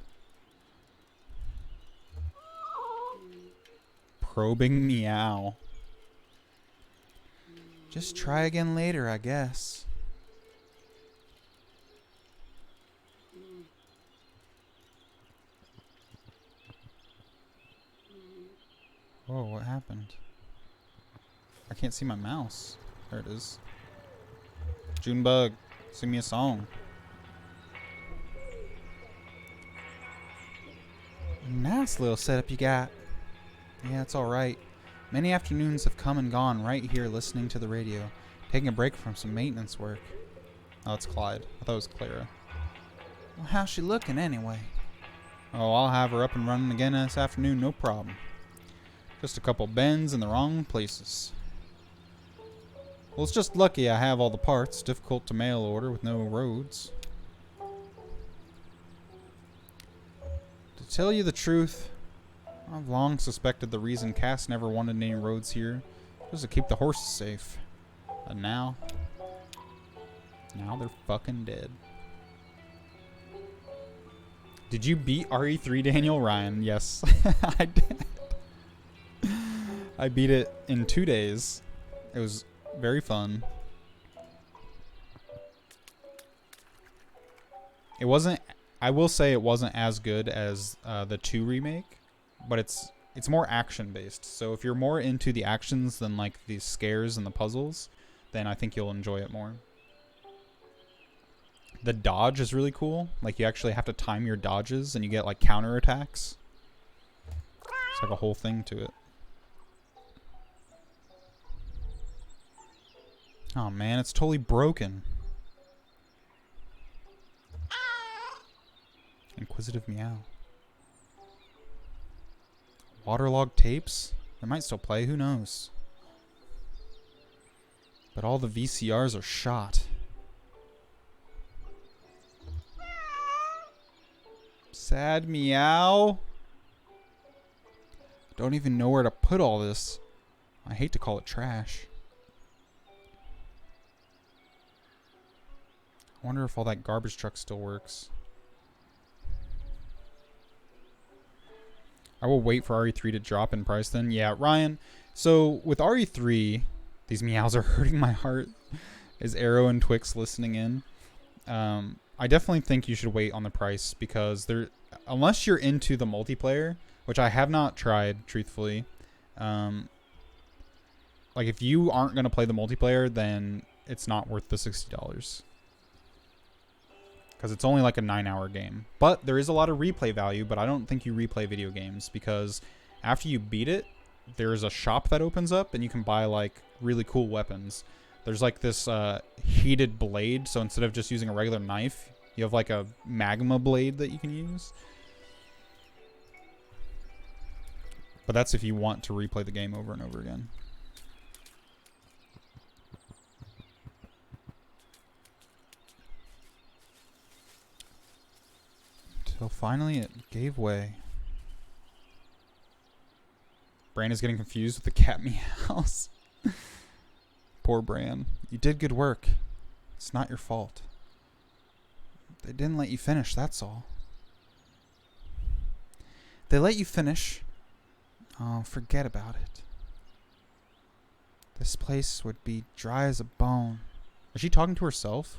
Probing meow. Just try again later, I guess. Whoa, what happened? I can't see my mouse. There it is. Junebug, sing me a song. Nice little setup you got. Yeah, it's alright. Many afternoons have come and gone right here listening to the radio, taking a break from some maintenance work. Oh, it's Clyde. I thought it was Clara. Well, how's she looking anyway? Oh, I'll have her up and running again this afternoon, no problem. Just a couple bends in the wrong places. Well, it's just lucky I have all the parts. Difficult to mail order with no roads. To tell you the truth, I've long suspected the reason Cass never wanted any roads here was to keep the horses safe. And now they're fucking dead. Did you beat RE3, Daniel? Ryan? Yes, I did. I beat it in 2 days. It was very fun. It wasn't, I will say it wasn't as good as the 2 remake, but it's more action based. So if you're more into the actions than like the scares and the puzzles, then I think you'll enjoy it more. The dodge is really cool. Like you actually have to time your dodges and you get like counter attacks. It's like a whole thing to it. Oh man, it's totally broken. Inquisitive meow. Waterlogged tapes? They might still play, who knows? But all the VCRs are shot. Sad meow. Don't even know where to put all this. I hate to call it trash. I wonder if all that garbage truck still works. I will wait for RE3 to drop in price then. Yeah, Ryan. So with RE3, these meows are hurting my heart. Is Arrow and Twix listening in? I definitely think you should wait on the price because unless you're into the multiplayer, which I have not tried, truthfully. Like if you aren't going to play the multiplayer, then it's not worth the $60. Because it's only like a 9-hour game. But there is a lot of replay value, but I don't think you replay video games because after you beat it, there's a shop that opens up and you can buy like really cool weapons. There's like this heated blade, so instead of just using a regular knife, you have like a magma blade that you can use. But that's if you want to replay the game over and over again. Until finally it gave way. Bran is getting confused with the cat meows. Poor Bran. You did good work. It's not your fault. They didn't let you finish, that's all. They let you finish. Oh, forget about it. This place would be dry as a bone. Is she talking to herself?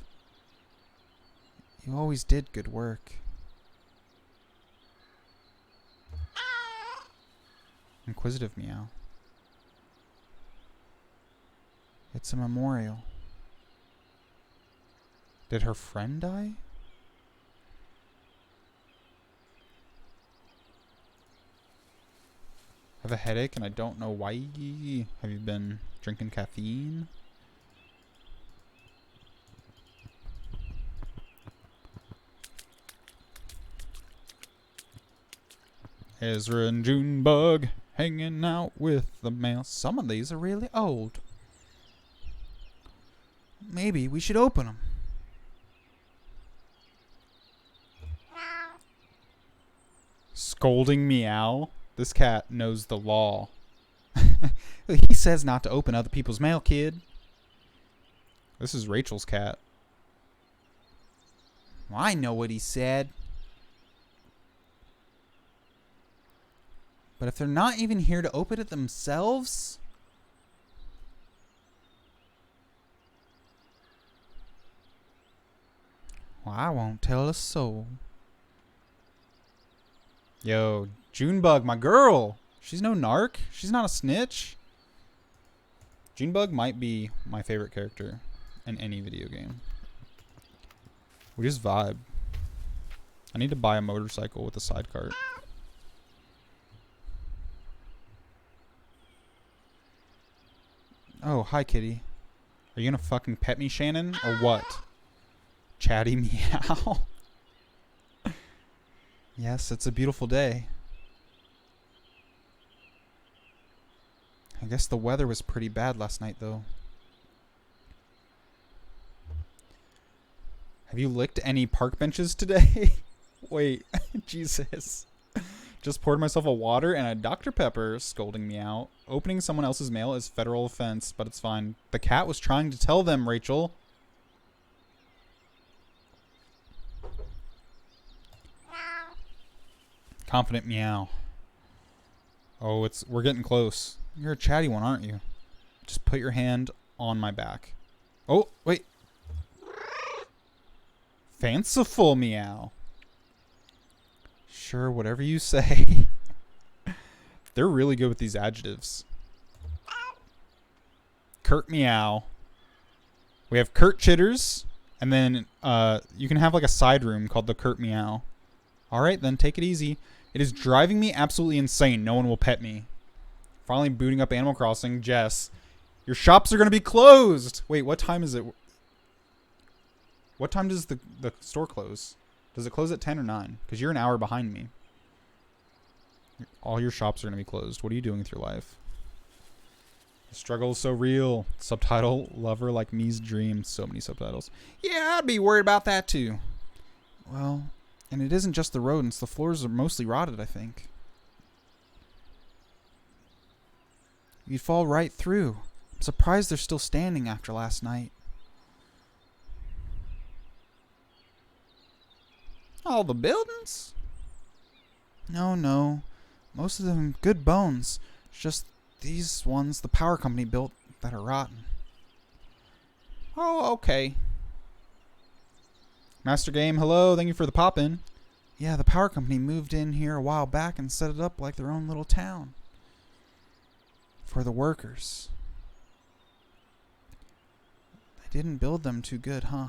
You always did good work. Inquisitive meow. It's a memorial. Did her friend die? I have a headache and I don't know why. Have you been drinking caffeine? Ezra and Junebug hanging out with the male. Some of these are really old. Maybe we should open them. Scolding meow. This cat knows the law. He says not to open other people's mail, kid. This is Rachel's cat. Well, I know what he said. But if they're not even here to open it themselves... well, I won't tell a soul. Yo, Junebug, my girl. She's no narc. She's not a snitch. Junebug might be my favorite character in any video game. We just vibe. I need to buy a motorcycle with a sidecar. Oh, hi, kitty. Are you gonna fucking pet me, Shannon, or what? Chatty meow. Yes, it's a beautiful day. I guess the weather was pretty bad last night, though. Have you licked any park benches today? Wait, Jesus. Just poured myself a water and a Dr. Pepper, scolding me out. Opening someone else's mail is federal offense, but it's fine. The cat was trying to tell them, Rachel. Confident meow. Oh, we're getting close. You're a chatty one, aren't you? Just put your hand on my back. Oh, wait. Fanciful meow. Sure, whatever you say. They're really good with these adjectives. Kurt meow. We have Kurt chitters, and then you can have like a side room called the Kurt meow. All right, then take it easy. It is driving me absolutely insane. No one will pet me. Finally booting up Animal Crossing. Jess, your shops are going to be closed. Wait, what time is it? What time does the store close? Does it close at 10 or 9? Because you're an hour behind me. All your shops are going to be closed. What are you doing with your life? The struggle is so real. Subtitle, lover like me's dream. So many subtitles. Yeah, I'd be worried about that too. Well, and it isn't just the rodents. The floors are mostly rotted, I think. You'd fall right through. I'm surprised they're still standing after last night. All the buildings? No. Most of them good bones. It's just these ones the power company built that are rotten. Oh, okay. Master Game, hello. Thank you for the pop-in. Yeah, the power company moved in here a while back and set it up like their own little town. For the workers. They didn't build them too good, huh?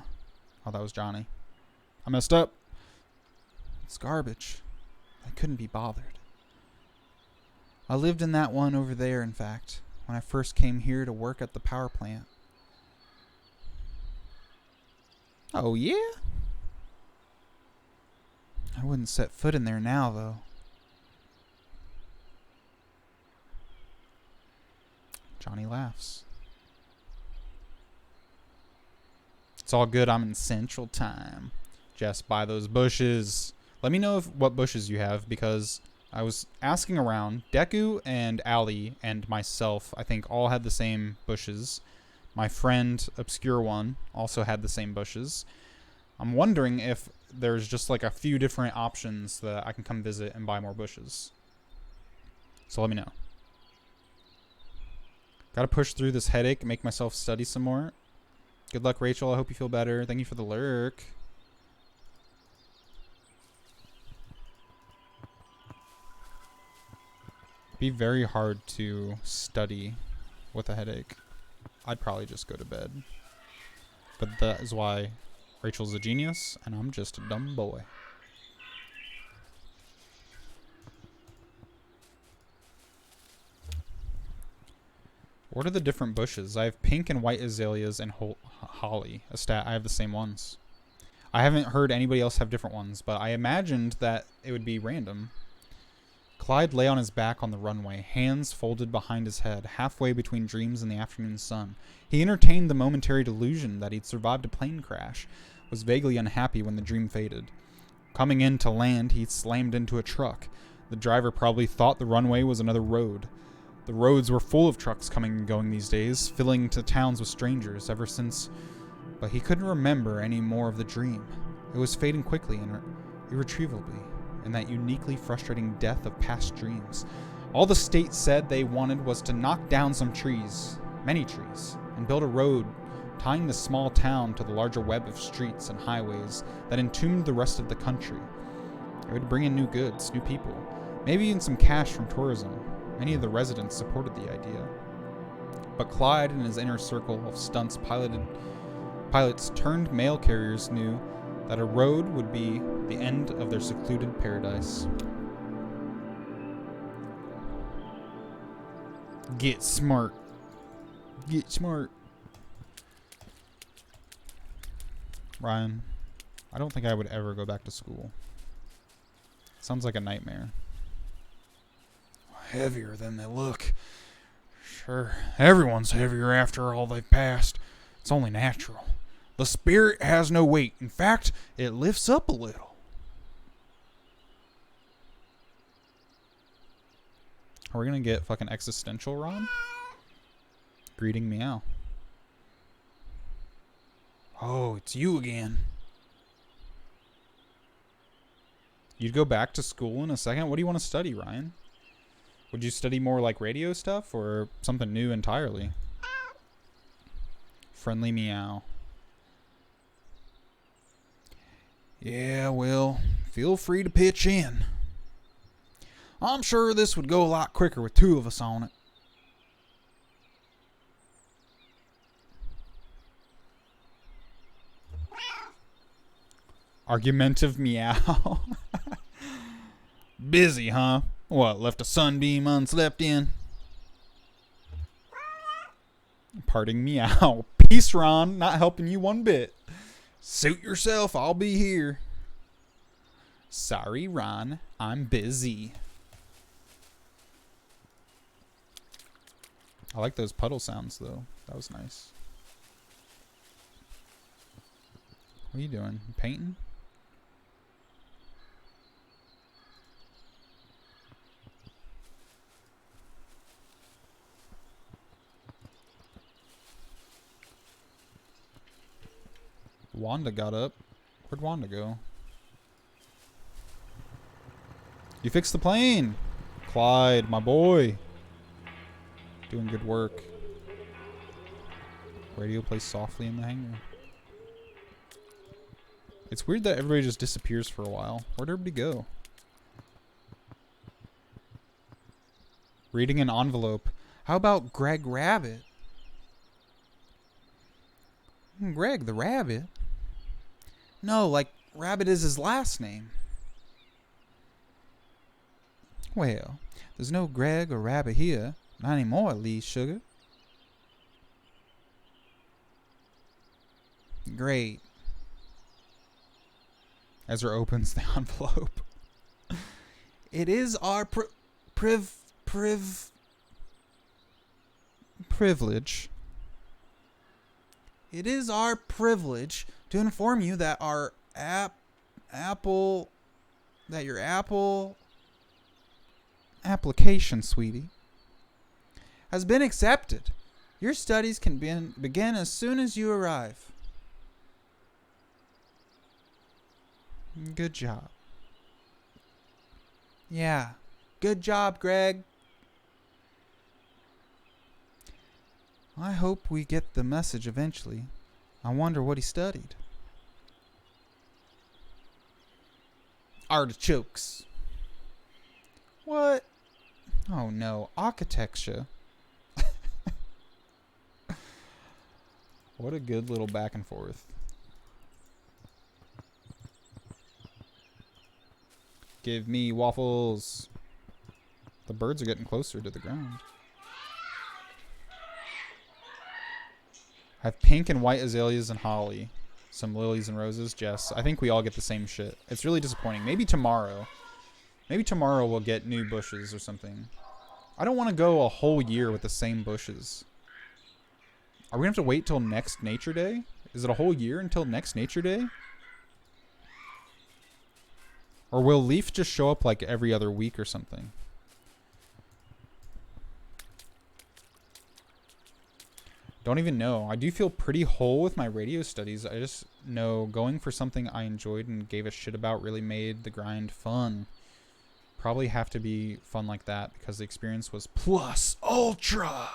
Oh, that was Johnny. I messed up. It's garbage. I couldn't be bothered. I lived in that one over there, in fact, when I first came here to work at the power plant. Oh, yeah? I wouldn't set foot in there now, though. Johnny laughs. It's all good. I'm in Central Time. Jess, buy those bushes. Let me know what bushes you have, because I was asking around. Deku and Ali and myself, I think, all had the same bushes. My friend, Obscure One, also had the same bushes. I'm wondering if there's just like a few different options that I can come visit and buy more bushes. So let me know. Gotta push through this headache and make myself study some more. Good luck, Rachel. I hope you feel better. Thank you for the lurk. Be very hard to study with a headache. I'd probably just go to bed. But that is why Rachel's a genius and I'm just a dumb boy. What are the different bushes? I have pink and white azaleas and holly. I have the same ones. I haven't heard anybody else have different ones, but I imagined that it would be random. Clyde lay on his back on the runway, hands folded behind his head, halfway between dreams and the afternoon sun. He entertained the momentary delusion that he'd survived a plane crash, was vaguely unhappy when the dream faded. Coming in to land, he slammed into a truck. The driver probably thought the runway was another road. The roads were full of trucks coming and going these days, filling to towns with strangers ever since, but he couldn't remember any more of the dream. It was fading quickly and irretrievably, in that uniquely frustrating death of past dreams. All the state said they wanted was to knock down some trees, many trees, and build a road tying the small town to the larger web of streets and highways that entombed the rest of the country. It would bring in new goods, new people, maybe even some cash from tourism. Many of the residents supported the idea. But Clyde and his inner circle of stunts pilots turned mail carriers knew that a road would be the end of their secluded paradise. Get smart. Get smart. Ryan, I don't think I would ever go back to school. Sounds like a nightmare. Heavier than they look. Sure, everyone's heavier after all they've passed. It's only natural. The spirit has no weight. In fact, it lifts up a little. Are we gonna get fucking existential, Ron? Greeting meow. Oh, it's you again. You'd go back to school in a second? What do you want to study, Ryan? Would you study more like radio stuff or something new entirely? Friendly meow. Yeah, well, feel free to pitch in. I'm sure this would go a lot quicker with two of us on it. Argumentative meow. Busy, huh? What, left a sunbeam unslept in? Parting meow. Peace, Ron. Not helping you one bit. Suit yourself, I'll be here. Sorry, Ron. I'm busy. I like those puddle sounds, though. That was nice. What are you doing? Painting? Wanda got up. Where'd Wanda go? You fixed the plane! Clyde, my boy. Doing good work. Radio plays softly in the hangar. It's weird that everybody just disappears for a while. Where'd everybody go? Reading an envelope. How about Greg Rabbit? Greg the Rabbit? No, like Rabbit is his last name. Well, there's no Greg or Rabbit here. Not anymore, at least, sugar. Great. Ezra opens the envelope. It is our privilege. It is our privilege to inform you that our your Apple application, sweetie, has been accepted. Your studies can begin as soon as you arrive. Good job. Yeah. Good job, Greg. I hope we get the message eventually. I wonder what he studied. Artichokes. What? Oh no, architecture. What a good little back and forth. Give me waffles. The birds are getting closer to the ground. I have pink and white azaleas and holly. Some lilies and roses. Jess, I think we all get the same shit. It's really disappointing. Maybe tomorrow. Maybe tomorrow we'll get new bushes or something. I don't want to go a whole year with the same bushes. Are we going to have to wait till next Nature Day? Is it a whole year until next Nature Day? Or will leaf just show up like every other week or something? Don't even know. I do feel pretty whole with my radio studies. I just know going for something I enjoyed and gave a shit about really made the grind fun. Probably have to be fun like that because the experience was plus ultra.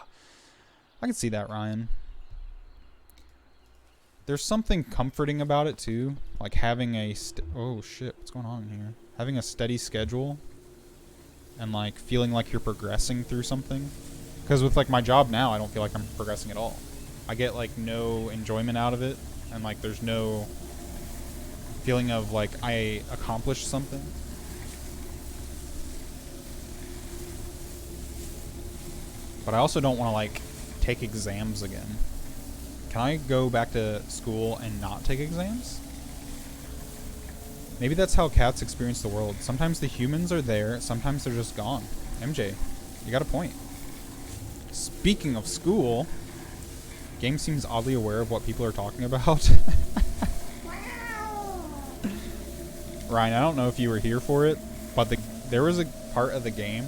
I can see that, Ryan. There's something comforting about it too, like having a oh shit, what's going on here? Having a steady schedule and like feeling like you're progressing through something. Because with like my job now, I don't feel like I'm progressing at all. I get like no enjoyment out of it, and like there's no feeling of like I accomplished something. But I also don't want to like take exams again. Can I go back to school and not take exams? Maybe that's how cats experience the world. Sometimes the humans are there, sometimes they're just gone. MJ, you got a point. Speaking of school, game seems oddly aware of what people are talking about. Ryan, I don't know if you were here for it, but there was a part of the game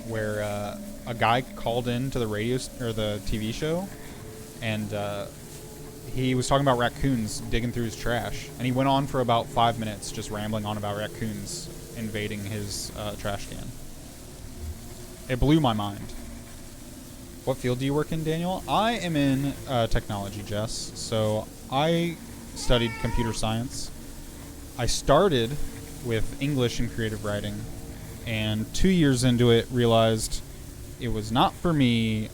where a guy called in to the radio or the TV show, and he was talking about raccoons digging through his trash, and he went on for about 5 minutes just rambling on about raccoons invading his trash can. It blew my mind. What field do you work in, Daniel? I am in technology, Jess. So I studied computer science. I started with English and creative writing, and 2 years into it realized it was not for me,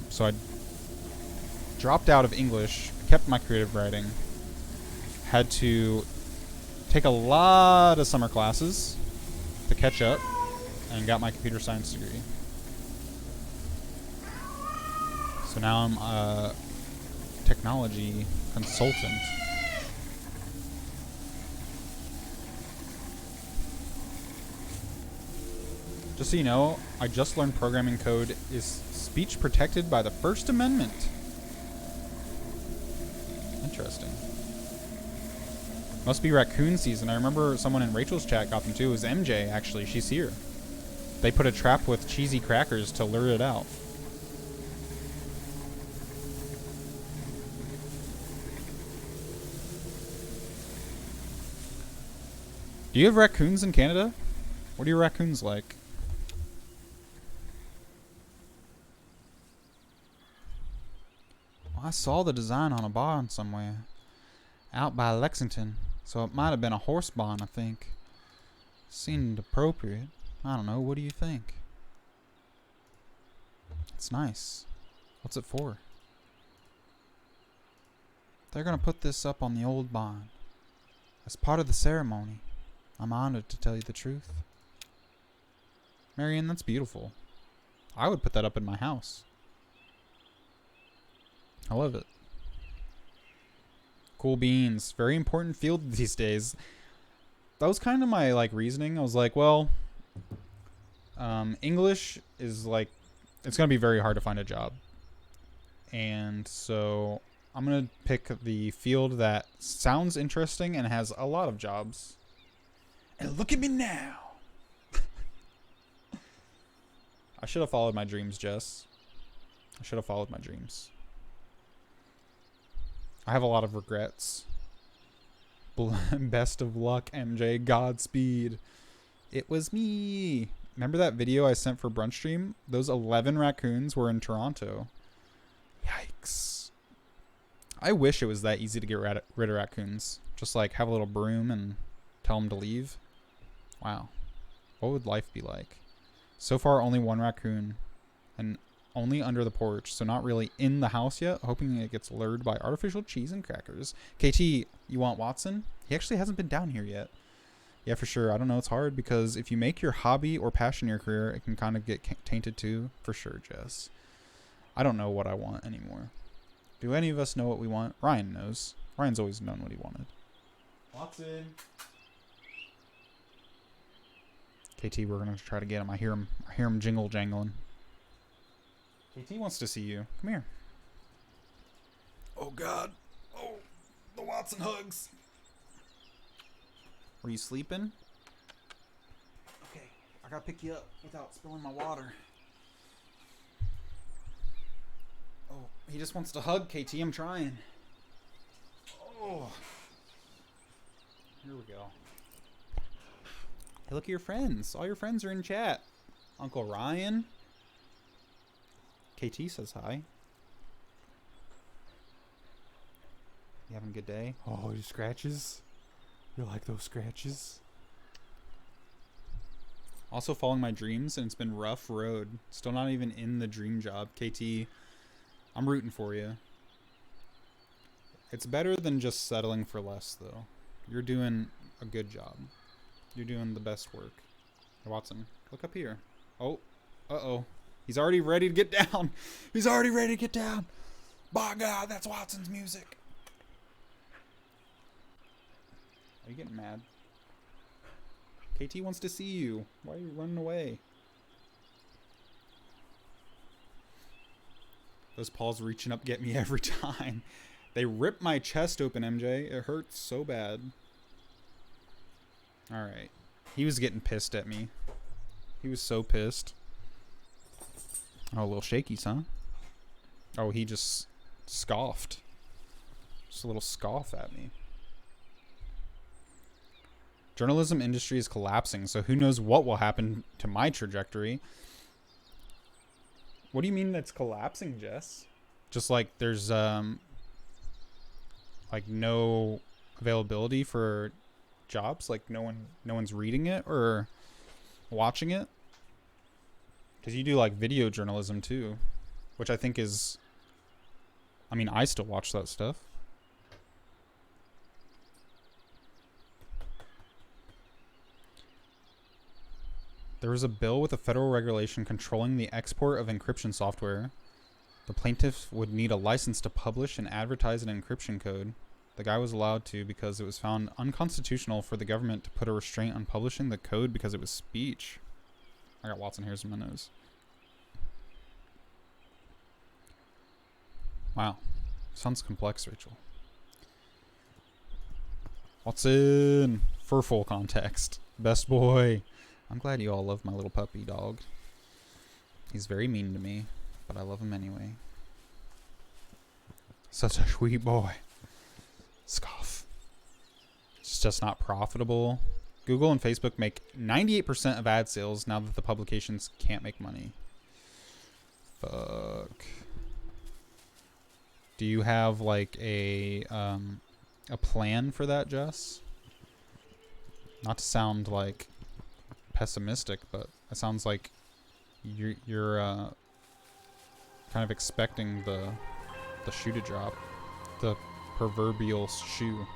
so I dropped out of English, kept my creative writing, had to take a lot of summer classes to catch up, and got my computer science degree. So now I'm a technology consultant. Just so you know, I just learned programming code is speech protected by the First Amendment. Interesting. Must be raccoon season. I remember someone in Rachel's chat got them too. It was MJ, actually. She's here. They put a trap with cheesy crackers to lure it out. Do you have raccoons in Canada? What are your raccoons like? Well, I saw the design on a barn somewhere. Out by Lexington. So it might have been a horse barn, I think. Seemed appropriate. I don't know, what do you think? It's nice. What's it for? They're gonna put this up on the old barn. As part of the ceremony. I'm honored to tell you the truth. Marianne, that's beautiful. I would put that up in my house. I love it. Cool beans. Very important field these days. That was kind of my like reasoning. I was like, well, English is like, it's going to be very hard to find a job. And so I'm going to pick the field that sounds interesting and has a lot of jobs. And look at me now. I should have followed my dreams, Jess. I should have followed my dreams. I have a lot of regrets. Best of luck, MJ. Godspeed. It was me. Remember that video I sent for brunch stream? Those 11 raccoons were in Toronto. Yikes. I wish it was that easy to get rid of raccoons. Just like have a little broom and tell them to leave. Wow. What would life be like? So far, only one raccoon. And only under the porch. So not really in the house yet. Hoping it gets lured by artificial cheese and crackers. KT, you want Watson? He actually hasn't been down here yet. Yeah, for sure. I don't know. It's hard because if you make your hobby or passion your career, it can kind of get tainted too. For sure, Jess. I don't know what I want anymore. Do any of us know what we want? Ryan knows. Ryan's always known what he wanted. Watson. KT, we're gonna try to get him. I hear him jingle jangling. KT wants to see you. Come here. Oh, God. Oh, the Watson hugs. Were you sleeping? Okay, I gotta pick you up without spilling my water. Oh, he just wants to hug, KT. I'm trying. Oh. Here we go. Hey, look at your friends. All your friends are in chat. Uncle Ryan. KT says hi. You having a good day? Oh, your scratches? You like those scratches? Also following my dreams, and it's been rough road. Still not even in the dream job. KT, I'm rooting for you. It's better than just settling for less, though. You're doing a good job. You're doing the best work. Hey, Watson, look up here. Oh, uh-oh. He's already ready to get down. He's already ready to get down. By God, that's Watson's music. Are you getting mad? KT wants to see you. Why are you running away? Those paws reaching up get me every time. They rip my chest open, MJ. It hurts so bad. Alright. He was getting pissed at me. He was so pissed. Oh, a little shakies, huh? Oh, he just scoffed. Just a little scoff at me. Journalism industry is collapsing, so who knows what will happen to my trajectory. What do you mean that's collapsing, Jess? Just like there's like no availability for jobs, like no one's reading it or watching it? Because you do like video journalism too, which I think is, I mean, I still watch that stuff. There was a bill with a federal regulation controlling the export of encryption software. The plaintiff would need a license to publish and advertise an encryption code. The guy was allowed to because it was found unconstitutional for the government to put a restraint on publishing the code because it was speech. I got Watson hairs in my nose. Wow. Sounds complex, Rachel. Watson! For full context. Best boy. I'm glad you all love my little puppy dog. He's very mean to me, but I love him anyway. Such a sweet boy. Scoff. It's just not profitable. Google and Facebook make 98% of ad sales now that the publications can't make money. Fuck. Do you have like a plan for that, Jess? Not to sound like pessimistic, but it sounds like you're kind of expecting the shoe to drop, the proverbial shoe.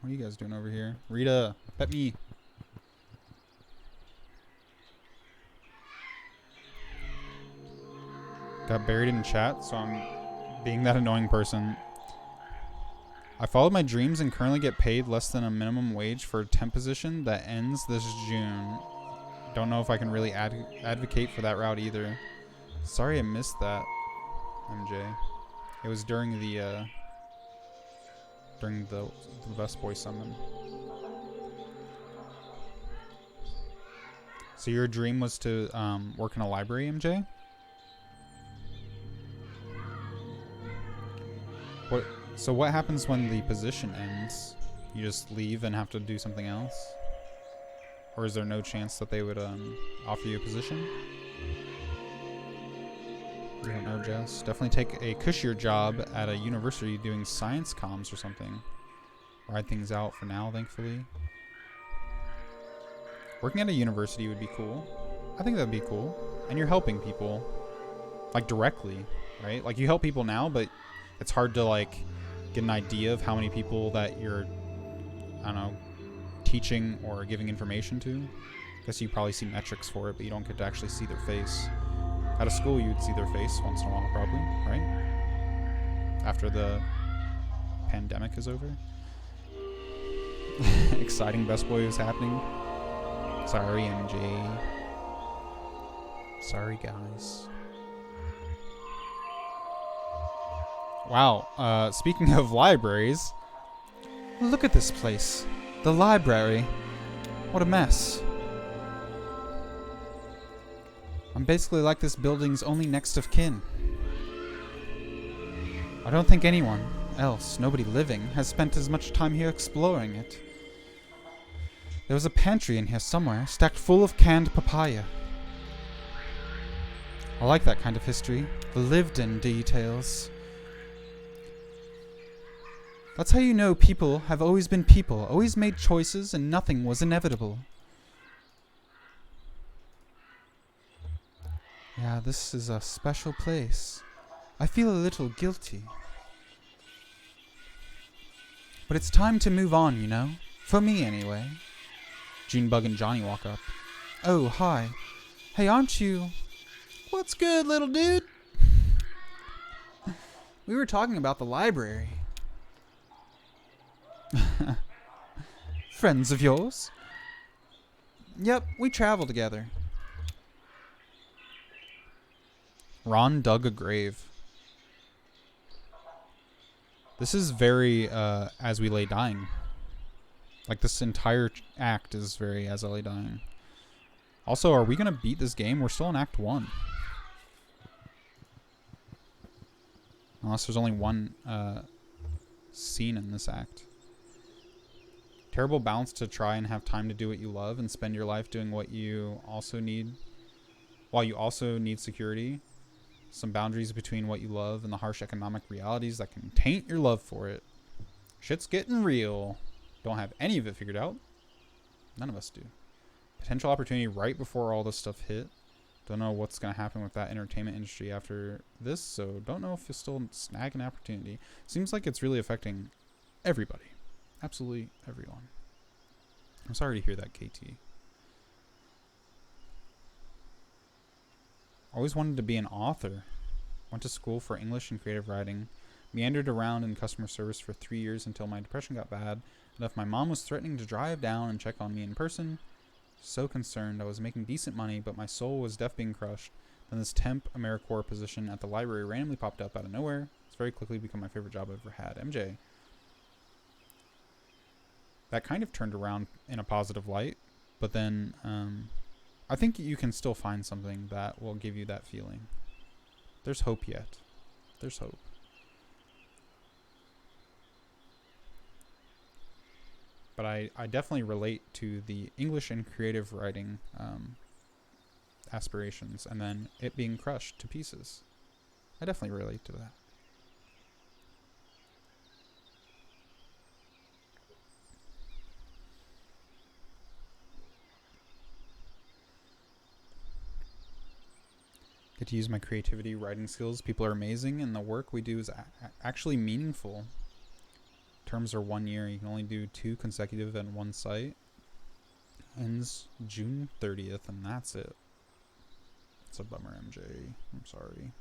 What are you guys doing over here? Rita, pet me. Got buried in chat, so I'm being that annoying person. I followed my dreams and currently get paid less than a minimum wage for a temp position that ends this June. Don't know if I can really advocate for that route either. Sorry I missed that, MJ. It was during the Best Boy Summon. So your dream was to work in a library, MJ? So what happens when the position ends? You just leave and have to do something else? Or is there no chance that they would offer you a position? I don't know, Jess. Definitely take a cushier job at a university doing science comms or something. Ride things out for now, thankfully. Working at a university would be cool. I think that'd be cool. And you're helping people, like, directly, right? Like, you help people now, but it's hard to, like, get an idea of how many people that you're, I don't know, teaching or giving information to. I guess you probably see metrics for it, but you don't get to actually see their face. At a school, you'd see their face once in a while, probably, right? After the pandemic is over. Exciting Best Boy is happening. Sorry, MJ. Sorry, guys. Wow, speaking of libraries, look at this place. The library. What a mess. I'm basically like this building's only next of kin. I don't think anyone else, nobody living, has spent as much time here exploring it. There was a pantry in here somewhere, stacked full of canned papaya. I like that kind of history, the lived-in details. That's how you know people have always been people, always made choices, and nothing was inevitable. Yeah, this is a special place. I feel a little guilty. But it's time to move on, you know? For me, anyway. Junebug and Johnny walk up. Oh, hi. Hey, aren't you... What's good, little dude? We were talking about the library. Friends of yours? Yep, we travel together. Ron dug a grave. This is very As We Lay Dying. Like, this entire act is very As I Lay Dying. Also, are we going to beat this game? We're still in Act 1. Unless there's only one scene in this act. Terrible balance to try and have time to do what you love and spend your life doing what you also need, while you also need security. Some boundaries between what you love and the harsh economic realities that can taint your love for it. Shit's getting real. Don't have any of it figured out. None of us do. Potential opportunity right before all this stuff hit. Don't know what's going to happen with that entertainment industry after this, so don't know if you'll still snag an opportunity. Seems like it's really affecting everybody. Absolutely everyone. I'm sorry to hear that, KT. Always wanted to be an author. Went to school for English and creative writing. Meandered around in customer service for 3 years until my depression got bad. Enough my mom was threatening to drive down and check on me in person. So concerned. I was making decent money, but my soul was being crushed. Then this temp AmeriCorps position at the library randomly popped up out of nowhere. It's very quickly become my favorite job I've ever had. MJ. That kind of turned around in a positive light, but then I think you can still find something that will give you that feeling. There's hope yet. There's hope. But I definitely relate to the English and creative writing aspirations, and then it being crushed to pieces. I definitely relate to that. Get to use my creativity, writing skills. People are amazing, and the work we do is actually meaningful. Terms are 1 year. You can only do 2 consecutive at one site. Ends June 30th, and that's it. It's a bummer, MJ. I'm sorry.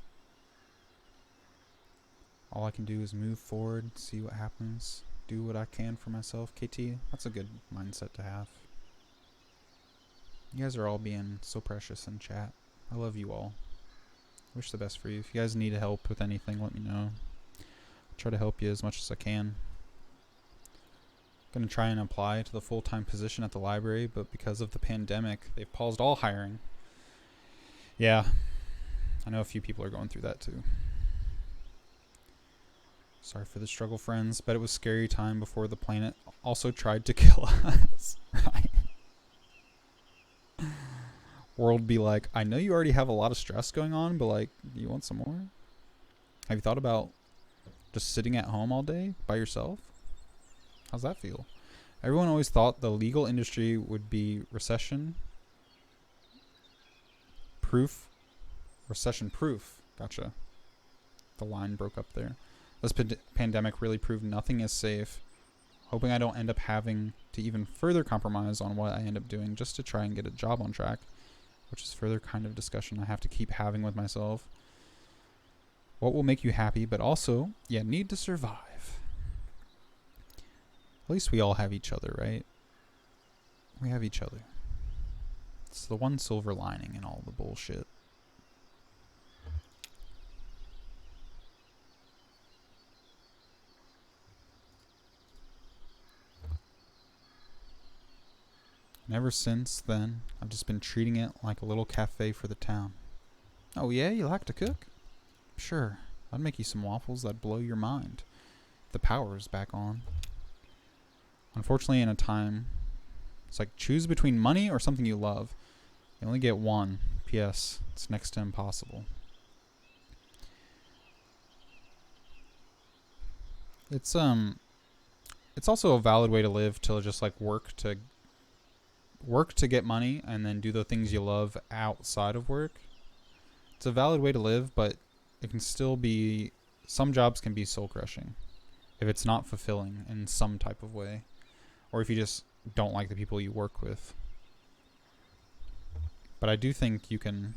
All I can do is move forward, see what happens, do what I can for myself. KT, that's a good mindset to have. You guys are all being so precious in chat. I love you all. Wish the best for you. If you guys need help with anything, let me know. I'll try to help you as much as I can. Gonna try and apply to the full-time position at the library, but because of the pandemic, they've paused all hiring. Yeah, I know a few people are going through that too. Sorry for the struggle, friends, but it was a scary time before the planet also tried to kill us. Right? World be like, I know you already have a lot of stress going on, but like, you want some more? Have you thought about just sitting at home all day by yourself? How's that feel? Everyone always thought the legal industry would be recession proof. Gotcha. The line broke up there. This pandemic really proved nothing is safe. Hoping I don't end up having to even further compromise on what I end up doing just to try and get a job on track, which is further kind of discussion I have to keep having with myself. What will make you happy, but also, you need to survive. At least we all have each other, right? We have each other. It's the one silver lining in all the bullshit. And ever since then, I've just been treating it like a little cafe for the town. Oh yeah, you like to cook? Sure, I'd make you some waffles that'd blow your mind. The power's back on. Unfortunately, in a time, it's like choose between money or something you love. You only get one. P.S. It's next to impossible. It's also a valid way to live, to just like work to get money and then do the things you love outside of work. It's a valid way to live, but it can still be, some jobs can be soul crushing if it's not fulfilling in some type of way, or if you just don't like the people you work with. But I do think you can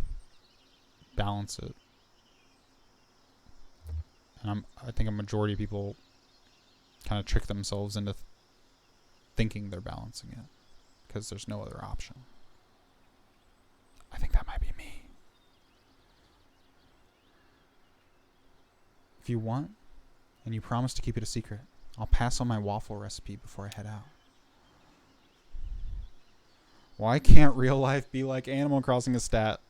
balance it. And I think a majority of people kind of trick themselves into thinking they're balancing it because there's no other option. I think that might be me. If you want, and you promise to keep it a secret, I'll pass on my waffle recipe before I head out. Why can't real life be like Animal Crossing a stat?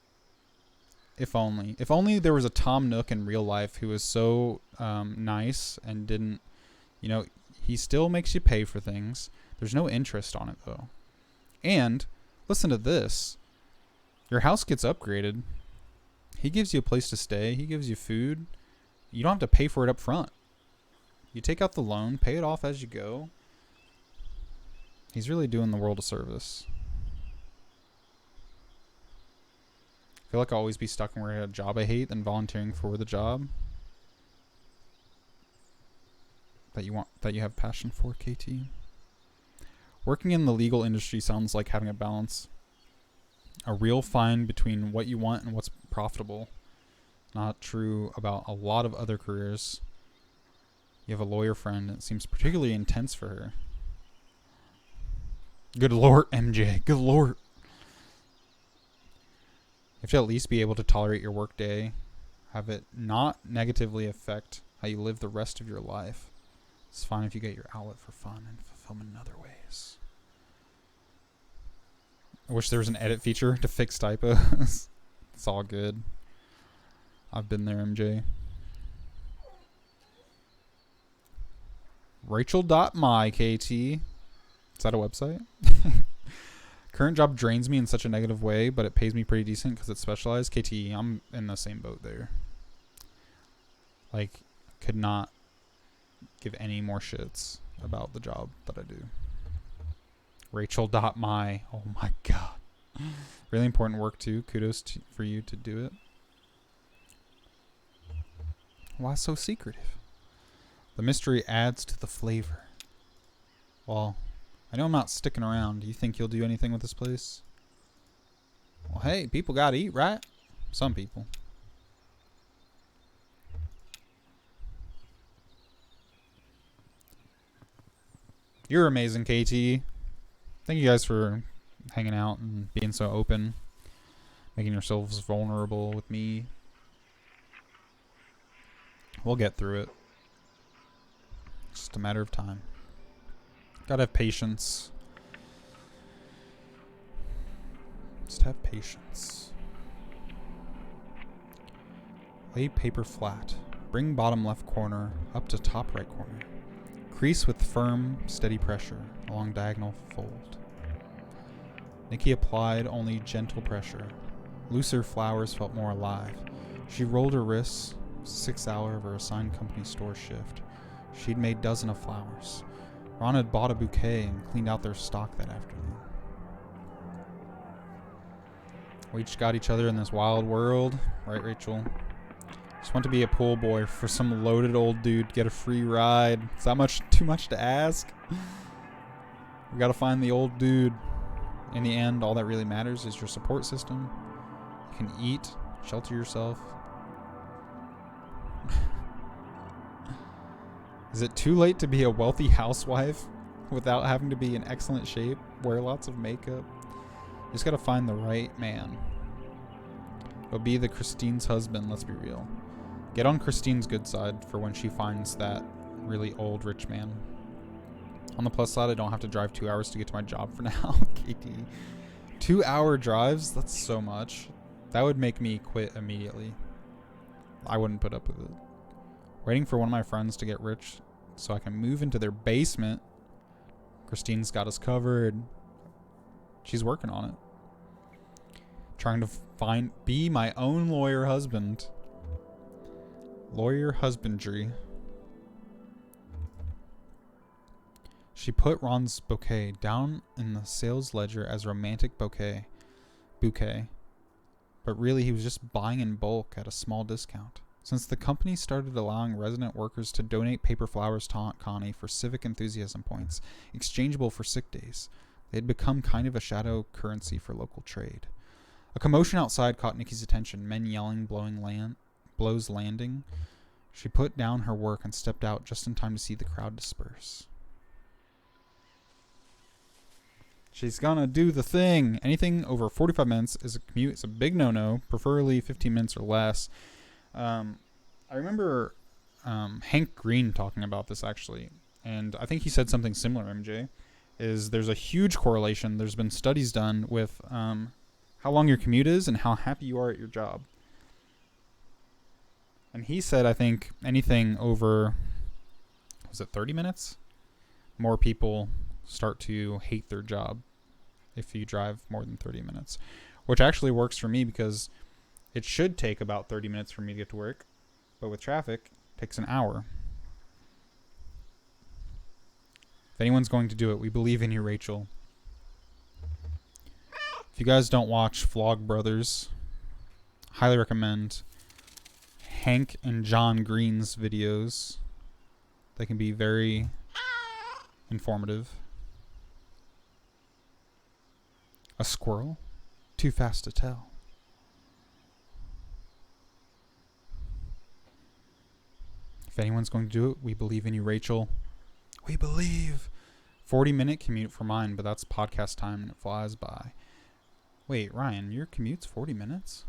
If only. If only there was a Tom Nook in real life who was so nice and didn't, he still makes you pay for things. There's no interest on it though. And listen to this. Your house gets upgraded. He gives you a place to stay. He gives you food. You don't have to pay for it up front. You take out the loan, pay it off as you go. He's really doing the world a service. I feel like I'll always be stuck in a job I hate than volunteering for the job that you have passion for, KT. Working in the legal industry sounds like having a balance, a real fine between what you want and what's profitable. Not true about a lot of other careers. You have a lawyer friend, and it seems particularly intense for her. Good lord, MJ. Good lord. You have to at least be able to tolerate your work day, have it not negatively affect how you live the rest of your life. It's fine if you get your outlet for fun and fulfillment in other ways. I wish there was an edit feature to fix typos. It's all good. I've been there, MJ. Rachel.my, KT. Is that a website? Current job drains me in such a negative way, but it pays me pretty decent because it's specialized. KT, I'm in the same boat there. Like, could not give any more shits about the job that I do. Rachel.my. Oh my god. Really important work too. Kudos for you to do it. Why so secretive? The mystery adds to the flavor. Well, I know I'm not sticking around. Do you think you'll do anything with this place? Well, hey, people gotta eat, right? Some people. You're amazing, KT. Thank you guys for hanging out and being so open. Making yourselves vulnerable with me. We'll get through it. It's just a matter of time. Gotta have patience. Just have patience. Lay paper flat. Bring bottom left corner up to top right corner. Crease with firm, steady pressure along diagonal fold. Nikki applied only gentle pressure. Looser flowers felt more alive. She rolled her wrists. 6th hour of her assigned company store shift. She'd made dozen of flowers. Ron had bought a bouquet and cleaned out their stock that afternoon. We each got each other in this wild world, right, Rachel? Just want to be a pool boy for some loaded old dude to get a free ride. Is that too much to ask? We gotta find the old dude. In the end, all that really matters is your support system. You can eat, shelter yourself. Is it too late to be a wealthy housewife without having to be in excellent shape, wear lots of makeup? You just gotta find the right man. It'll be the Christine's husband, let's be real. Get on Christine's good side for when she finds that really old rich man. On the plus side, I don't have to drive 2 hours to get to my job for now. Katie. 2-hour drives? That's so much. That would make me quit immediately. I wouldn't put up with it. Waiting for one of my friends to get rich so I can move into their basement. Christine's got us covered. She's working on it. Trying to be my own lawyer husband. Lawyer husbandry. She put Ron's bouquet down in the sales ledger as romantic bouquet. But really he was just buying in bulk at a small discount. Since the company started allowing resident workers to donate paper flowers to Aunt Connie for civic enthusiasm points, exchangeable for sick days, they had become kind of a shadow currency for local trade. A commotion outside caught Nikki's attention, men yelling, blows landing. She put down her work and stepped out just in time to see the crowd disperse. She's gonna do the thing. Anything over 45 minutes is a commute. It's a big no-no, preferably 15 minutes or less. I remember Hank Green talking about this actually, and I think he said something similar, MJ, is there's a huge correlation. There's been studies done with how long your commute is and how happy you are at your job. And he said, I think anything over, was it 30 minutes? More people start to hate their job if you drive more than 30 minutes, which actually works for me because it should take about 30 minutes for me to get to work, but with traffic, it takes an hour. If anyone's going to do it, we believe in you, Rachel. If you guys don't watch Vlog Brothers, highly recommend Hank and John Green's videos. They can be very informative. A squirrel? Too fast to tell. If anyone's going to do it, we believe in you, Rachel. We believe. 40-minute commute for mine, but that's podcast time and it flies by. Wait, Ryan, your commute's 40 minutes?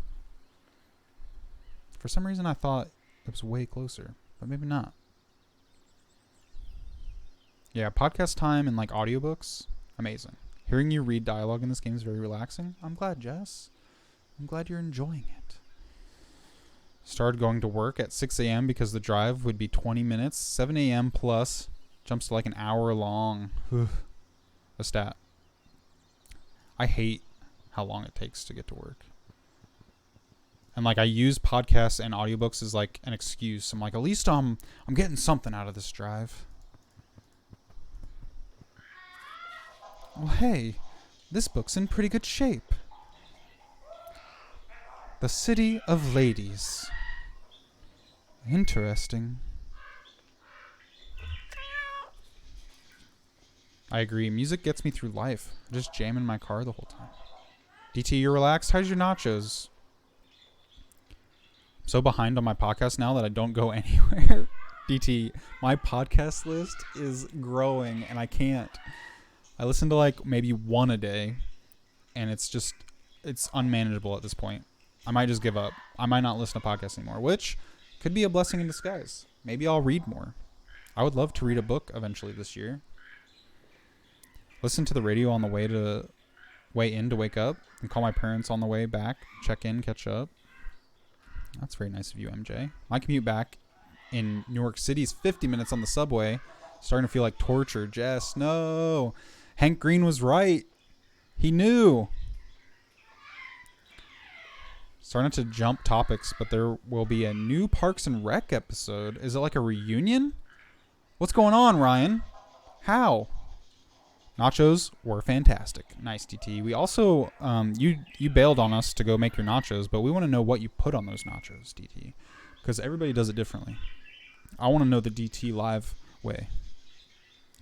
For some reason I thought it was way closer, but maybe not. Yeah, podcast time and like audiobooks, amazing. Hearing you read dialogue in this game is very relaxing. I'm glad, Jess. I'm glad you're enjoying it. Started going to work at 6 a.m. because the drive would be 20 minutes. 7 a.m. plus jumps to like an hour long. A stat. I hate how long it takes to get to work. And like I use podcasts and audiobooks as like an excuse. I'm like, at least I'm getting something out of this drive. Well, hey, this book's in pretty good shape. The City of Ladies. Interesting. I agree. Music gets me through life. I just jam in my car the whole time. DT, you're relaxed? How's your nachos? I'm so behind on my podcast now that I don't go anywhere. DT, my podcast list is growing and I can't. I listen to like maybe one a day and it's unmanageable at this point. I might just give up. I might not listen to podcasts anymore, which Could be a blessing in disguise. Maybe I'll read more. I would love to read a book eventually this year. Listen to the radio on the way in to wake up, and call my parents on the way back, check in, catch up. That's very nice of you, MJ. My commute back in New York City is 50 minutes on the subway. Starting to feel like torture. Jess, no. Hank Green was right. He knew. Starting to jump topics, but there will be a new Parks and Rec episode. Is it like a reunion? What's going on, Ryan? How? Nachos were fantastic. Nice, DT. We also, you bailed on us to go make your nachos, but we want to know what you put on those nachos, DT. Because everybody does it differently. I want to know the DT live way.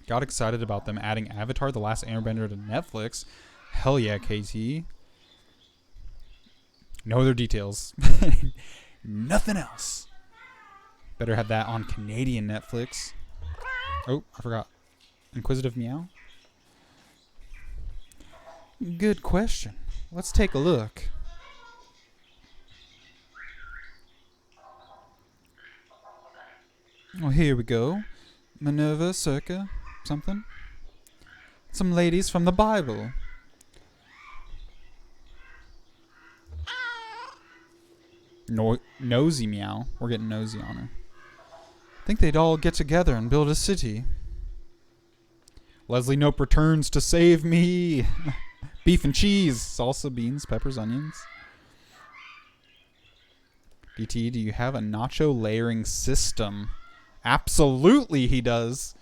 Got excited about them adding Avatar: The Last Airbender to Netflix. Hell yeah, KT. No other details. Nothing else. Better have that on Canadian Netflix. Oh, I forgot. Inquisitive Meow? Good question. Let's take a look. Oh, here we go. Minerva, circa, something. Some ladies from the Bible. Nosy Meow. We're getting nosy on her. Think they'd all get together and build a city. Leslie Knope returns to save me. Beef and cheese. Salsa, beans, peppers, onions. DT, do you have a nacho layering system? Absolutely he does.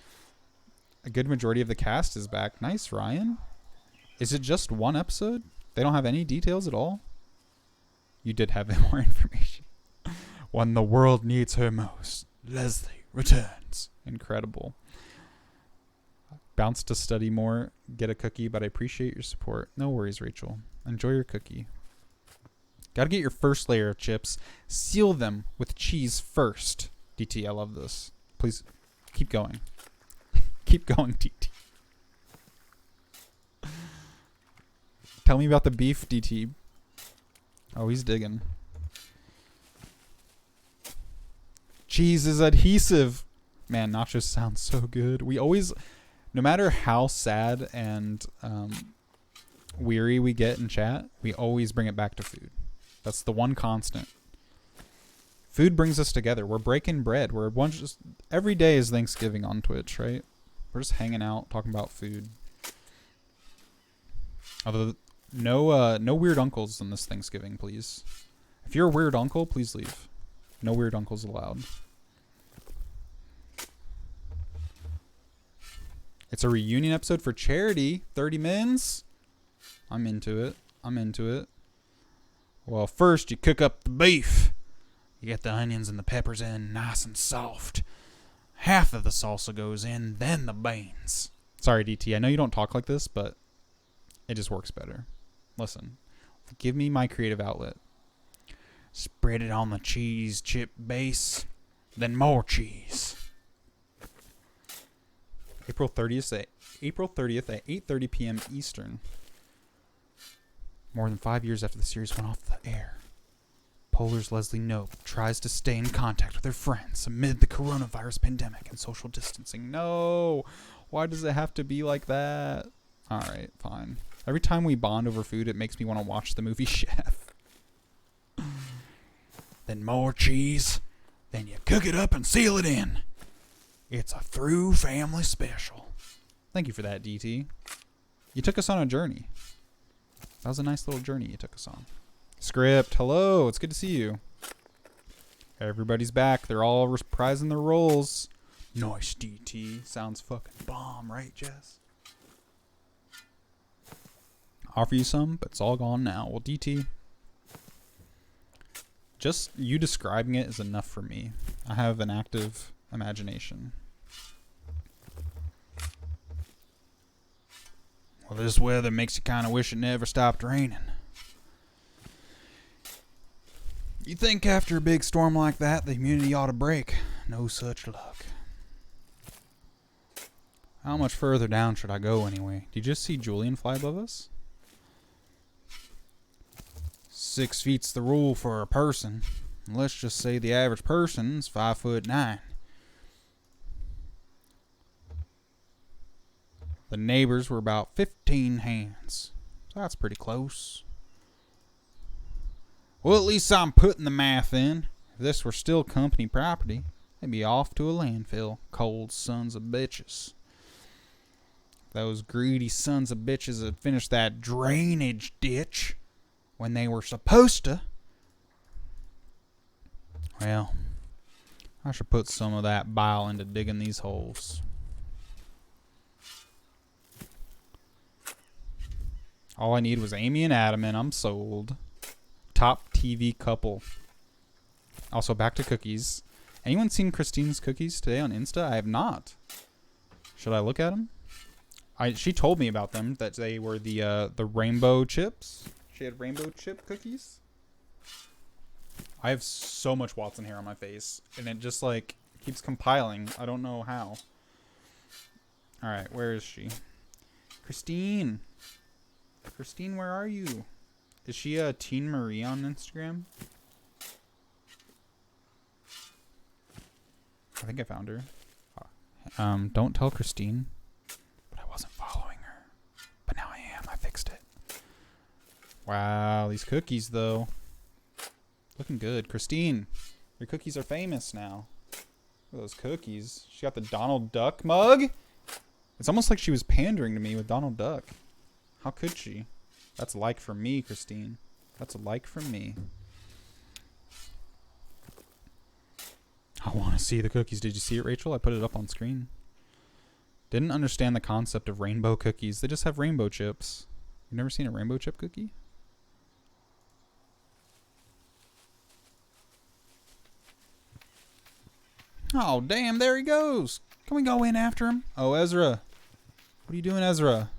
A good majority of the cast is back. Nice, Ryan. Is it just one episode? They don't have any details at all? You did have more information. When the world needs her most, Leslie returns. Incredible. Bounce to study more. Get a cookie, but I appreciate your support. No worries, Rachel. Enjoy your cookie. Gotta get your first layer of chips. Seal them with cheese first. DT, I love this. Please, keep going. Keep going, DT. Tell me about the beef, DT. Oh, he's digging. Cheese is adhesive. Man, nachos sound so good. We always, no matter how sad and weary we get in chat, we always bring it back to food. That's the one constant. Food brings us together. We're breaking bread. Every day is Thanksgiving on Twitch, right? We're just hanging out, talking about food. Although, no weird uncles on this Thanksgiving, please. If you're a weird uncle, please leave. No weird uncles allowed. It's a reunion episode for charity. 30 mins. I'm into it. I'm into it. Well, first you cook up the beef. You get the onions and the peppers in nice and soft. Half of the salsa goes in, then the beans. Sorry, DT. I know you don't talk like this, but it just works better. Listen. Give me my creative outlet. Spread it on the cheese chip base. Then more cheese. April 30th at 8:30 p.m. Eastern. More than 5 years after the series went off the air, Polar's Leslie Knope tries to stay in contact with her friends amid the coronavirus pandemic and social distancing. No! Why does it have to be like that? Alright, fine. Every time we bond over food, it makes me want to watch the movie Chef. Then more cheese. Then you cook it up and seal it in. It's a through family special. Thank you for that, DT. You took us on a journey. That was a nice little journey you took us on. Script, hello. It's good to see you. Everybody's back. They're all reprising their roles. Nice, DT. Sounds fucking bomb, right, Jess? Offer you some, but it's all gone now. Well, DT, just you describing it is enough for me. I have an active imagination. Well, this weather makes you kind of wish it never stopped raining. You think after a big storm like that, the immunity ought to break. No such luck. How much further down should I go anyway? Did you just see Julian fly above us? 6 feet's the rule for a person. let's just say the average person's 5'9". The neighbors were about 15 hands. So that's pretty close. Well, at least I'm putting the math in. If this were still company property, they'd be off to a landfill. Cold sons of bitches. Those greedy sons of bitches had finished that drainage ditch when they were supposed to. Well, I should put some of that bile into digging these holes. All I need was Amy and Adam, and I'm sold. Top TV couple. Also, back to cookies. Anyone seen Christine's cookies today on Insta? I have not. Should I look at them? She told me about them, that they were the rainbow chips. She had rainbow chip cookies. I have so much Watson hair on my face, and it just like keeps compiling. I don't know how. All right, where is she? Christine. Christine, where are you? Is she Teen Marie on Instagram? I think I found her. Don't tell Christine. But I wasn't following her. But now I am. I fixed it. Wow, these cookies though. Looking good. Christine, your cookies are famous now. Look at those cookies. She got the Donald Duck mug. It's almost like she was pandering to me with Donald Duck. How could she? That's a like from me, Christine. That's a like from me. I want to see the cookies. Did you see it, Rachel? I put it up on screen. Didn't understand the concept of rainbow cookies. They just have rainbow chips. You've never seen a rainbow chip cookie? Oh, damn, there he goes. Can we go in after him? Oh, Ezra. What are you doing, Ezra?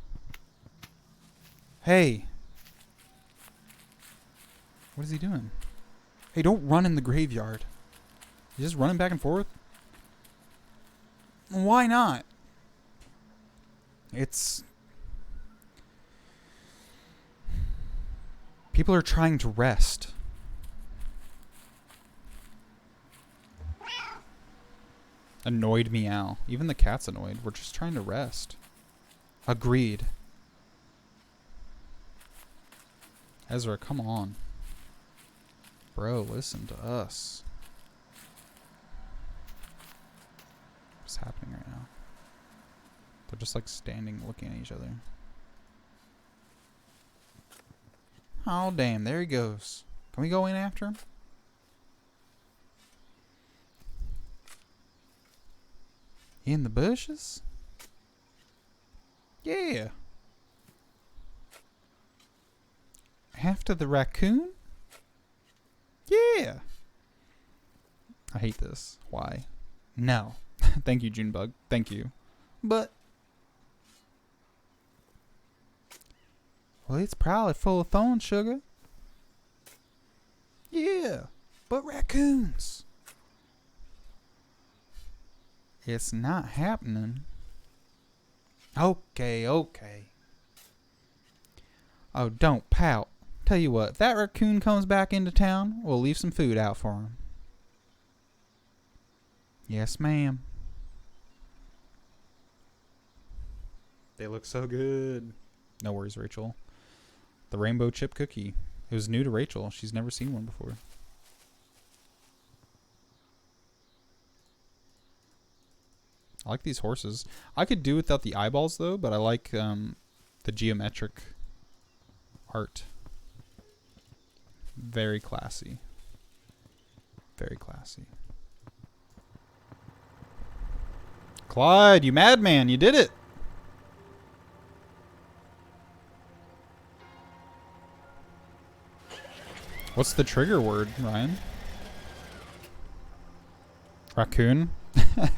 Hey. What is he doing? Hey, don't run in the graveyard. He's just running back and forth? Why not? It's... People are trying to rest. Annoyed meow. Even the cat's annoyed. We're just trying to rest. Agreed. Ezra, come on. Bro, listen to us. What's happening right now? They're just like standing looking at each other. Oh, damn. There he goes. Can we go in after him? In the bushes? Yeah. After the raccoon? Yeah. I hate this. Why? No. Thank you, Junebug. Thank you. But... Well, it's probably full of thorn sugar. Yeah. But raccoons. It's not happening. Okay, okay. Oh, don't pout. Tell you what, if that raccoon comes back into town, we'll leave some food out for him. Yes, ma'am. They look so good. No worries, Rachel. The rainbow chip cookie. It was new to Rachel. She's never seen one before. I like these horses. I could do without the eyeballs though, but I like the geometric art. Very classy. Very classy. Clyde, you madman, you did it! What's the trigger word, Ryan? Raccoon?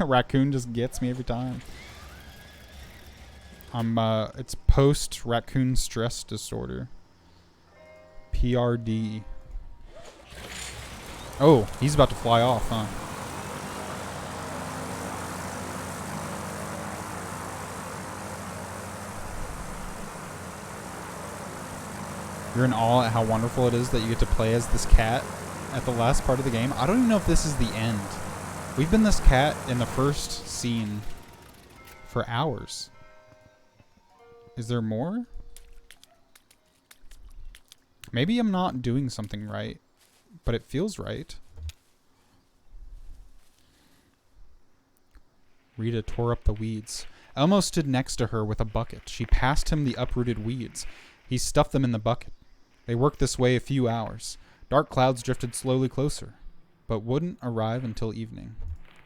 Raccoon just gets me every time. It's post-raccoon stress disorder. PRD. Oh, he's about to fly off, huh? You're in awe at how wonderful it is that you get to play as this cat at the last part of the game. I don't even know if this is the end. We've been this cat in the first scene for hours. Is there more? Maybe I'm not doing something right, but it feels right. Rita tore up the weeds. Elmo stood next to her with a bucket. She passed him the uprooted weeds. He stuffed them in the bucket. They worked this way a few hours. Dark clouds drifted slowly closer, but wouldn't arrive until evening.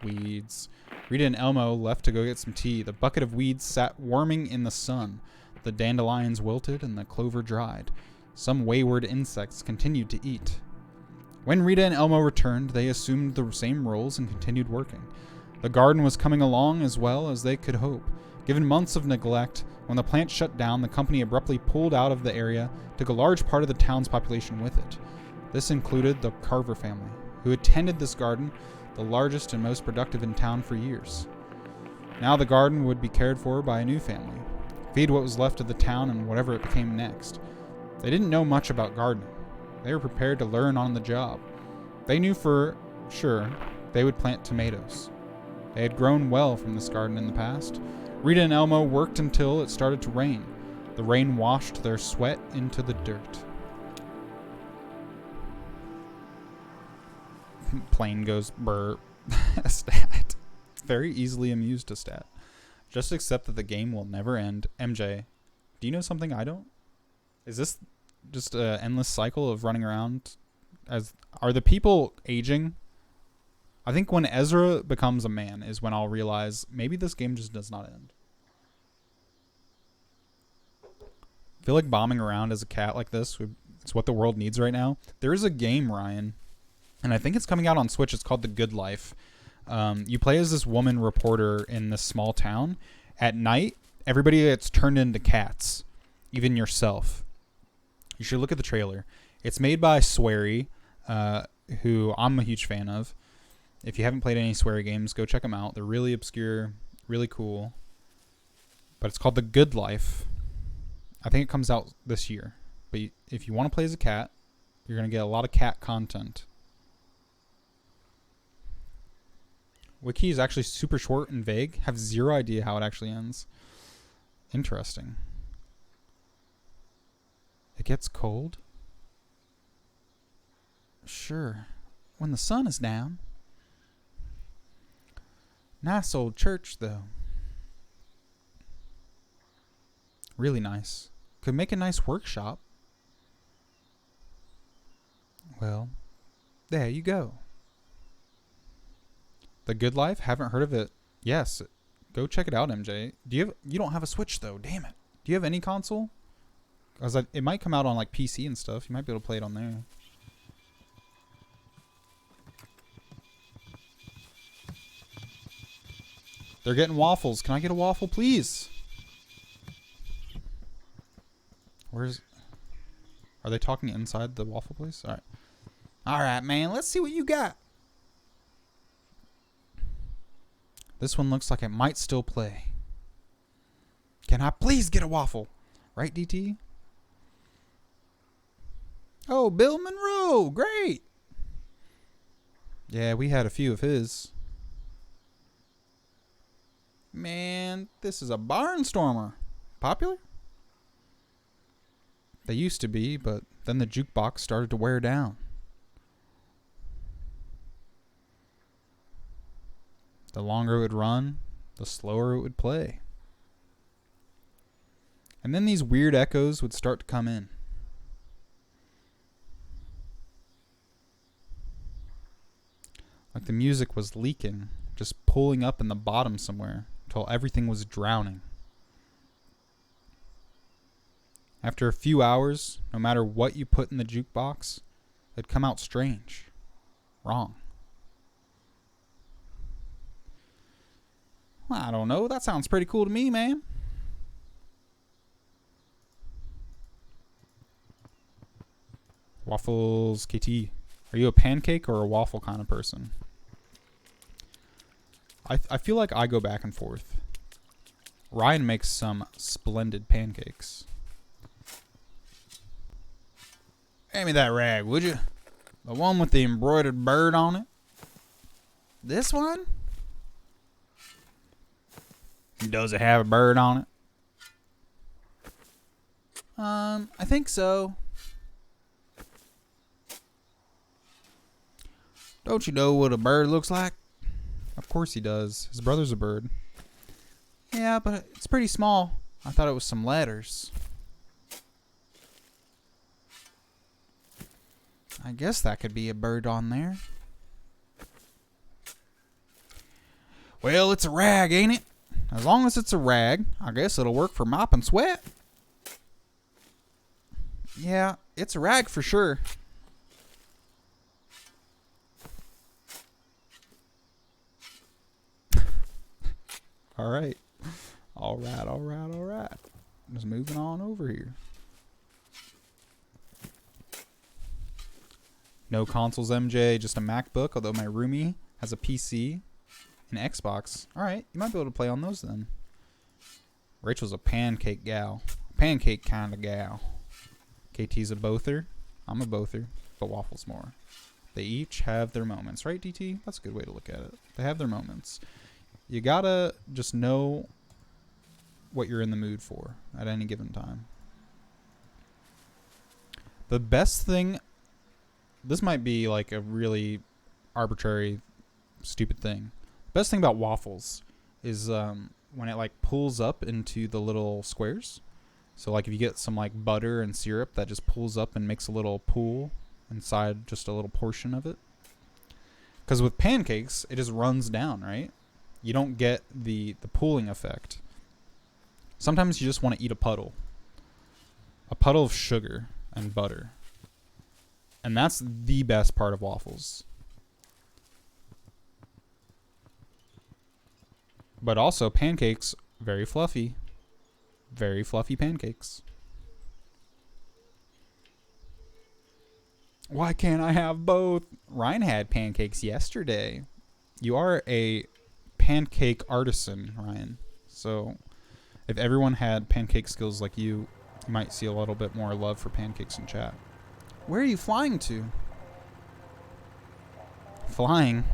Weeds. Rita and Elmo left to go get some tea. The bucket of weeds sat warming in the sun. The dandelions wilted and the clover dried. Some wayward insects continued to eat. When Rita and Elmo returned, they assumed the same roles and continued working. The garden was coming along as well as they could hope. Given months of neglect, when the plant shut down, the company abruptly pulled out of the area, took a large part of the town's population with it. This included the Carver family, who attended this garden, the largest and most productive in town for years. Now the garden would be cared for by a new family, feed what was left of the town and whatever it became next. They didn't know much about gardening. They were prepared to learn on the job. They knew for sure they would plant tomatoes. They had grown well from this garden in the past. Rita and Elmo worked until it started to rain. The rain washed their sweat into the dirt. Plane goes brr. Stat. Very easily amused to stat. Just accept that the game will never end. MJ, do you know something I don't? Is this just an endless cycle of running around? Are the people aging? I think when Ezra becomes a man is when I'll realize maybe this game just does not end. I feel like bombing around as a cat like this, it's what the world needs right now. There is a game, Ryan, and I think it's coming out on Switch. It's called The Good Life. You play as this woman reporter in this small town. At night, everybody gets turned into cats, even yourself. You should look at the trailer. It's made by Swery, who I'm a huge fan of. If you haven't played any Swery games, go check them out. They're really obscure, really cool. But it's called The Good Life. I think it comes out this year. But if you want to play as a cat, you're going to get a lot of cat content. Wiki is actually super short and vague. Have zero idea how it actually ends. Interesting. It gets cold? Sure. When the sun is down. Nice old church, though. Really nice. Could make a nice workshop. Well, there you go. The Good Life? Haven't heard of it. Yes. Go check it out, MJ. You don't have a Switch, though. Damn it. Do you have any console? Because it might come out on like PC and stuff. You might be able to play it on there. They're getting waffles. Can I get a waffle, please? Are they talking inside the waffle place? All right. All right, man. Let's see what you got. This one looks like it might still play. Can I please get a waffle? Right, DT? Oh, Bill Monroe. Great. Yeah, we had a few of his. Man, this is a barnstormer. Popular? They used to be, but then the jukebox started to wear down. The longer it would run, the slower it would play. And then these weird echoes would start to come in. Like the music was leaking, just pulling up in the bottom somewhere until everything was drowning. After a few hours, no matter what you put in the jukebox, it'd come out strange, wrong. I don't know. That sounds pretty cool to me, man. Waffles, KT. Are you a pancake or a waffle kind of person? I feel like I go back and forth. Ryan makes some splendid pancakes. Hand me that rag, would you? The one with the embroidered bird on it. This one? Does it have a bird on it? I think so. Don't you know what a bird looks like? Of course he does. His brother's a bird. Yeah, but it's pretty small. I thought it was some letters. I guess that could be a bird on there. Well, it's a rag, ain't it? As long as it's a rag, I guess it'll work for mopping sweat. Yeah, it's a rag for sure. All right. All right. Just moving on over here. No consoles, MJ, just a MacBook, although my roomie has a PC and Xbox. All right, you might be able to play on those then. Rachel's a pancake gal. Pancake kind of gal. KT's a bother. I'm a bother, but Waffles more. They each have their moments, right, DT? That's a good way to look at it. They have their moments. You gotta just know what you're in the mood for at any given time. The best thing, this might be like a really arbitrary, stupid thing. The best thing about Waffles is when it like pulls up into the little squares. So like if you get some like butter and syrup that just pulls up and makes a little pool inside just a little portion of it. Because with pancakes, it just runs down, right? You don't get the pooling effect. Sometimes you just want to eat a puddle. A puddle of sugar and butter. And that's the best part of waffles. But also pancakes, very fluffy. Very fluffy pancakes. Why can't I have both? Ryan had pancakes yesterday. You are a pancake artisan, Ryan. So if everyone had pancake skills like you might see a little bit more love for pancakes in chat. Where are you flying to? Flying?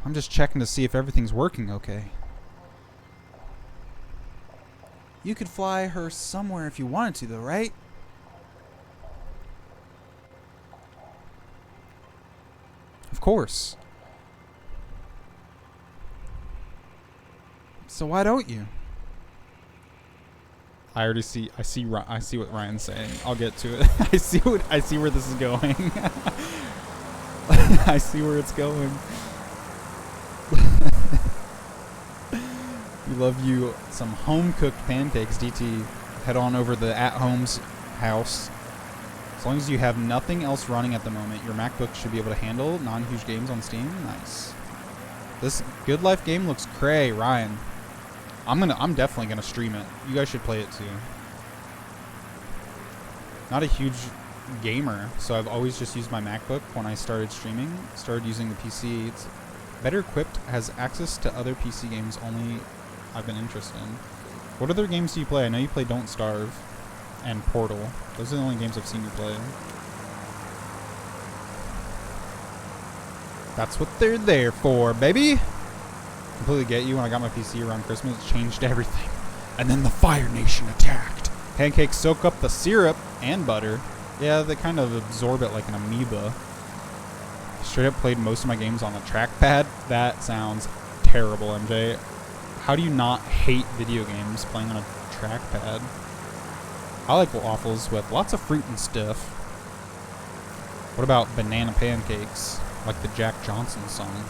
I'm just checking to see if everything's working okay. You could fly her somewhere if you wanted to, though, right? Of course. So why don't you? I see what Ryan's saying. I'll get to it. I see where this is going. I see where it's going. We love you some home-cooked pancakes, DT. Head on over to the at-home's house. As long as you have nothing else running at the moment, your MacBook should be able to handle non-huge games on Steam. Nice. This Good Life game looks cray, Ryan. I'm definitely gonna stream it. You guys should play it too. Not a huge gamer, so I've always just used my MacBook when I started streaming. Started using the PC. It's better equipped, has access to other PC games only I've been interested in. What other games do you play? I know you play Don't Starve and Portal. Those are the only games I've seen you play. That's what they're there for, baby. Completely get you. When I got my PC around Christmas, it changed everything. And then the Fire Nation attacked. Pancakes soak up the syrup and butter. Yeah, they kind of absorb it like an amoeba. Straight up played most of my games on a trackpad. That sounds terrible, MJ. How do you not hate video games playing on a trackpad? I like waffles with lots of fruit and stuff. What about banana pancakes? Like the Jack Johnson song.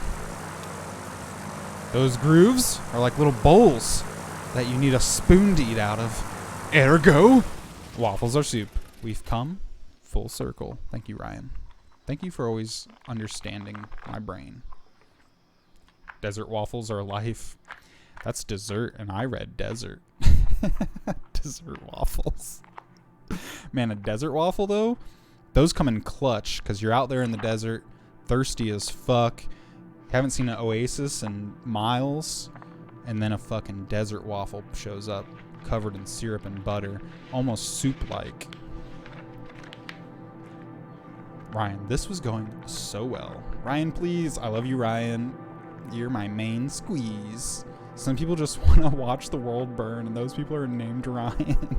Those grooves are like little bowls that you need a spoon to eat out of. Ergo, waffles are soup. We've come full circle. Thank you, Ryan. Thank you for always understanding my brain. Desert waffles are life. That's dessert, and I read desert. Dessert waffles. Man, a desert waffle, though, those come in clutch, because you're out there in the desert, thirsty as fuck, haven't seen an oasis in miles, and then a fucking desert waffle shows up, covered in syrup and butter, almost soup-like. Ryan, this was going so well. Ryan, please. I love you, Ryan. You're my main squeeze. Some people just want to watch the world burn, and those people are named Ryan.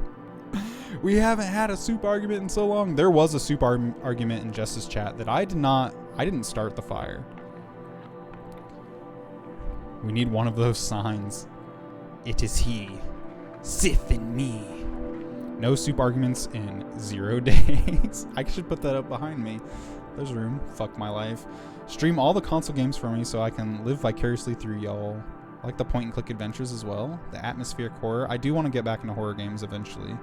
We haven't had a soup argument in so long. There was a soup argument in Jess's chat that I didn't start the fire. We need one of those signs. It is he, Sith in me. No soup arguments in 0 days. I should put that up behind me. There's room. Fuck my life. Stream all the console games for me so I can live vicariously through y'all. I like the point and click adventures as well. The atmospheric horror. I do want to get back into horror games eventually.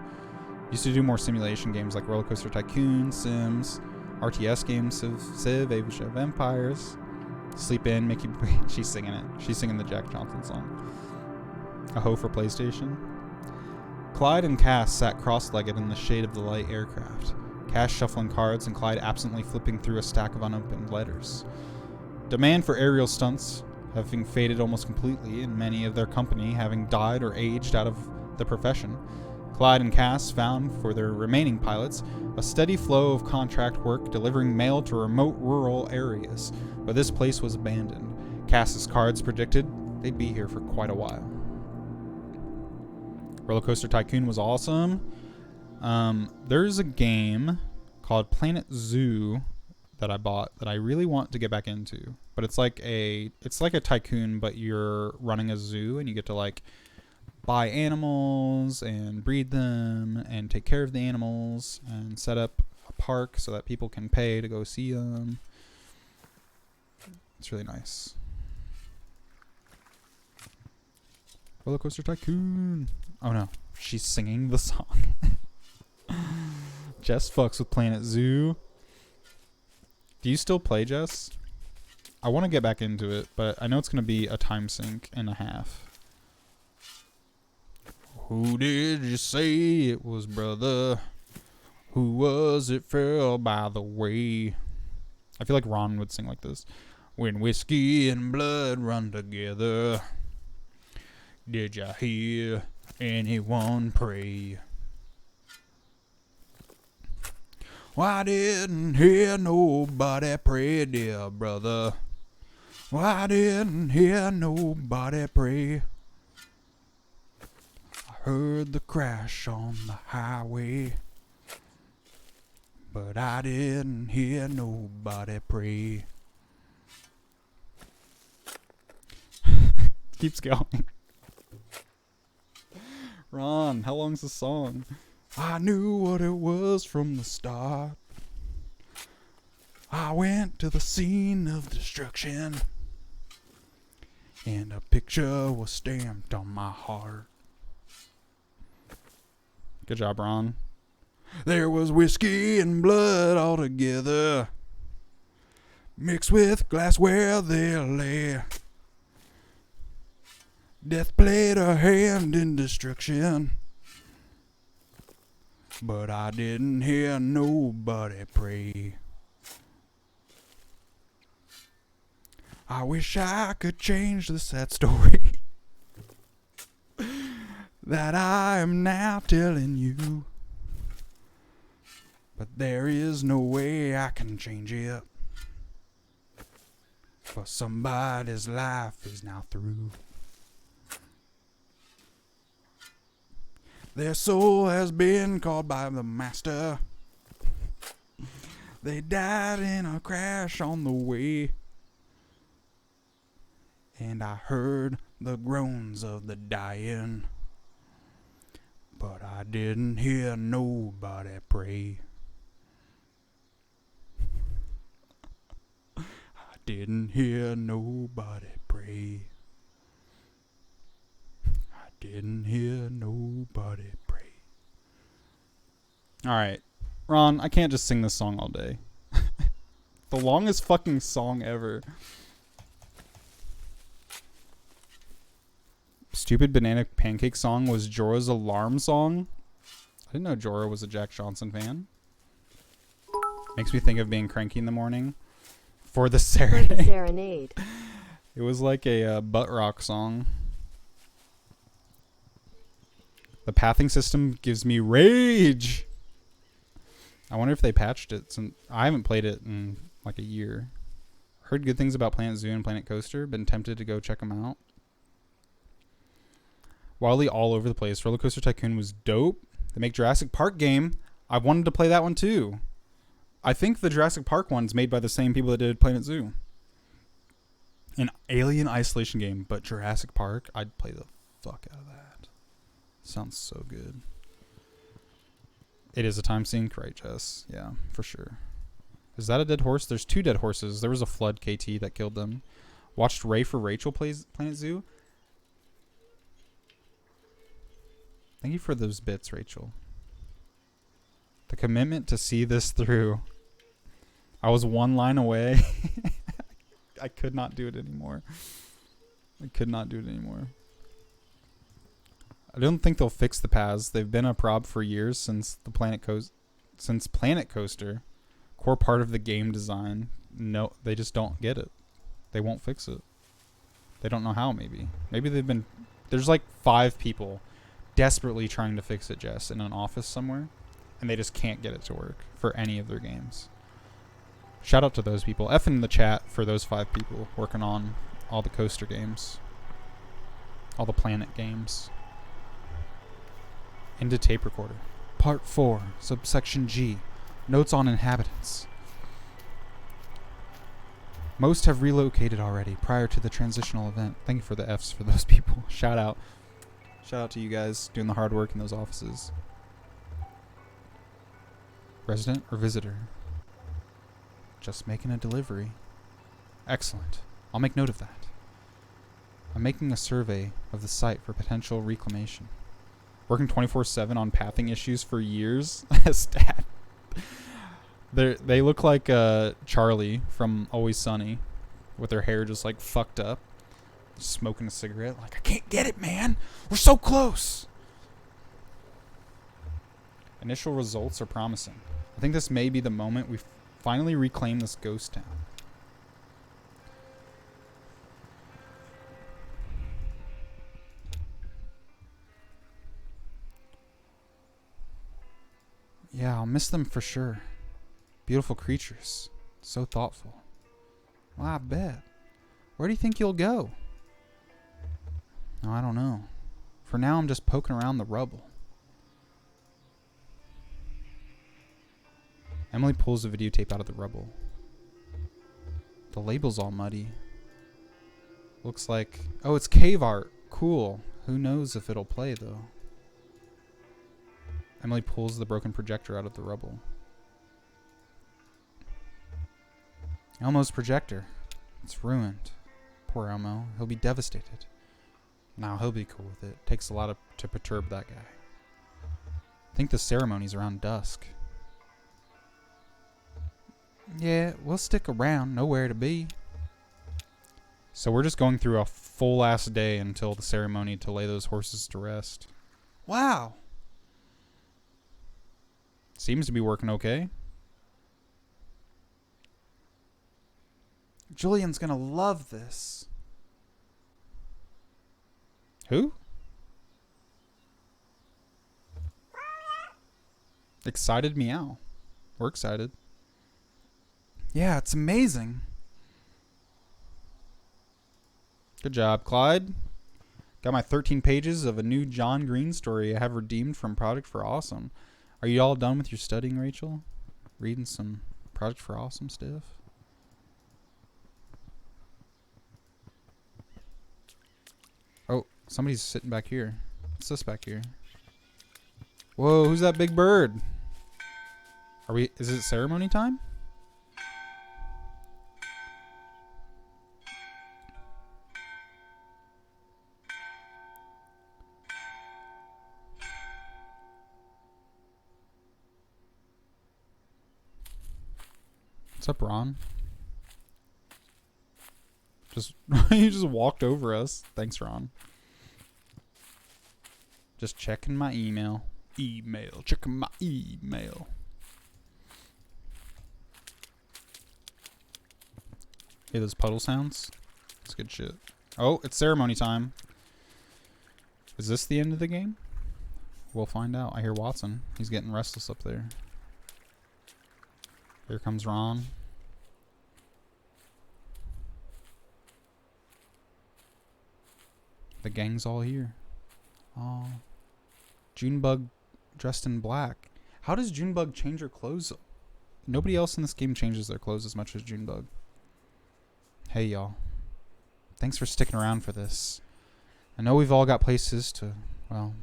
Used to do more simulation games like Roller Coaster Tycoon, Sims, RTS games, Civ, Age of Empires. Sleep In, Mickey. She's singing it. She's singing the Jack Johnson song. A hoe for PlayStation. Clyde and Cass sat cross-legged in the shade of the light aircraft. Cass shuffling cards and Clyde absently flipping through a stack of unopened letters. Demand for aerial stunts having faded almost completely, and many of their company having died or aged out of the profession, Clyde and Cass found for their remaining pilots a steady flow of contract work delivering mail to remote rural areas, but this place was abandoned. Cass's cards predicted they'd be here for quite a while. Roller Coaster Tycoon was awesome. There's a game called Planet Zoo that I bought that I really want to get back into. But it's like a tycoon, but you're running a zoo and you get to like buy animals and breed them and take care of the animals and set up a park so that people can pay to go see them. It's really nice. Roller Coaster Tycoon. Oh no, she's singing the song. Jess fucks with Planet Zoo. Do you still play, Jess? I want to get back into it, but I know it's going to be a time sink and a half. Who did you say it was, brother? Who was it fell by the way? I feel like Ron would sing like this. When whiskey and blood run together, did ya hear anyone pray? Why I didn't hear nobody pray, dear brother. Why I didn't hear nobody pray. I heard the crash on the highway, but I didn't hear nobody pray. Keeps going. Ron, how long's the song? I knew what it was from the start. I went to the scene of destruction, and a picture was stamped on my heart. Good job, Ron. There was whiskey and blood all together, mixed with glassware there lay. Death played a hand in destruction, but I didn't hear nobody pray. I wish I could change the sad story that I am now telling you, but there is no way I can change it, for somebody's life is now through. Their soul has been called by the master. They died in a crash on the way, and I heard the groans of the dying, but I didn't hear nobody pray. I didn't hear nobody pray. Didn't hear nobody pray. Alright. Ron, I can't just sing this song all day. The longest fucking song ever. Stupid Banana Pancake song was Jorah's alarm song. I didn't know Jorah was a Jack Johnson fan. Makes me think of being cranky in the morning. For the serenade. It was like a butt rock song. The pathing system gives me rage. I wonder if they patched it. Since I haven't played it in like a year. Heard good things about Planet Zoo and Planet Coaster. Been tempted to go check them out. Wildly all over the place. Roller Coaster Tycoon was dope. They make Jurassic Park game. I wanted to play that one too. I think the Jurassic Park one's made by the same people that did Planet Zoo. An Alien Isolation game, but Jurassic Park, I'd play the fuck out of that. Sounds so good. It is a time sink, right, Jess? Yeah, for sure. Is that a dead horse? There's 2 dead horses. There was a flood KT that killed them. Watched Ray for Rachel plays Planet Zoo. Thank you for those bits, Rachel. The commitment to see this through. I was 1 line away. I could not do it anymore. I don't think they'll fix the paths. They've been a prob for years since the Planet Coaster. Core part of the game design. No, they just don't get it. They won't fix it. They don't know how, maybe. Maybe they've been... There's like 5 people desperately trying to fix it, Jess, in an office somewhere. And they just can't get it to work for any of their games. Shout out to those people. F in the chat for those 5 people working on all the coaster games. All the planet games. Into tape recorder. Part 4, subsection G. Notes on inhabitants. Most have relocated already prior to the transitional event. Thank you for the Fs for those people. Shout out. Shout out to you guys doing the hard work in those offices. Resident or visitor? Just making a delivery. Excellent. I'll make note of that. I'm making a survey of the site for potential reclamation. Working 24/7 on pathing issues for years. Stat. They look like Charlie from Always Sunny, with their hair just like fucked up, smoking a cigarette. Like, I can't get it, man. We're so close. Initial results are promising. I think this may be the moment we finally reclaim this ghost town. Yeah, I'll miss them for sure. Beautiful creatures. So thoughtful. Well, I bet. Where do you think you'll go? Oh, I don't know. For now, I'm just poking around the rubble. Emily pulls the videotape out of the rubble. The label's all muddy. Looks like... Oh, it's cave art. Cool. Who knows if it'll play, though. Emily pulls the broken projector out of the rubble. Elmo's projector. It's ruined. Poor Elmo. He'll be devastated. Now he'll be cool with it. Takes a lot to perturb that guy. I think the ceremony's around dusk. Yeah, we'll stick around. Nowhere to be. So we're just going through a full ass day until the ceremony to lay those horses to rest. Wow. Seems to be working okay. Julian's gonna love this. Who? Excited meow. We're excited. Yeah, it's amazing. Good job, Clyde. Got my 13 pages of a new John Green story I have redeemed from Project for Awesome. Are you all done with your studying, Rachel? Reading some Project for Awesome stuff? Oh, somebody's sitting back here. What's this back here? Whoa, who's that big bird? Is it ceremony time? What's up, Ron? You just walked over us. Thanks, Ron. Just checking my email. Checking my email. Hey, those puddle sounds? That's good shit. Oh, it's ceremony time. Is this the end of the game? We'll find out. I hear Watson. He's getting restless up there. Here comes Ron. The gang's all here. Oh. Junebug dressed in black. How does Junebug change her clothes? Nobody else in this game changes their clothes as much as Junebug. Hey, y'all. Thanks for sticking around for this. I know we've all got places to, well,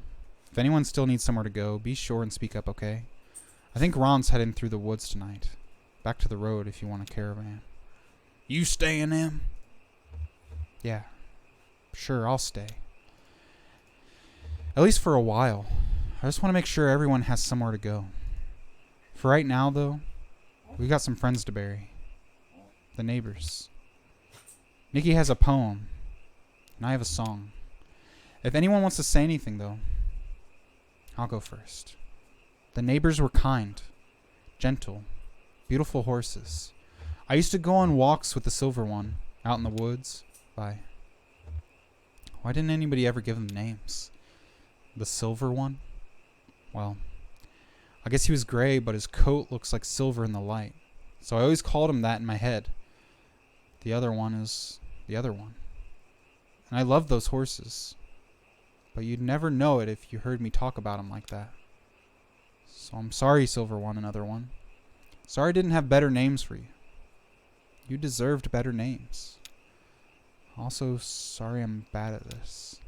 if anyone still needs somewhere to go, be sure and speak up, okay? I think Ron's heading through the woods tonight. Back to the road if you want a caravan. You staying in? Yeah. Sure, I'll stay. At least for a while. I just want to make sure everyone has somewhere to go. For right now, though, we got some friends to bury. The neighbors. Nikki has a poem, and I have a song. If anyone wants to say anything, though, I'll go first. The neighbors were kind, gentle, beautiful horses. I used to go on walks with the silver one, out in the woods. Why didn't anybody ever give them names? The silver one? Well, I guess he was gray, but his coat looks like silver in the light. So I always called him that in my head. The other one is the other one. And I love those horses. But you'd never know it if you heard me talk about them like that. So I'm sorry, Silver One and Other One. Sorry I didn't have better names for you. You deserved better names. Also, sorry I'm bad at this.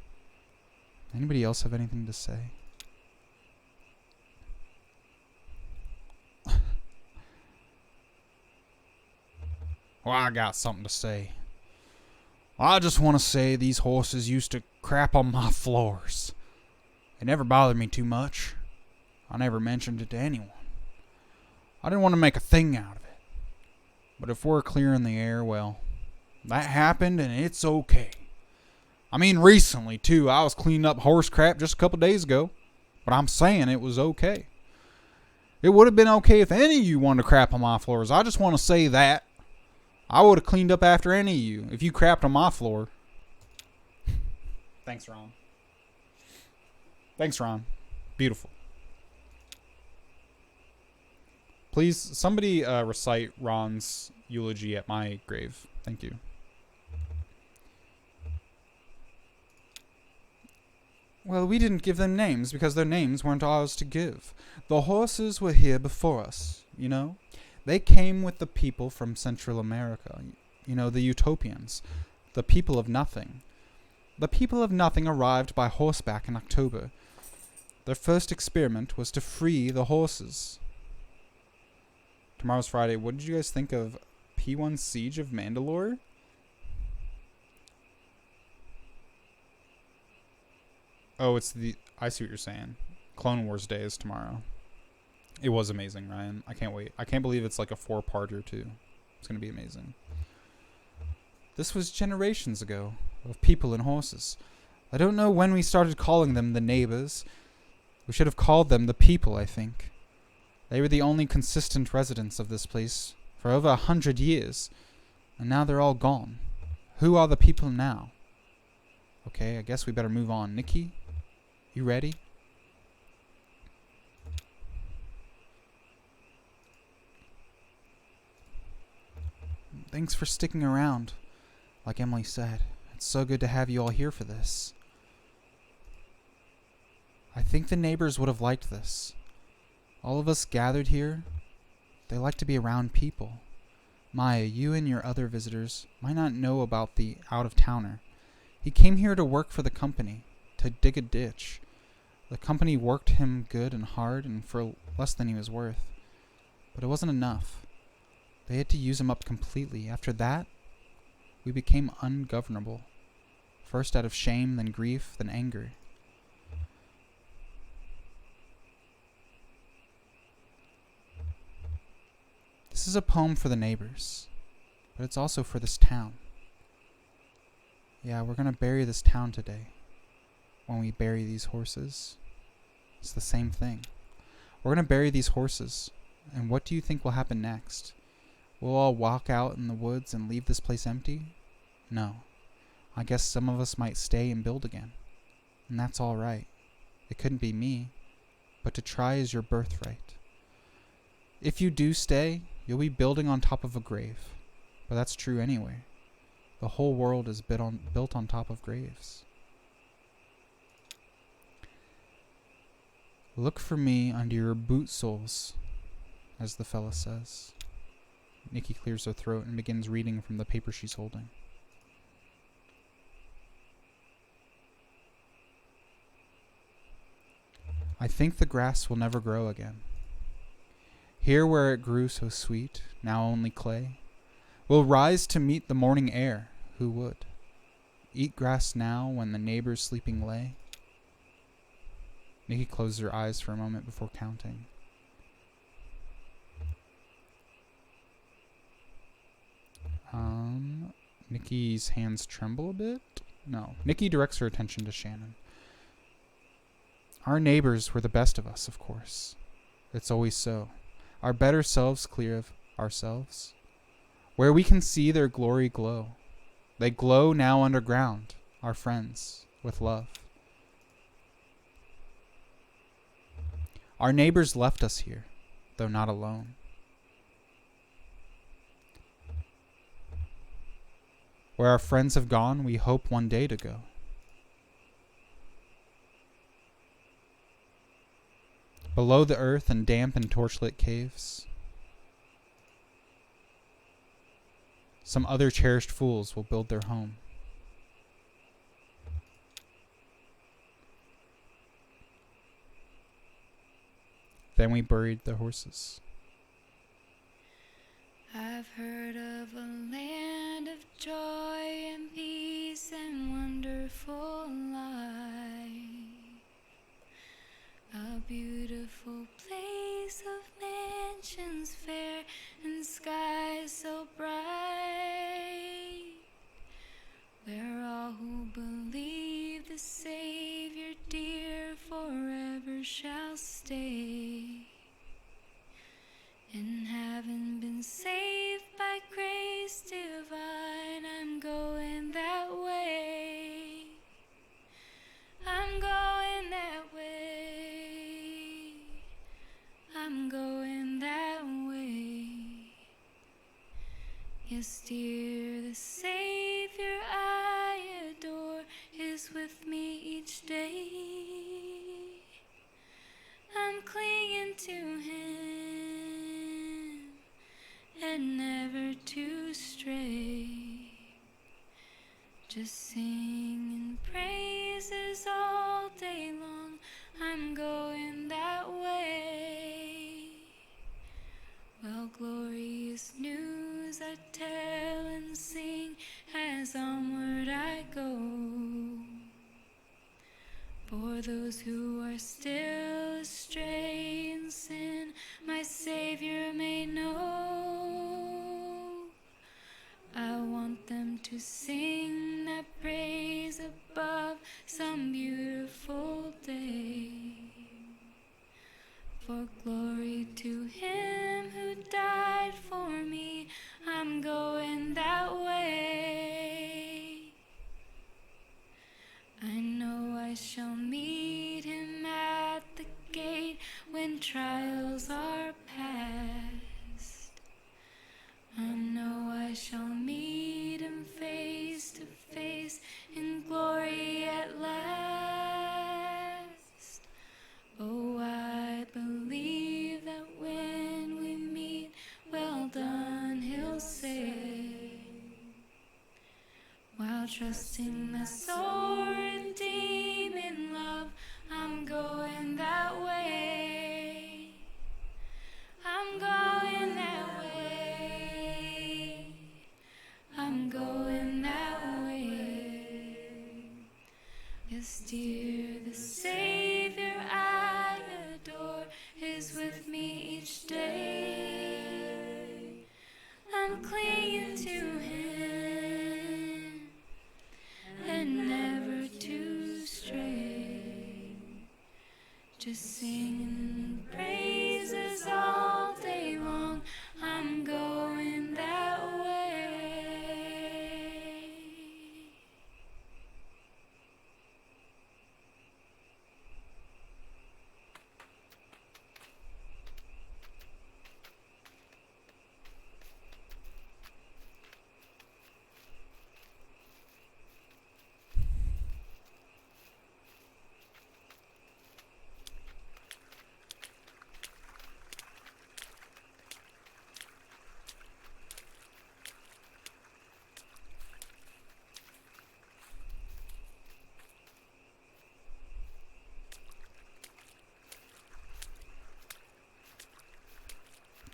Anybody else have anything to say? Well, I got something to say. I just want to say these horses used to crap on my floors. It never bothered me too much. I never mentioned it to anyone. I didn't want to make a thing out of it. But if we're clearing the air, well, that happened and it's okay. I mean, recently, too. I was cleaning up horse crap just a couple days ago. But I'm saying it was okay. It would have been okay if any of you wanted to crap on my floors. I just want to say that. I would have cleaned up after any of you if you crapped on my floor. Thanks, Ron. Thanks, Ron. Beautiful. Please, somebody recite Ron's eulogy at my grave. Thank you. Well, we didn't give them names because their names weren't ours to give. The horses were here before us, you know? They came with the people from Central America, you know, the Utopians, the people of nothing. The people of nothing arrived by horseback in October. Their first experiment was to free the horses. Tomorrow's Friday. What did you guys think of P1 Siege of Mandalore? Oh, I see what you're saying. Clone Wars Day is tomorrow. It was amazing, Ryan. I can't wait. I can't believe it's like a 4-parter too. It's going to be amazing. This was generations ago, of people and horses. I don't know when we started calling them the neighbors. We should have called them the people, I think. They were the only consistent residents of this place for over 100 years, and now they're all gone. Who are the people now? Okay, I guess we better move on. Nikki, you ready? Thanks for sticking around. Like Emily said, it's so good to have you all here for this. I think the neighbors would have liked this. All of us gathered here, they like to be around people. Maya, you and your other visitors might not know about the out-of-towner. He came here to work for the company, to dig a ditch. The company worked him good and hard and for less than he was worth. But it wasn't enough. They had to use him up completely. After that, we became ungovernable. First out of shame, then grief, then anger. This is a poem for the neighbors, but it's also for this town. Yeah, we're gonna bury this town today. When we bury these horses, it's the same thing. We're gonna bury these horses, and what do you think will happen next? We'll all walk out in the woods and leave this place empty? No. I guess some of us might stay and build again. And that's all right. It couldn't be me, but to try is your birthright. If you do stay, you'll be building on top of a grave. But that's true anyway. The whole world is built on top of graves. Look for me under your boot soles, as the fella says. Nikki clears her throat and begins reading from the paper she's holding. I think the grass will never grow again. Here where it grew so sweet, now only clay, will rise to meet the morning air, who would eat grass now when the neighbors sleeping lay? Nikki closes her eyes for a moment before counting. Nikki's hands tremble a bit. No. Nikki directs her attention to Shannon. Our neighbors were the best of us, of course. It's always so. Our better selves clear of ourselves. Where we can see their glory glow. They glow now underground, our friends, with love. Our neighbors left us here, though not alone. Where our friends have gone, we hope one day to go. Below the earth in damp and torchlit caves, some other cherished fools will build their home. Then we buried the horses. I've heard of a land of joy and peace and wonderful life. A beautiful place of mansions fair and skies so bright, where all who believe the Savior dear forever shall stay. And having been saved by grace divine, I'm going that way. I'm going that way. I'm going that way. Yes, dear, the Savior I adore is with me each day. I'm clinging to Him and never to stray. Just singing praises all day long. I'm going that way. Well, glorious news I tell and sing as onward I go. For those who are still astray in sin, my Savior may know. I want them to sing that praise above some beautiful day. For glory to Him who died for me, I'm going that way. I know I shall meet Him at the gate when trials are past. I know I shall meet Him face to face in glory at last. Oh, I believe that when we meet, well done, He'll say, while trusting that soul redeeming love, I'm going that way. I'm going that way. I'm going that way. Yes, dear, the Savior I adore is with me each day. I'm clinging to Him and never to stray. Just singing praises all day long. I'm going that way.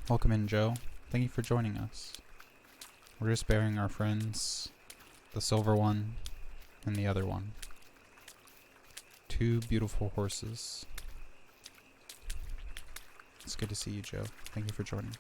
Welcome in, Joe. Thank you for joining us. We're just burying our friends, the silver one and the other one. Two beautiful horses. It's good to see you, Joe. Thank you for joining.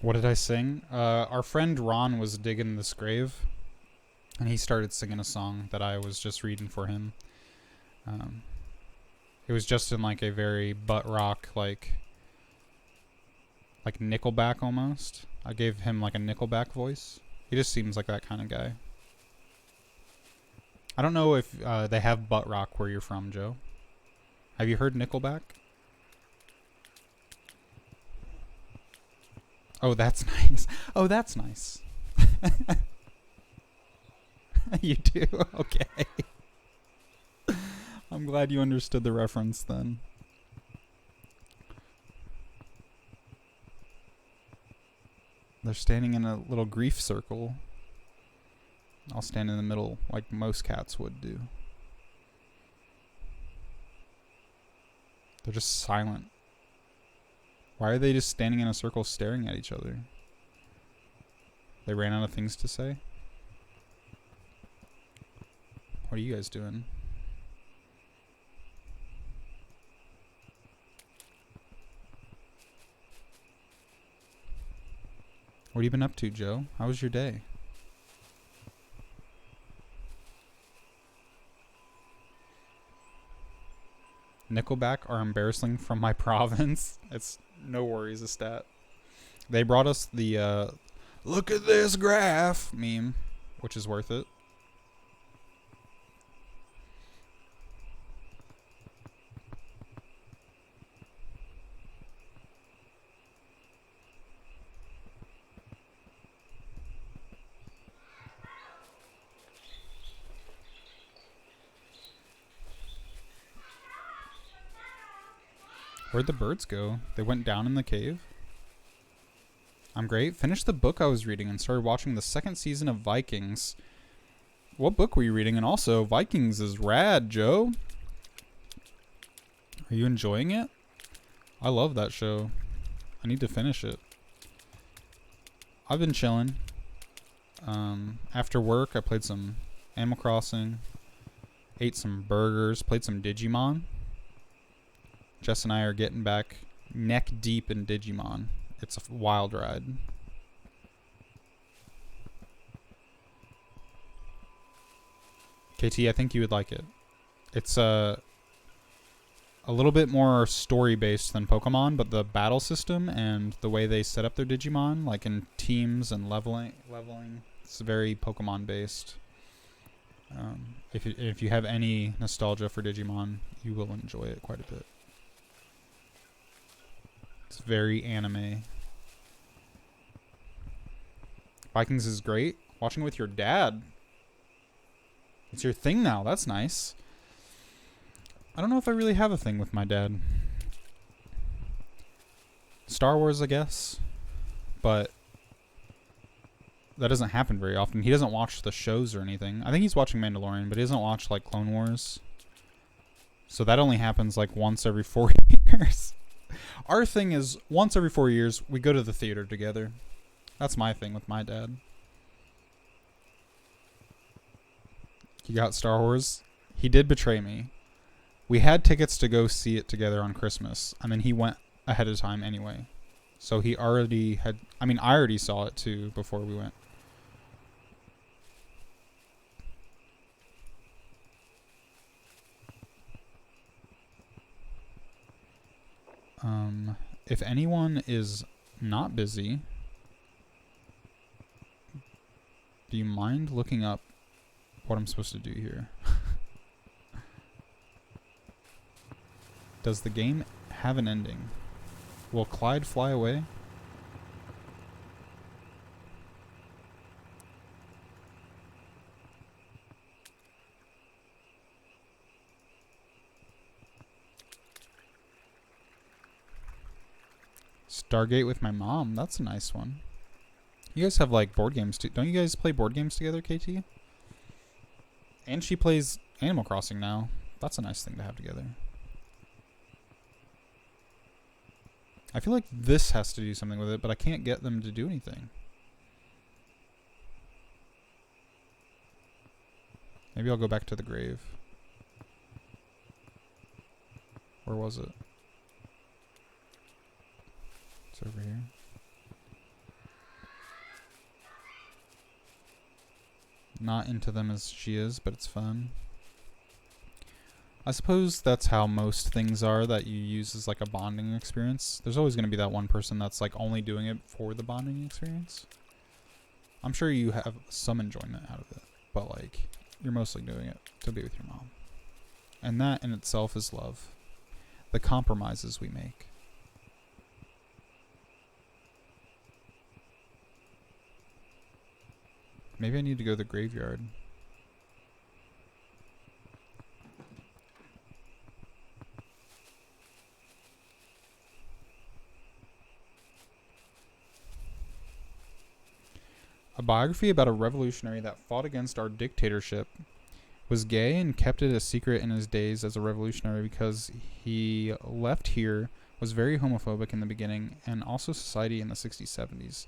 What did I sing? Our friend Ron was digging this grave, and he started singing a song that I was just reading for him. It was just in like a very butt rock, like Nickelback almost. I gave him like a Nickelback voice. He just seems like that kind of guy. I don't know if they have butt rock where you're from, Joe. Have you heard Nickelback? Oh, that's nice. Oh, that's nice. You do? Okay. I'm glad you understood the reference then. They're standing in a little grief circle. I'll stand in the middle like most cats would do. They're just silent. Why are they just standing in a circle staring at each other? They ran out of things to say? What are you guys doing? What have you been up to, Joe? How was your day? Nickelback are embarrassing from my province. It's no worries, a stat. They brought us the look at this graph meme, which is worth it. Where'd the birds go? They went down in the cave? I'm great. Finished the book I was reading and started watching the second season of Vikings. What book were you reading? And also, Vikings is rad, Joe. Are you enjoying it? I love that show. I need to finish it. I've been chilling. After work, I played some Animal Crossing. Ate some burgers. Played some Digimon. Jess and I are getting back neck deep in Digimon. It's a wild ride. KT, I think you would like it. It's a little bit more story based than Pokemon, but the battle system and the way they set up their Digimon, like in teams and leveling, it's very Pokemon based. If you have any nostalgia for Digimon, you will enjoy it quite a bit. It's very anime. Vikings is great. Watching with your dad. It's your thing now. That's nice. I don't know if I really have a thing with my dad. Star Wars, I guess. But that doesn't happen very often. He doesn't watch the shows or anything. I think he's watching Mandalorian, but he doesn't watch like Clone Wars. So that only happens like once every 4 years. Our thing is, once every 4 years, we go to the theater together. That's my thing with my dad. You got Star Wars? He did betray me. We had tickets to go see it together on Christmas, and then he went ahead of time anyway. So he already had... I mean, I already saw it too before we went. If anyone is not busy, Do you mind looking up what I'm supposed to do here? Does the game have an ending? Will Clyde fly away? Stargate with my mom. That's a nice one. You guys have like board games too. Don't you guys play board games together, KT? And she plays Animal Crossing now. That's a nice thing to have together. I feel like this has to do something with it, but I can't get them to do anything. Maybe I'll go back to the grave. Where was it? It's over here. Not into them as she is, but it's fun. I suppose that's how most things are that you use as like a bonding experience. There's always going to be that one person that's like only doing it for the bonding experience. I'm sure you have some enjoyment out of it, but like you're mostly doing it to be with your mom. And that in itself is love. The compromises we make. Maybe I need to go to the graveyard. A biography about a revolutionary that fought against our dictatorship, was gay and kept it a secret in his days as a revolutionary because he left here, was very homophobic in the beginning, and also society in the 60s, 70s.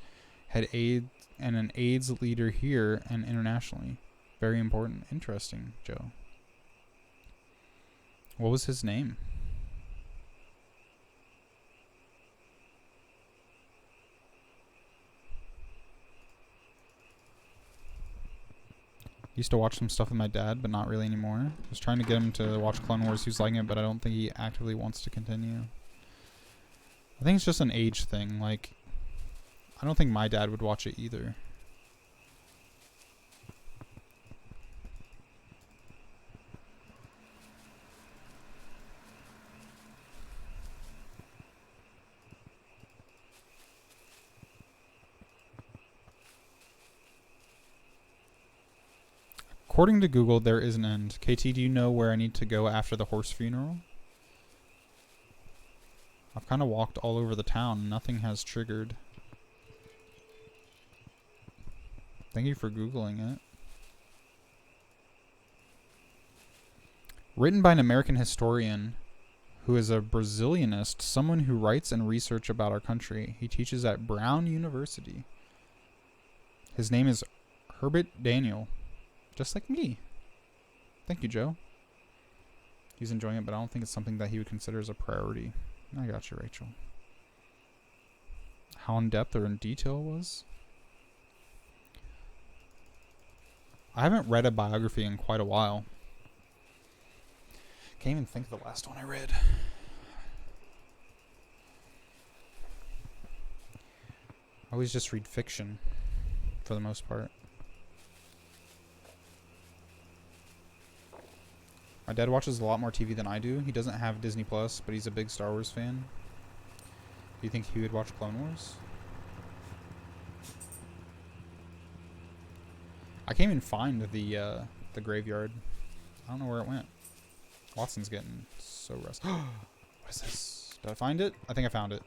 Had AIDS and an AIDS leader here and internationally. Very important. Interesting, Joe. What was his name? Used to watch some stuff with my dad, but not really anymore. Was trying to get him to watch Clone Wars. He was liking it, but I don't think he actively wants to continue. I think it's just an age thing. Like, I don't think my dad would watch it either. According to Google, there is an end. KT, do you know where I need to go after the horse funeral? I've kind of walked all over the town. Nothing has triggered. Thank you for Googling it. Written by an American historian who is a Brazilianist, someone who writes and research about our country. He teaches at Brown University. His name is Herbert Daniel. Just like me. Thank you, Joe. He's enjoying it, but I don't think it's something that he would consider as a priority. I got you, Rachel. How in depth or in detail it was? I haven't read a biography in quite a while. Can't even think of the last one I read. I always just read fiction, for the most part. My dad watches a lot more TV than I do. He doesn't have Disney Plus, but he's a big Star Wars fan. Do you think he would watch Clone Wars? I can't even find the graveyard. I don't know where it went. Watson's getting so rusty. What is this? Did I find it? I think I found it.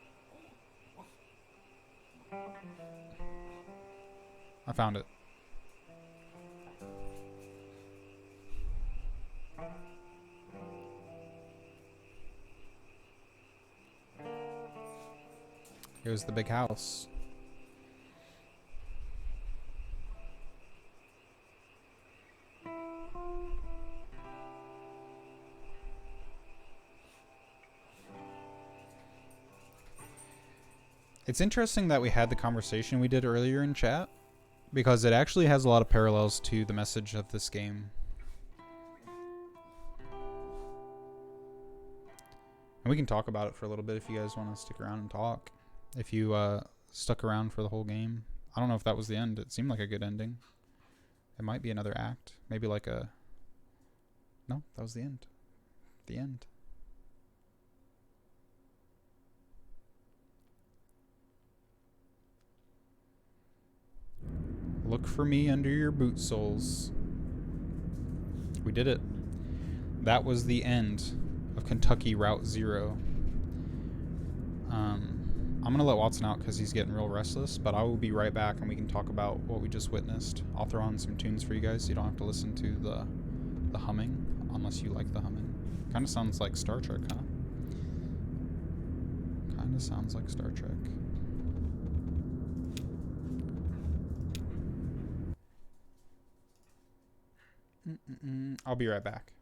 I found it. It was the big house. It's interesting that we had the conversation we did earlier in chat, because it actually has a lot of parallels to the message of this game. And we can talk about it for a little bit if you guys want to stick around and talk. If you stuck around for the whole game. I don't know if that was the end. It seemed like a good ending. It might be another act. Maybe like a... No, that was the end. The end. Look for me under your boot soles. We did it. That was the end of Kentucky Route Zero. I'm going to let Watson out because he's getting real restless, but I will be right back and we can talk about what we just witnessed. I'll throw on some tunes for you guys so you don't have to listen to the humming, unless you like the humming. Kind of sounds like Star Trek, huh? Kind of sounds like Star Trek. I'll be right back.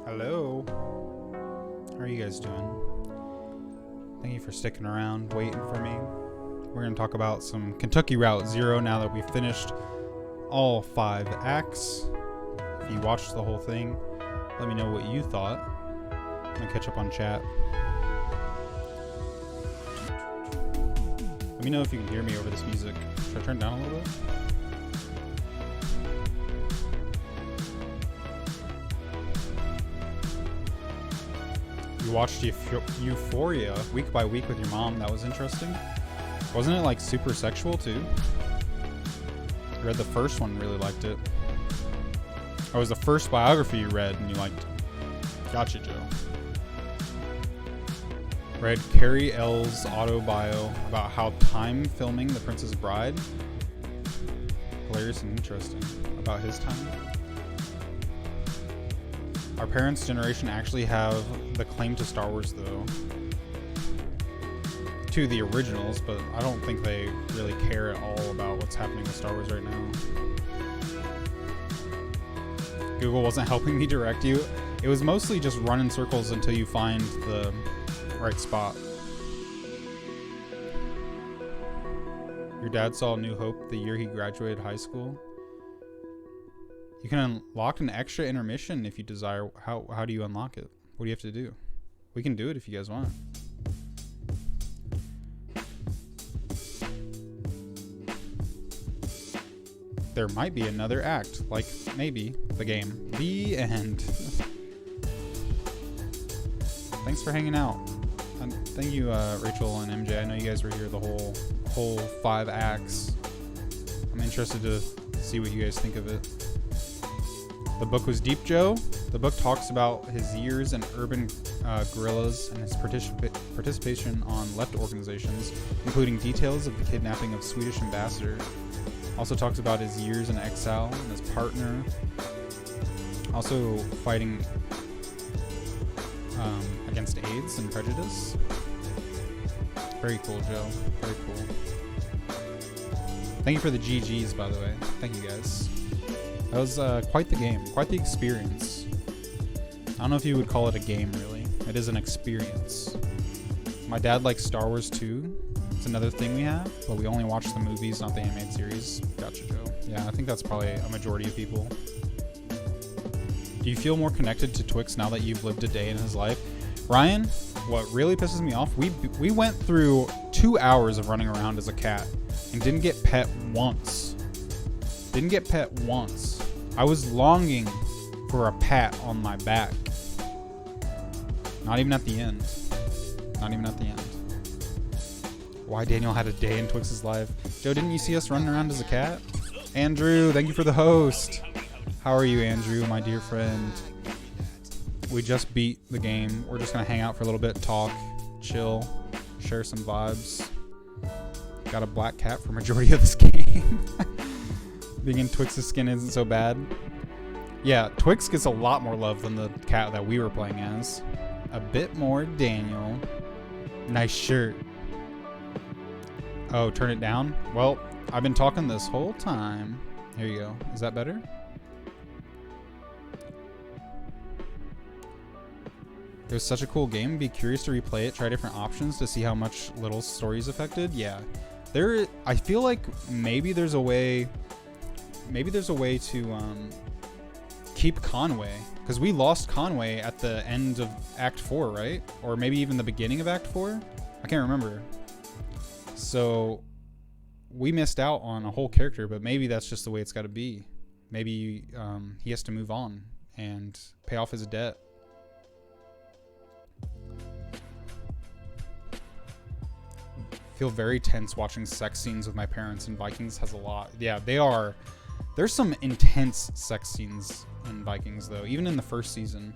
Hello. How are you guys doing? Thank you for sticking around, waiting for me. We're going to talk about some Kentucky Route Zero now that we've finished all 5 acts. If you watched the whole thing, let me know what you thought. I'm going to catch up on chat. Let me know if you can hear me over this music. Should I turn it down a little bit? You watched Euphoria week by week with your mom. That was interesting. Wasn't it like super sexual too? I read the first one, really liked it. Or was the first biography you read and you liked it? Gotcha, Joe. Read Carrie L's autobio about how time filming The Princess Bride. Hilarious and interesting about his time. Our parents' generation actually have the claim to Star Wars, though. To the originals, but I don't think they really care at all about what's happening with Star Wars right now. Google wasn't helping me direct you. It was mostly just run in circles until you find the right spot. Your dad saw New Hope the year he graduated high school. You can unlock an extra intermission if you desire. How do you unlock it? What do you have to do? We can do it if you guys want. There might be another act, like maybe the game. The end. Thanks for hanging out. Thank you, Rachel and MJ. I know you guys were here the whole 5 acts. I'm interested to see what you guys think of it. The book was deep, Joe. The book talks about his years in urban guerrillas and his participation on left organizations, including details of the kidnapping of Swedish ambassador. Also talks about his years in exile and his partner. Also fighting against AIDS and prejudice. Very cool, Joe. Very cool. Thank you for the GGs, by the way. Thank you, guys. That was quite the game. Quite the experience. I don't know if you would call it a game, really. It is an experience. My dad likes Star Wars too. It's another thing we have, but we only watch the movies, not the animated series. Gotcha, Joe. Yeah, I think that's probably a majority of people. Do you feel more connected to Twix now that you've lived a day in his life? Ryan, what really pisses me off, we went through 2 hours of running around as a cat and didn't get pet once. Didn't get pet once. I was longing for a pat on my back. Not even at the end. Not even at the end. Why Daniel had a day in Twix's life. Joe, didn't you see us running around as a cat? Andrew, thank you for the host. How are you, Andrew, my dear friend? We just beat the game. We're just going to hang out for a little bit, talk, chill, share some vibes. Got a black cat for majority of this game. Being in Twix's skin isn't so bad. Yeah, Twix gets a lot more love than the cat that we were playing as. A bit more Daniel. Nice shirt. Oh, turn it down? Well, I've been talking this whole time. Here you go. Is that better? It was such a cool game. Be curious to replay it. Try different options to see how much little stories affected. Yeah. I feel like maybe there's a way to keep Conway, because we lost Conway at the end of Act 4, right? Or maybe even the beginning of Act 4? I can't remember. So we missed out on a whole character, but maybe that's just the way it's got to be. Maybe he has to move on and pay off his debt. Feel very tense watching sex scenes with my parents, and Vikings has a lot. Yeah, they are. There's some intense sex scenes in Vikings, though, even in the first season.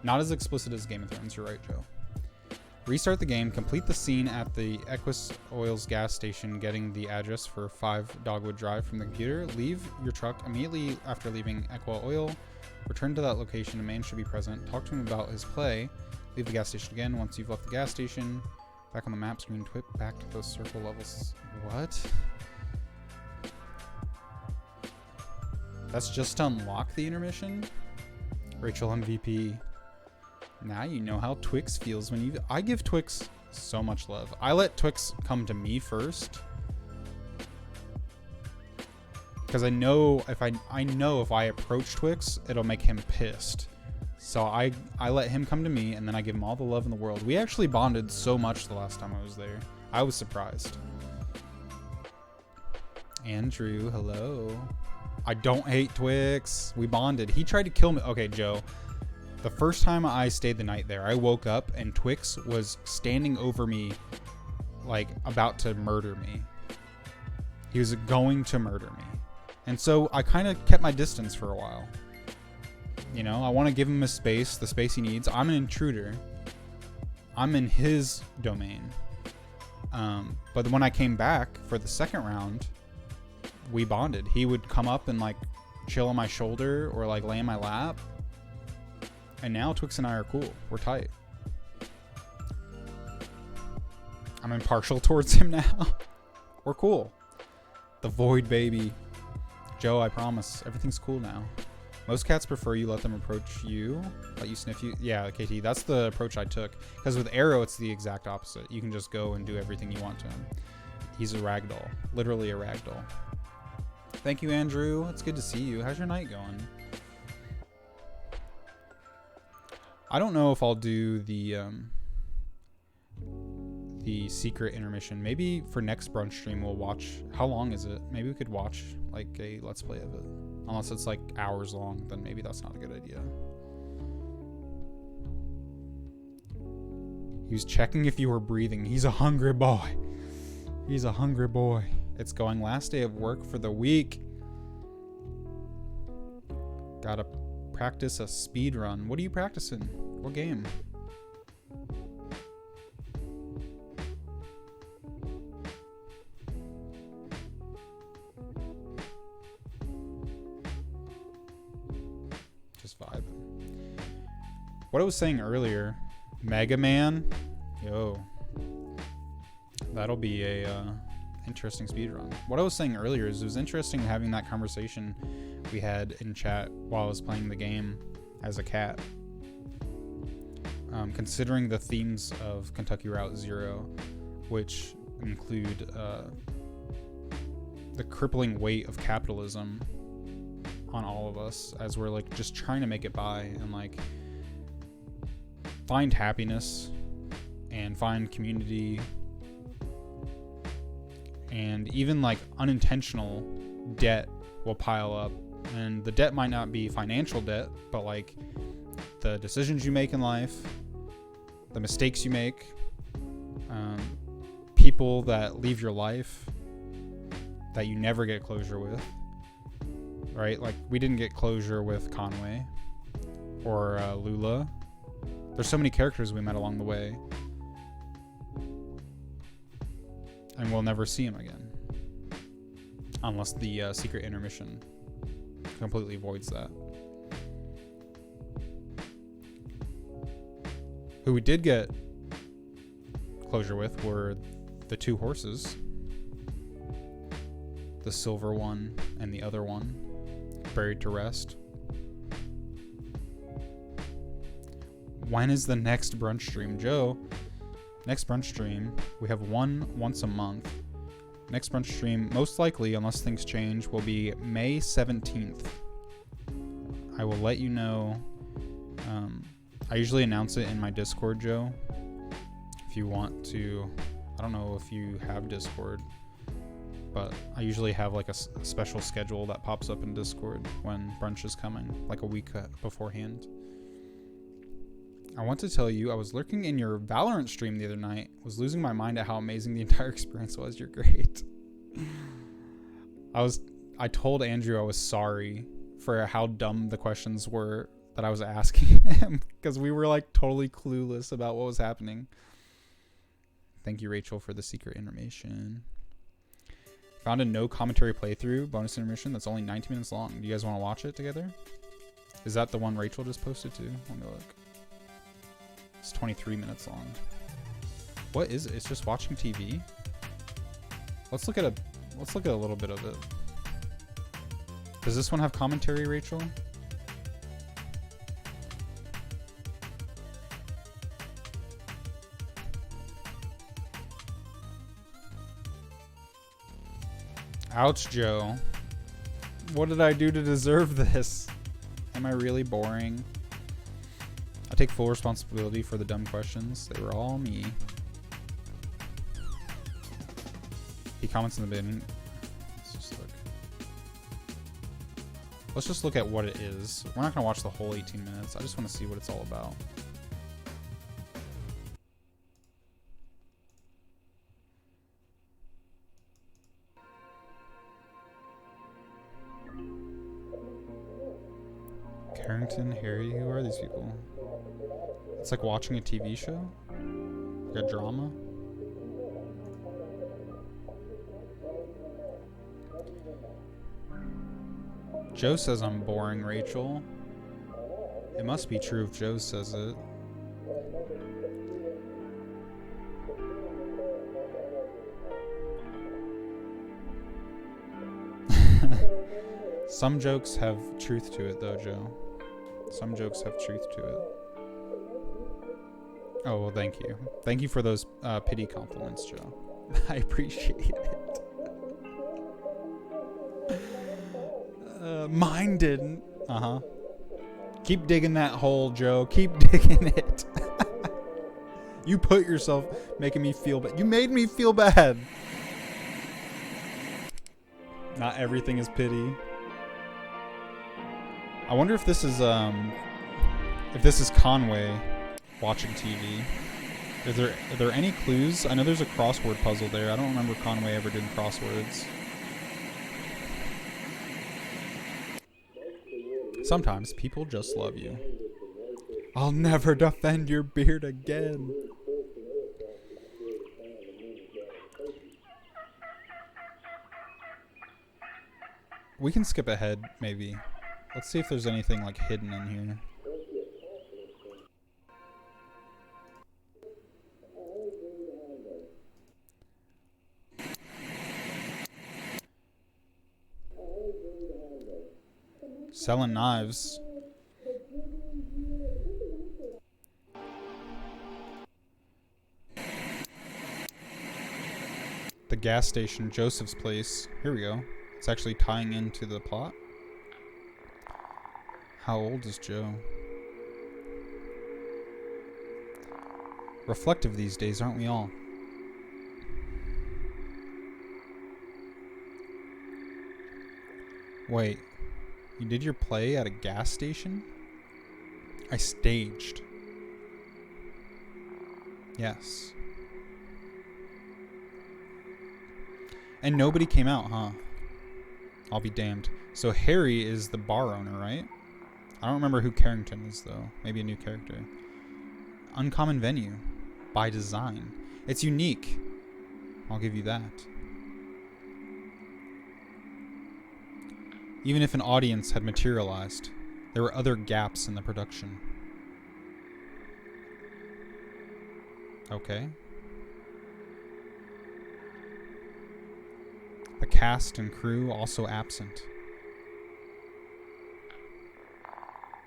Not as explicit as Game of Thrones, you're right, Joe. Restart the game, complete the scene at the Equus Oil's gas station, getting the address for 5 Dogwood Drive from the computer. Leave your truck immediately after leaving Equa Oil. Return to that location. A man should be present. Talk to him about his play. Leave the gas station again once you've left the gas station. Back on the map screen, twip back to those circle levels. What? That's just to unlock the intermission? Rachel MVP. Now you know how Twix feels when you... I give Twix so much love. I let Twix come to me first. Because I know if I approach Twix, it'll make him pissed. So I let him come to me, and then I give him all the love in the world. We actually bonded so much the last time I was there. I was surprised. Andrew, hello. I don't hate Twix. We bonded. He tried to kill me. Okay, Joe. The first time I stayed the night there, I woke up and Twix was standing over me, like about to murder me. He was going to murder me. And so I kind of kept my distance for a while. You know, I want to give him his space, the space he needs. I'm an intruder. I'm in his domain. But when I came back for the second round, we bonded. He would come up and like chill on my shoulder or like lay in my lap. And now Twix and I are cool. We're tight. I'm impartial towards him now. We're cool. The void baby. Joe, I promise. Everything's cool now. Most cats prefer you let them approach you, let you sniff you. Yeah, KT, that's the approach I took. Because with Arrow, it's the exact opposite. You can just go and do everything you want to him. He's a ragdoll. Literally a ragdoll. Thank you, Andrew. It's good to see you. How's your night going? I don't know if I'll do the secret intermission. Maybe for next brunch stream we'll watch. How long is it? Maybe we could watch like a let's play of it. Unless it's like hours long, then maybe that's not a good idea. He was checking if you were breathing. He's a hungry boy. He's a hungry boy. It's going last day of work for the week. Gotta practice a speed run. What are you practicing? What game? Just vibing. What I was saying earlier, Mega Man, yo, that'll be a interesting speed run. What I was saying earlier is it was interesting having that conversation we had in chat while I was playing the game as a cat. Considering the themes of Kentucky Route Zero, which include the crippling weight of capitalism on all of us as we're like just trying to make it by and like find happiness and find community, and even like unintentional debt will pile up, and the debt might not be financial debt, but like the decisions you make in life, the mistakes you make, people that leave your life that you never get closure with, right? Like we didn't get closure with Conway or Lula. There's so many characters we met along the way, and we'll never see him again unless the secret intermission completely voids that. Who we did get closure with were the two horses, the silver one and the other one, buried to rest. When is the next brunch stream, Joe? Next brunch stream, we have one once a month. Next brunch stream, most likely, unless things change, will be May 17th. I will let you know. I usually announce it in my Discord, Joe. If you want to, I don't know if you have Discord, but I usually have like a special schedule that pops up in Discord when brunch is coming, like a week beforehand. I want to tell you, I was lurking in your Valorant stream the other night, was losing my mind at how amazing the entire experience was. You're great. I told Andrew I was sorry for how dumb the questions were that I was asking him, because we were like totally clueless about what was happening. Thank you, Rachel, for the secret intermission. Found a no commentary playthrough bonus intermission that's only 19 minutes long. Do you guys want to watch it together? Is that the one Rachel just posted too? Let me look. It's 23 minutes long. What is it? It's just watching TV. Let's look at a little bit of it. Does this one have commentary, Rachel? Ouch, Joe. What did I do to deserve this? Am I really boring? I take full responsibility for the dumb questions. They were all me. He comments in the bin. Let's just look. Let's just look at what it is. We're not going to watch the whole 18 minutes. I just want to see what it's all about. Carrington, Harry, who are these people? It's like watching a TV show? Like a drama? Joe says I'm boring, Rachel. It must be true if Joe says it. Some jokes have truth to it, though, Joe. Some jokes have truth to it. Oh, well, thank you. Thank you for those pity compliments, Joe. I appreciate it. Mine didn't. Uh-huh. Keep digging that hole, Joe. Keep digging it. You put yourself making me feel bad. You made me feel bad. Not everything is pity. I wonder if this is Conway watching TV. Are there any clues? I know there's a crossword puzzle there. I don't remember Conway ever doing crosswords. Sometimes people just love you. I'll never defend your beard again. We can skip ahead, maybe. Let's see if there's anything like hidden in here. Selling knives. The gas station, Joseph's place. Here we go. It's actually tying into the plot. How old is Joe? Reflective these days, aren't we all? Wait, you did your play at a gas station? I staged. Yes. And nobody came out, huh? I'll be damned. So Harry is the bar owner, right? I don't remember who Carrington is, though. Maybe a new character. Uncommon venue. By design. It's unique. I'll give you that. Even if an audience had materialized, there were other gaps in the production. Okay. The cast and crew also absent.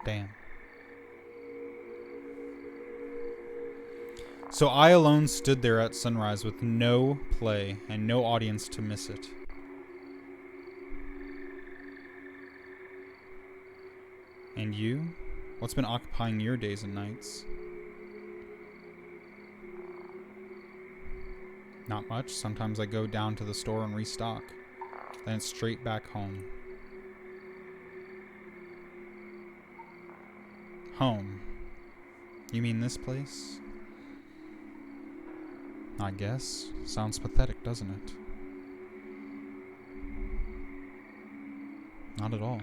Damn. So I alone stood there at sunrise with no play and no audience to miss it. And you? What's been occupying your days and nights? Not much. Sometimes I go down to the store and restock. Then it's straight back home. Home. You mean this place? I guess. Sounds pathetic, doesn't it? Not at all.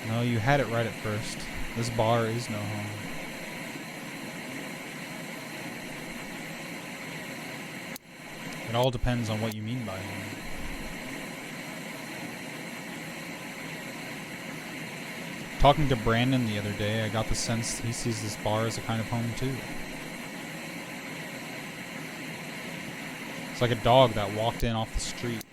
No, you had it right at first. This bar is no home. It all depends on what you mean by home. Talking to Brandon the other day, I got the sense he sees this bar as a kind of home too. It's like a dog that walked in off the street.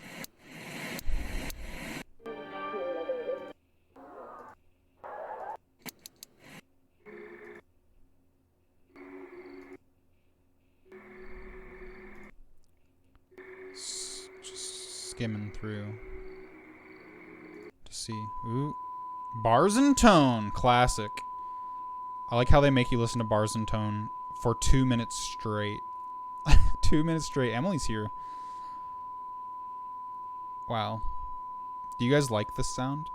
Just skimming through to see. Ooh. Bars and Tone, classic. I like how they make you listen to Bars and Tone for 2 minutes straight. 2 minutes straight. Emily's here. Wow. Do you guys like this sound?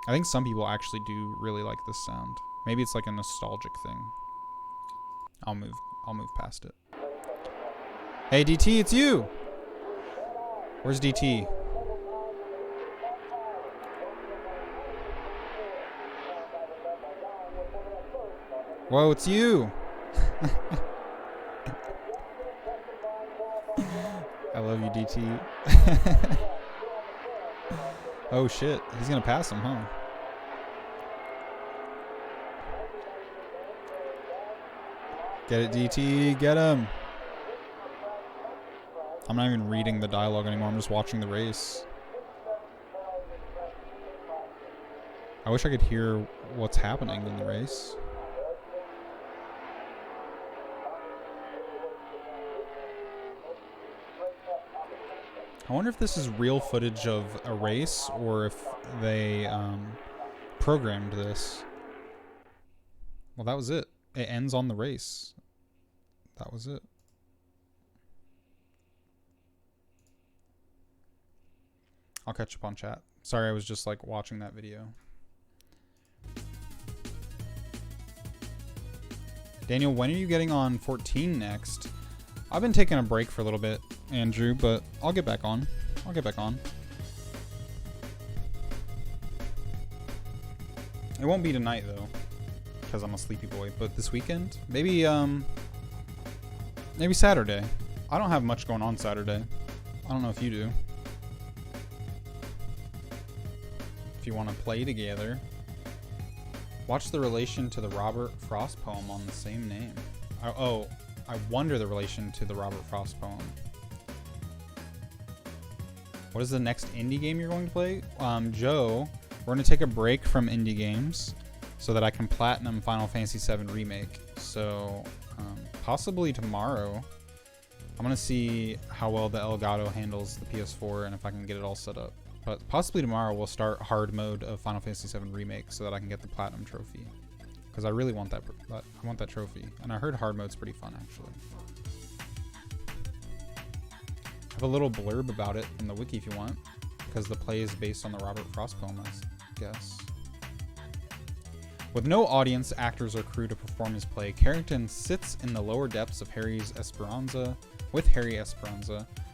I think some people actually do really like this sound. Maybe it's like a nostalgic thing. I'll move past it. Hey DT, it's you. Where's DT? Whoa, it's you. I love you, DT. Oh shit, he's gonna pass him, huh? Get it, DT, get him. I'm not even reading the dialogue anymore, I'm just watching the race. I wish I could hear what's happening in the race. I wonder if this is real footage of a race or if they programmed this. Well, that was it. It ends on the race. That was it. I'll catch up on chat. Sorry, I was just like watching that video. Daniel, when are you getting on 14 next? I've been taking a break for a little bit, Andrew, but I'll get back on. I'll get back on. It won't be tonight though, because I'm a sleepy boy. But this weekend, maybe Saturday. I don't have much going on Saturday. I don't know if you do. If you want to play together, watch the relation to the Robert Frost poem on the same name. I wonder the relation to the Robert Frost poem. What is the next indie game you're going to play? Joe, we're going to take a break from indie games so that I can platinum Final Fantasy VII Remake. So, possibly tomorrow. I'm going to see how well the Elgato handles the PS4 and if I can get it all set up. But possibly tomorrow we'll start hard mode of Final Fantasy VII Remake so that I can get the platinum trophy. Because I really want that. I want that trophy, and I heard hard mode's pretty fun actually. I have a little blurb about it in the wiki if you want, because the play is based on the Robert Frost poem, I guess. With no audience, actors, or crew to perform his play, Carrington sits in the lower depths of Harry Esperanza,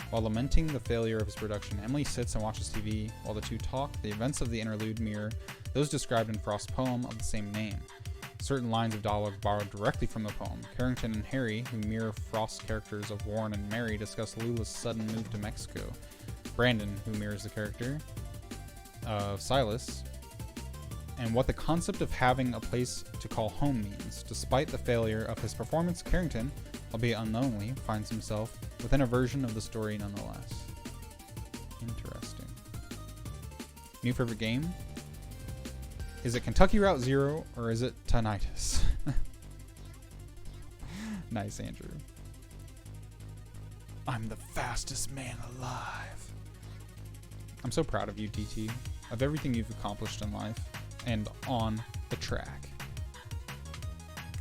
while lamenting the failure of his production. Emily sits and watches TV while the two talk. The events of the interlude mirror those described in Frost's poem of the same name. Certain lines of dialogue borrowed directly from the poem. Carrington and Harry, who mirror Frost's characters of Warren and Mary, discuss Lula's sudden move to Mexico. Brandon, who mirrors the character of Silas, and what the concept of having a place to call home means. Despite the failure of his performance, Carrington, albeit unknowingly, finds himself within a version of the story nonetheless. Interesting. New favorite game? Is it Kentucky Route Zero or is it Tinnitus? Nice, Andrew. I'm the fastest man alive. I'm so proud of you, DT, of everything you've accomplished in life and on the track.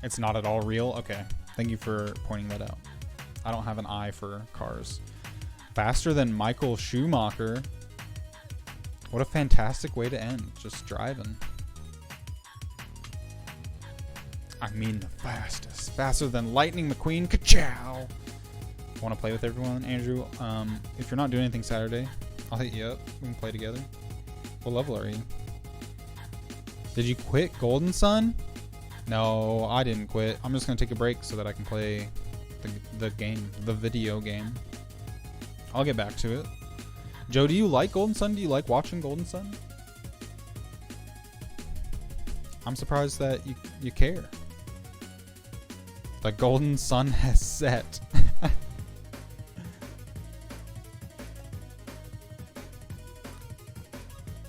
It's not at all real? Okay, thank you for pointing that out. I don't have an eye for cars. Faster than Michael Schumacher. What a fantastic way to end, just driving. I mean the fastest. Faster than Lightning McQueen. Ka-chow! Want to play with everyone, Andrew? If you're not doing anything Saturday, I'll hit you up. We can play together. What level are you? Did you quit Golden Sun? No, I didn't quit. I'm just going to take a break so that I can play the game, the video game. I'll get back to it. Joe, do you like Golden Sun? Do you like watching Golden Sun? I'm surprised that you care. The golden sun has set.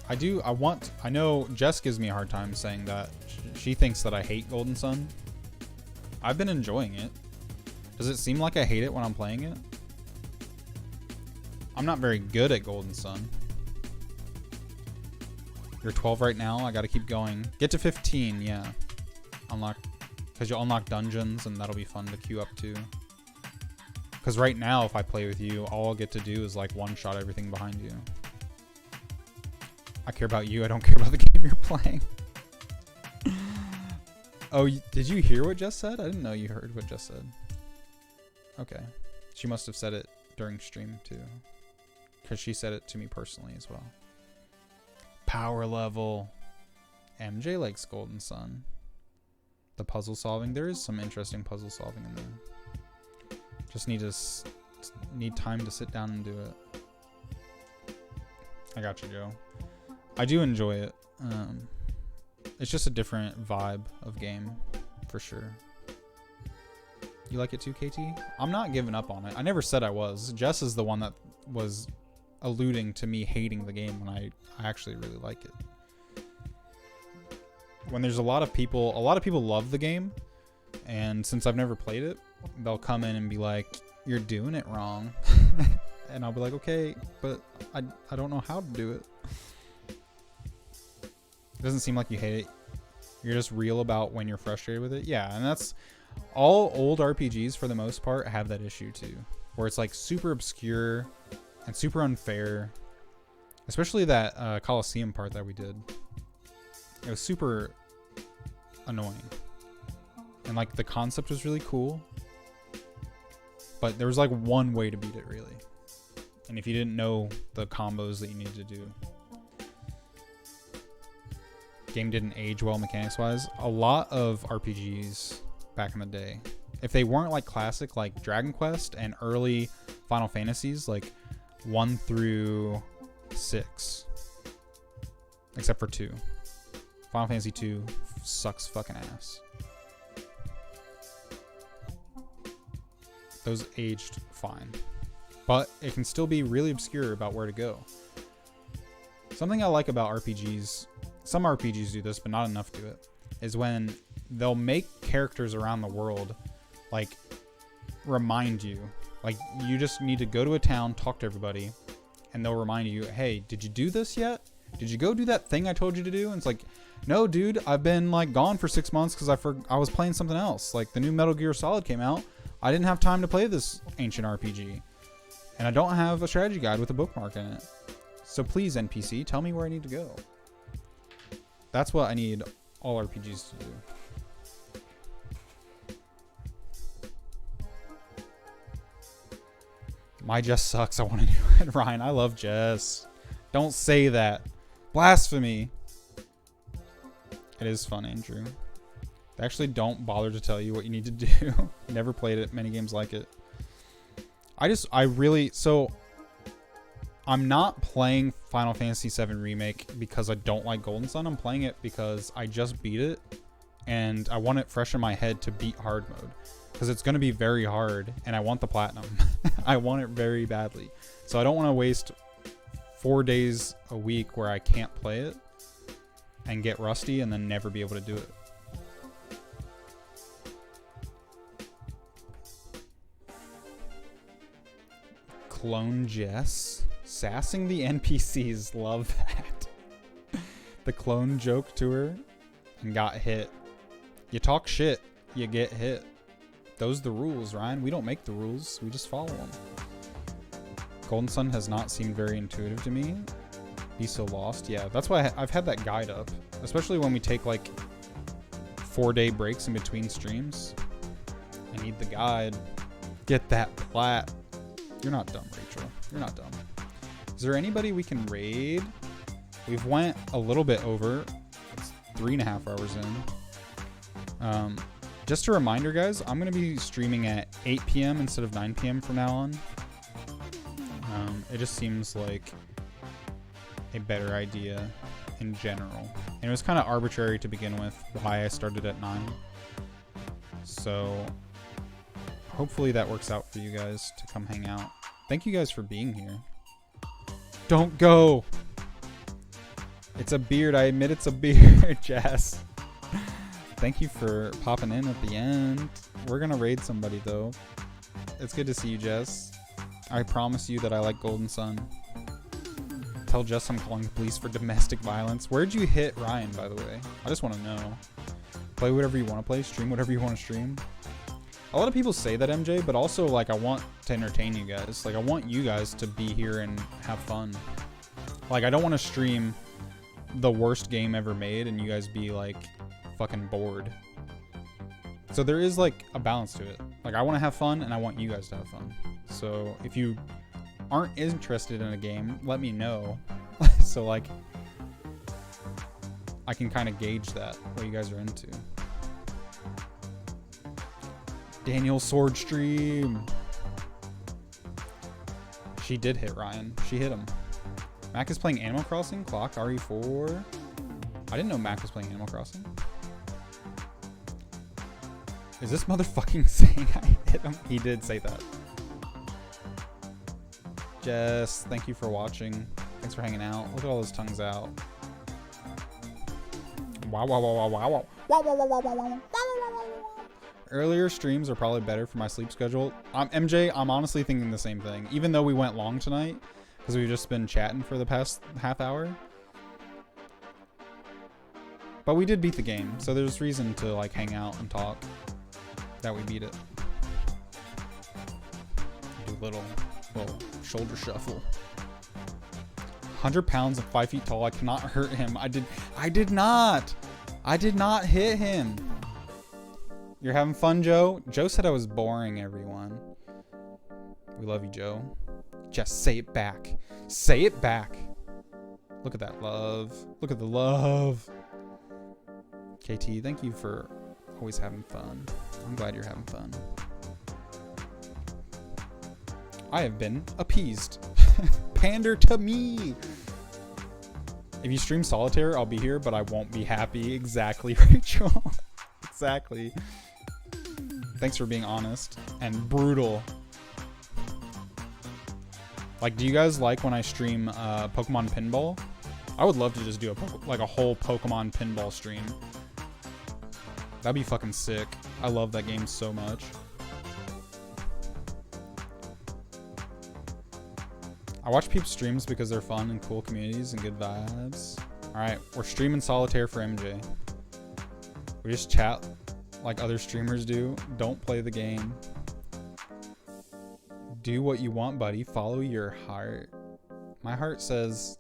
I know Jess gives me a hard time saying that. She thinks that I hate Golden Sun. I've been enjoying it. Does it seem like I hate it when I'm playing it? I'm not very good at Golden Sun. You're 12 right now. I gotta keep going. Get to 15, yeah. Unlock, because you'll unlock dungeons, and that'll be fun to queue up to. Because right now, if I play with you, all I'll get to do is like one-shot everything behind you. I care about you. I don't care about the game you're playing. Oh, did you hear what Jess said? I didn't know you heard what Jess said. Okay. She must have said it during stream too. Because she said it to me personally as well. Power level. MJ likes Golden Sun. The puzzle solving. There is some interesting puzzle solving in there. Just need time to sit down and do it. I got you, Joe. I do enjoy it. It's just a different vibe of game, for sure. You like it too, KT? I'm not giving up on it. I never said I was. Jess is the one that was alluding to me hating the game when I actually really like it. When there's a lot of people love the game, and since I've never played it, they'll come in and be like, "You're doing it wrong." And I'll be like, "Okay, but I don't know how to do it." It doesn't seem like you hate it. You're just real about when you're frustrated with it. Yeah, and that's all old RPGs for the most part have that issue too, where it's like super obscure and super unfair. Especially that Colosseum part that we did. It was super annoying. And like the concept was really cool, but there was like one way to beat it really. And if you didn't know the combos that you needed to do, game didn't age well mechanics wise. A lot of RPGs back in the day, if they weren't like classic like Dragon Quest and early Final Fantasies like 1 through 6, except for 2, Final Fantasy 2 sucks fucking ass. Those aged fine, but it can still be really obscure about where to go. Something I like about RPGs, some RPGs do this, but not enough do it, is when they'll make characters around the world, like, remind you. Like, you just need to go to a town, talk to everybody, and they'll remind you, hey, did you do this yet? Did you go do that thing I told you to do? And it's like, no, dude, I've been, like, gone for 6 months because I was playing something else. Like, the new Metal Gear Solid came out. I didn't have time to play this ancient RPG. And I don't have a strategy guide with a bookmark in it. So please, NPC, tell me where I need to go. That's what I need all RPGs to do. My Jess sucks. I want to do it. Ryan, I love Jess. Don't say that. Blasphemy. It is fun, Andrew. They actually don't bother to tell you what you need to do. Never played it. Many games like it. So I'm not playing Final Fantasy VII Remake because I don't like Golden Sun. I'm playing it because I just beat it and I want it fresh in my head to beat hard mode, because it's going to be very hard and I want the platinum. I want it very badly. So I don't want to waste 4 days a week where I can't play it and get rusty and then never be able to do it. Clone Jess. Sassing the NPCs. Love that. The clone joke to her and got hit. You talk shit, you get hit. Those are the rules, Ryan. We don't make the rules. We just follow them. Golden Sun has not seemed very intuitive to me. Be so lost. Yeah, that's why I've had that guide up. Especially when we take like 4-day breaks in between streams. I need the guide. Get that plat. You're not dumb, Rachel. You're not dumb. Is there anybody we can raid? We've went a little bit over. It's 3.5 hours in. Just a reminder, guys, I'm going to be streaming at 8 p.m. instead of 9 p.m. from now on. It just seems like a better idea in general. And it was kind of arbitrary to begin with why I started at 9. So hopefully that works out for you guys to come hang out. Thank you guys for being here. Don't go. It's a beard. I admit it's a beard, Jess. Thank you for popping in at the end. We're going to raid somebody, though. It's good to see you, Jess. I promise you that I like Golden Sun. Tell Jess I'm calling the police for domestic violence. Where'd you hit Ryan, by the way? I just want to know. Play whatever you want to play. Stream whatever you want to stream. A lot of people say that, MJ, but also, like, I want to entertain you guys. Like, I want you guys to be here and have fun. Like, I don't want to stream the worst game ever made and you guys be like fucking bored. So there is like a balance to it. Like I want to have fun and I want you guys to have fun. So if you aren't interested in a game, let me know. So like I can kind of gauge that, what you guys are into. Daniel Sword Stream. She did hit Ryan. She hit him. Mac is playing Animal Crossing. Clock RE4. I didn't know Mac was playing Animal Crossing. Is this motherfucking saying I hit him? He did say that. Jess, thank you for watching. Thanks for hanging out. Look at all those tongues out. Wow, wow, wow, wow, wow, wow. Wow, wow, wow, wow, wow, wow. Earlier streams are probably better for my sleep schedule. MJ, I'm honestly thinking the same thing. Even though we went long tonight, because we've just been chatting for the past half hour. But we did beat the game, so there's reason to like hang out and talk that we beat it. Do a little shoulder shuffle. 100 pounds and 5 feet tall. I cannot hurt him. I did not hit him. You're having fun, Joe? Joe said I was boring, everyone. We love you, Joe. Just say it back. Say it back. Look at that love. Look at the love. KT, thank you for always having fun. I'm glad you're having fun. I have been appeased. Pander to me. If you stream solitaire, I'll be here, but I won't be happy. Exactly, Rachel. Exactly. Thanks for being honest and brutal. Like, do you guys like when I stream Pokemon Pinball? I would love to just do a whole Pokemon Pinball stream. That'd be fucking sick. I love that game so much. I watch people's streams because they're fun and cool communities and good vibes. Alright, we're streaming solitaire for MJ. We just chat like other streamers do. Don't play the game. Do what you want, buddy. Follow your heart. My heart says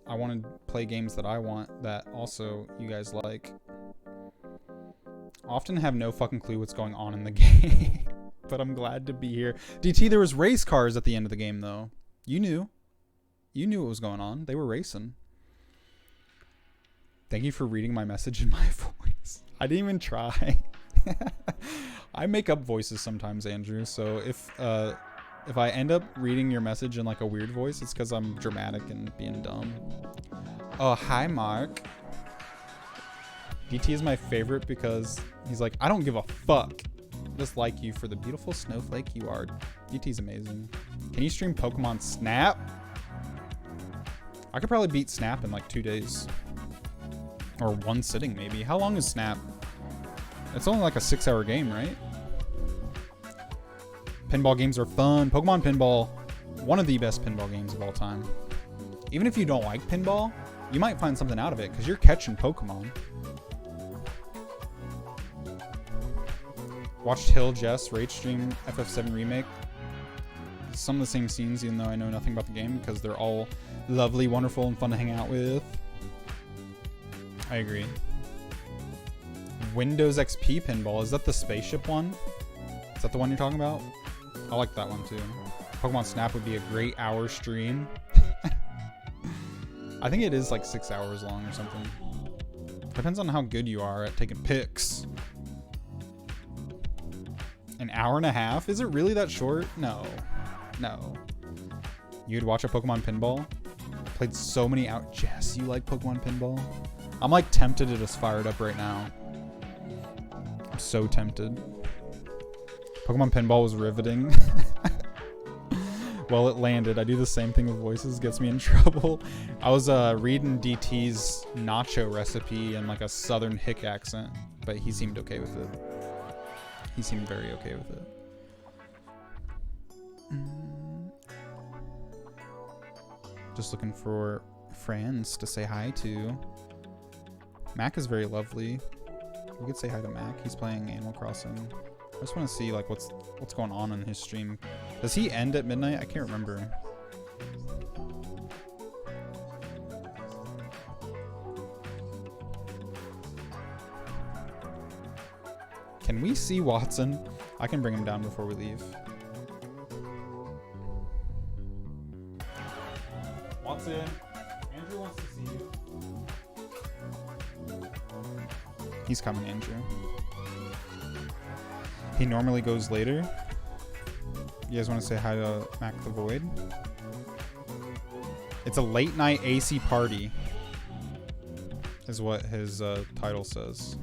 I want to play games that I want that also you guys like. Often have no fucking clue what's going on in the game. But I'm glad to be here. DT, there was race cars at the end of the game though. You knew. You knew what was going on. They were racing. Thank you for reading my message in my voice. I didn't even try. I make up voices sometimes, Andrew. So if I end up reading your message in like a weird voice, it's because I'm dramatic and being dumb. Oh, hi, Mark. DT is my favorite because he's like, I don't give a fuck. Just like you for the beautiful snowflake you are. DT's amazing. Can you stream Pokemon Snap? I could probably beat Snap in like 2 days. Or one sitting, maybe. How long is Snap? It's only like a 6-hour game, right? Pinball games are fun. Pokemon Pinball, one of the best pinball games of all time. Even if you don't like pinball, you might find something out of it because you're catching Pokemon. Watched Hill Jess Rage stream FF7 Remake. Some of the same scenes, even though I know nothing about the game, because they're all lovely, wonderful, and fun to hang out with. I agree. Windows XP Pinball, is that the spaceship one? Is that the one you're talking about? I like that one too. Pokemon Snap would be a great hour stream. I think it is like 6 hours long or something. Depends on how good you are at taking pics. An hour and a half? Is it really that short? No. No. You'd watch a Pokemon Pinball? Played so many out. Jess, you like Pokemon Pinball? I'm like tempted to just fire it up right now. I'm so tempted. Pokemon Pinball was riveting. Well, it landed. I do the same thing with voices. Gets me in trouble. I was reading DT's nacho recipe in like a southern hick accent, but he seemed okay with it. He seemed very okay with it. Just looking for friends to say hi to. Mac is very lovely. We could say hi to Mac. He's playing Animal Crossing. I just want to see like what's going on in his stream. Does he end at midnight? I can't remember. Can we see Watson? I can bring him down before we leave. Watson, Andrew wants to see you. He's coming, Andrew. He normally goes later. You guys want to say hi to Mac the Void? It's a late night AC party, is what his title says.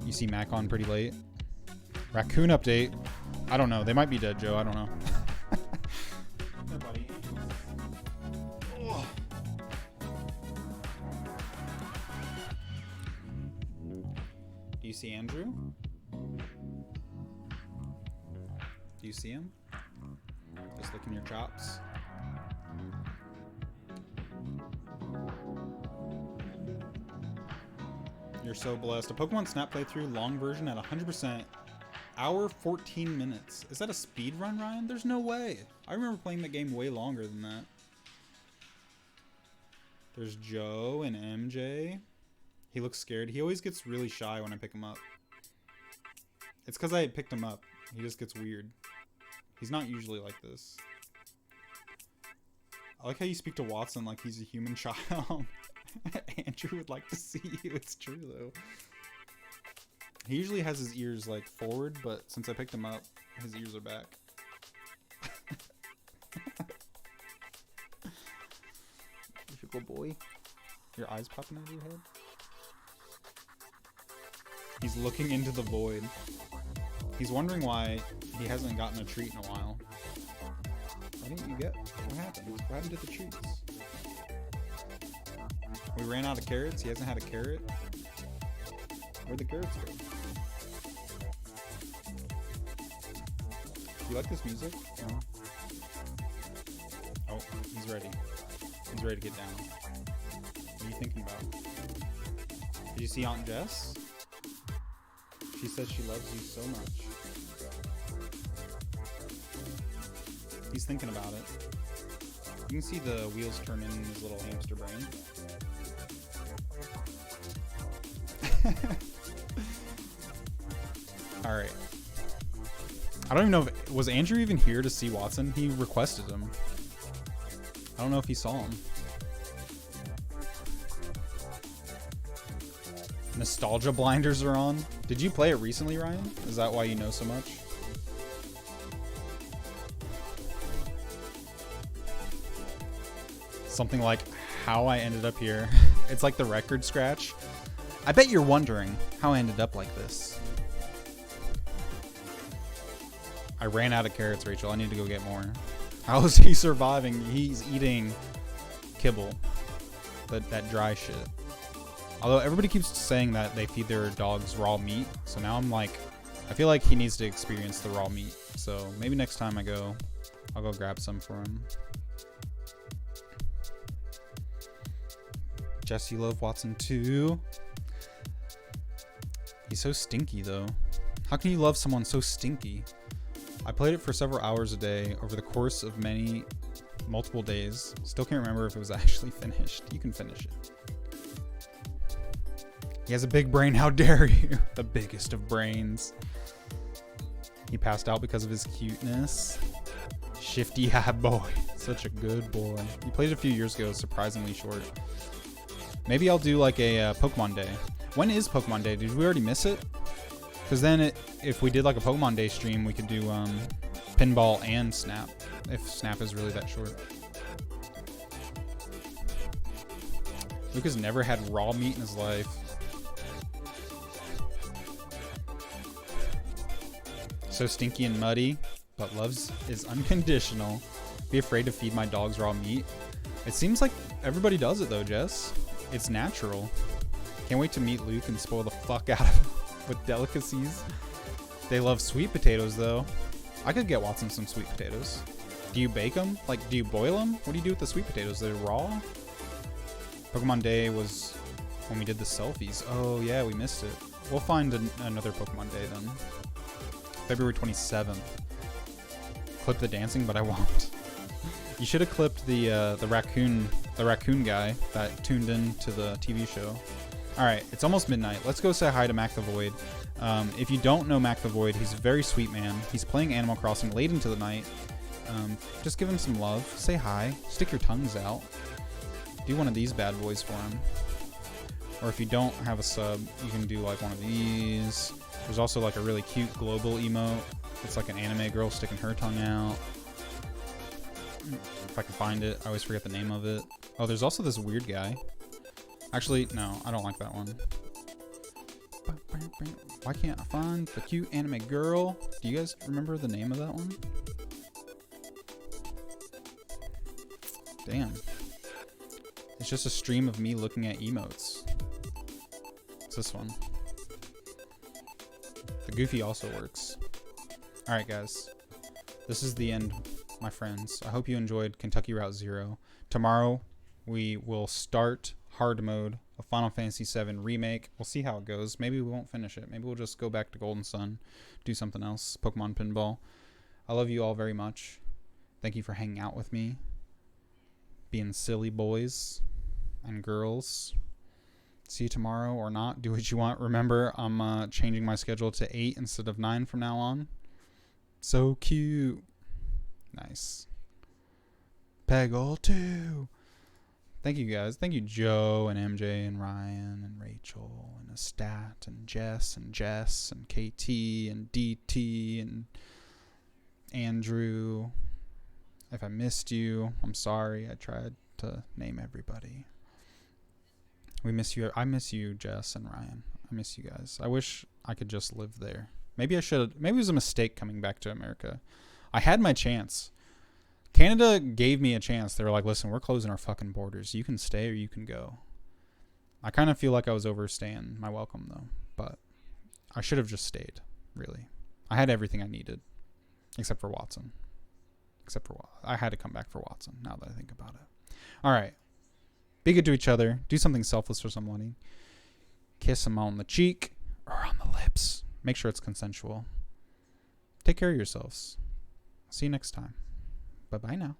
You see Mac on pretty late. Raccoon update. I don't know. They might be dead, Joe. I don't know. Hey, buddy. Do you see Andrew? Do you see him? Just licking your chops. You're so blessed. A Pokemon Snap playthrough, long version at 100%. Hour 14 minutes. Is that a speed run, Ryan? There's no way. I remember playing the game way longer than that. There's Joe and MJ. He looks scared. He always gets really shy when I pick him up. It's because I had picked him up. He just gets weird. He's not usually like this. I like how you speak to Watson like he's a human child. Andrew would like to see you. It's true, though. He usually has his ears, like, forward, but since I picked him up, his ears are back. You a good boy. Your eyes popping out of your head? He's looking into the void. He's wondering why he hasn't gotten a treat in a while. Why didn't you get? What happened? What happened to the treats? We ran out of carrots. He hasn't had a carrot. Where'd the carrots go? You like this music? No? Oh, he's ready. He's ready to get down. What are you thinking about? Did you see Aunt Jess? She says she loves you so much. He's thinking about it. You can see the wheels turn in his little hamster brain. Alright. I don't even know if... Was Andrew even here to see Watson? He requested him. I don't know if he saw him. Nostalgia blinders are on. Did you play it recently, Ryan? Is that why you know so much? Something like how I ended up here. It's like the record scratch. I bet you're wondering how I ended up like this. I ran out of carrots, Rachel. I need to go get more. How is he surviving? He's eating kibble. That dry shit. Although everybody keeps saying that they feed their dogs raw meat. So now I'm like, I feel like he needs to experience the raw meat. So maybe next time I go, I'll go grab some for him. Jess, you love Watson too. He's so stinky though. How can you love someone so stinky? I played it for several hours a day over the course of multiple days. Still can't remember if it was actually finished. You can finish it. He has a big brain, how dare you? The biggest of brains. He passed out because of his cuteness. Shifty hat boy. Such a good boy. He played it a few years ago, surprisingly short. Maybe I'll do like a Pokemon Day. When is Pokemon Day? Did we already miss it? Because then if we did like a Pokemon Day stream, we could do Pinball and Snap. If Snap is really that short. Luke has never had raw meat in his life. So stinky and muddy, but loves is unconditional. Be afraid to feed my dogs raw meat. It seems like everybody does it though, Jess. It's natural. Can't wait to meet Luke and spoil the fuck out of him with delicacies. They love sweet potatoes though. I could get Watson some sweet potatoes. Do you bake them? Like, do you boil them? What do you do with the sweet potatoes? They're raw? Pokemon Day was when we did the selfies. Oh yeah, we missed it. We'll find another Pokemon Day then. February 27th. Clip the dancing, but I won't. You should have clipped the raccoon guy that tuned in to the TV show. All right, it's almost midnight. Let's go say hi to Mac the Void. If you don't know Mac the Void, he's a very sweet man. He's playing Animal Crossing late into the night. Just give him some love. Say hi. Stick your tongues out. Do one of these bad boys for him. Or if you don't have a sub, you can do like one of these. There's also like a really cute global emote. It's like an anime girl sticking her tongue out. If I can find it. I always forget the name of it. Oh, there's also this weird guy. Actually, no, I don't like that one. Why can't I find the cute anime girl? Do you guys remember the name of that one? Damn. It's just a stream of me looking at emotes. It's this one. The Goofy also works. Alright guys. This is the end, my friends. I hope you enjoyed Kentucky Route Zero. Tomorrow we will start hard mode of Final Fantasy VII Remake. We'll see how it goes. Maybe we won't finish it. Maybe we'll just go back to Golden Sun, do something else. Pokemon Pinball. I love you all very much. Thank you for hanging out with me. Being silly boys and girls. See you tomorrow or not. Do what you want. Remember, I'm changing my schedule to 8 instead of 9 from now on. So cute. Nice. Peggle 2. Thank you guys. Thank you Joe and MJ and Ryan and Rachel and Estat and Jess and KT and DT and Andrew. If I missed you, I'm sorry. I tried to name everybody. We miss you. I miss you, Jess and Ryan. I miss you guys. I wish I could just live there. Maybe I should. Maybe it was a mistake coming back to America. I had my chance. Canada gave me a chance. They were like, listen, we're closing our fucking borders. You can stay or you can go. I kind of feel like I was overstaying my welcome, though. But I should have just stayed, really. I had everything I needed. Except for Watson. I had to come back for Watson, now that I think about it. All right. Be good to each other. Do something selfless for somebody. Kiss them on the cheek or on the lips. Make sure it's consensual. Take care of yourselves. See you next time. Bye-bye now.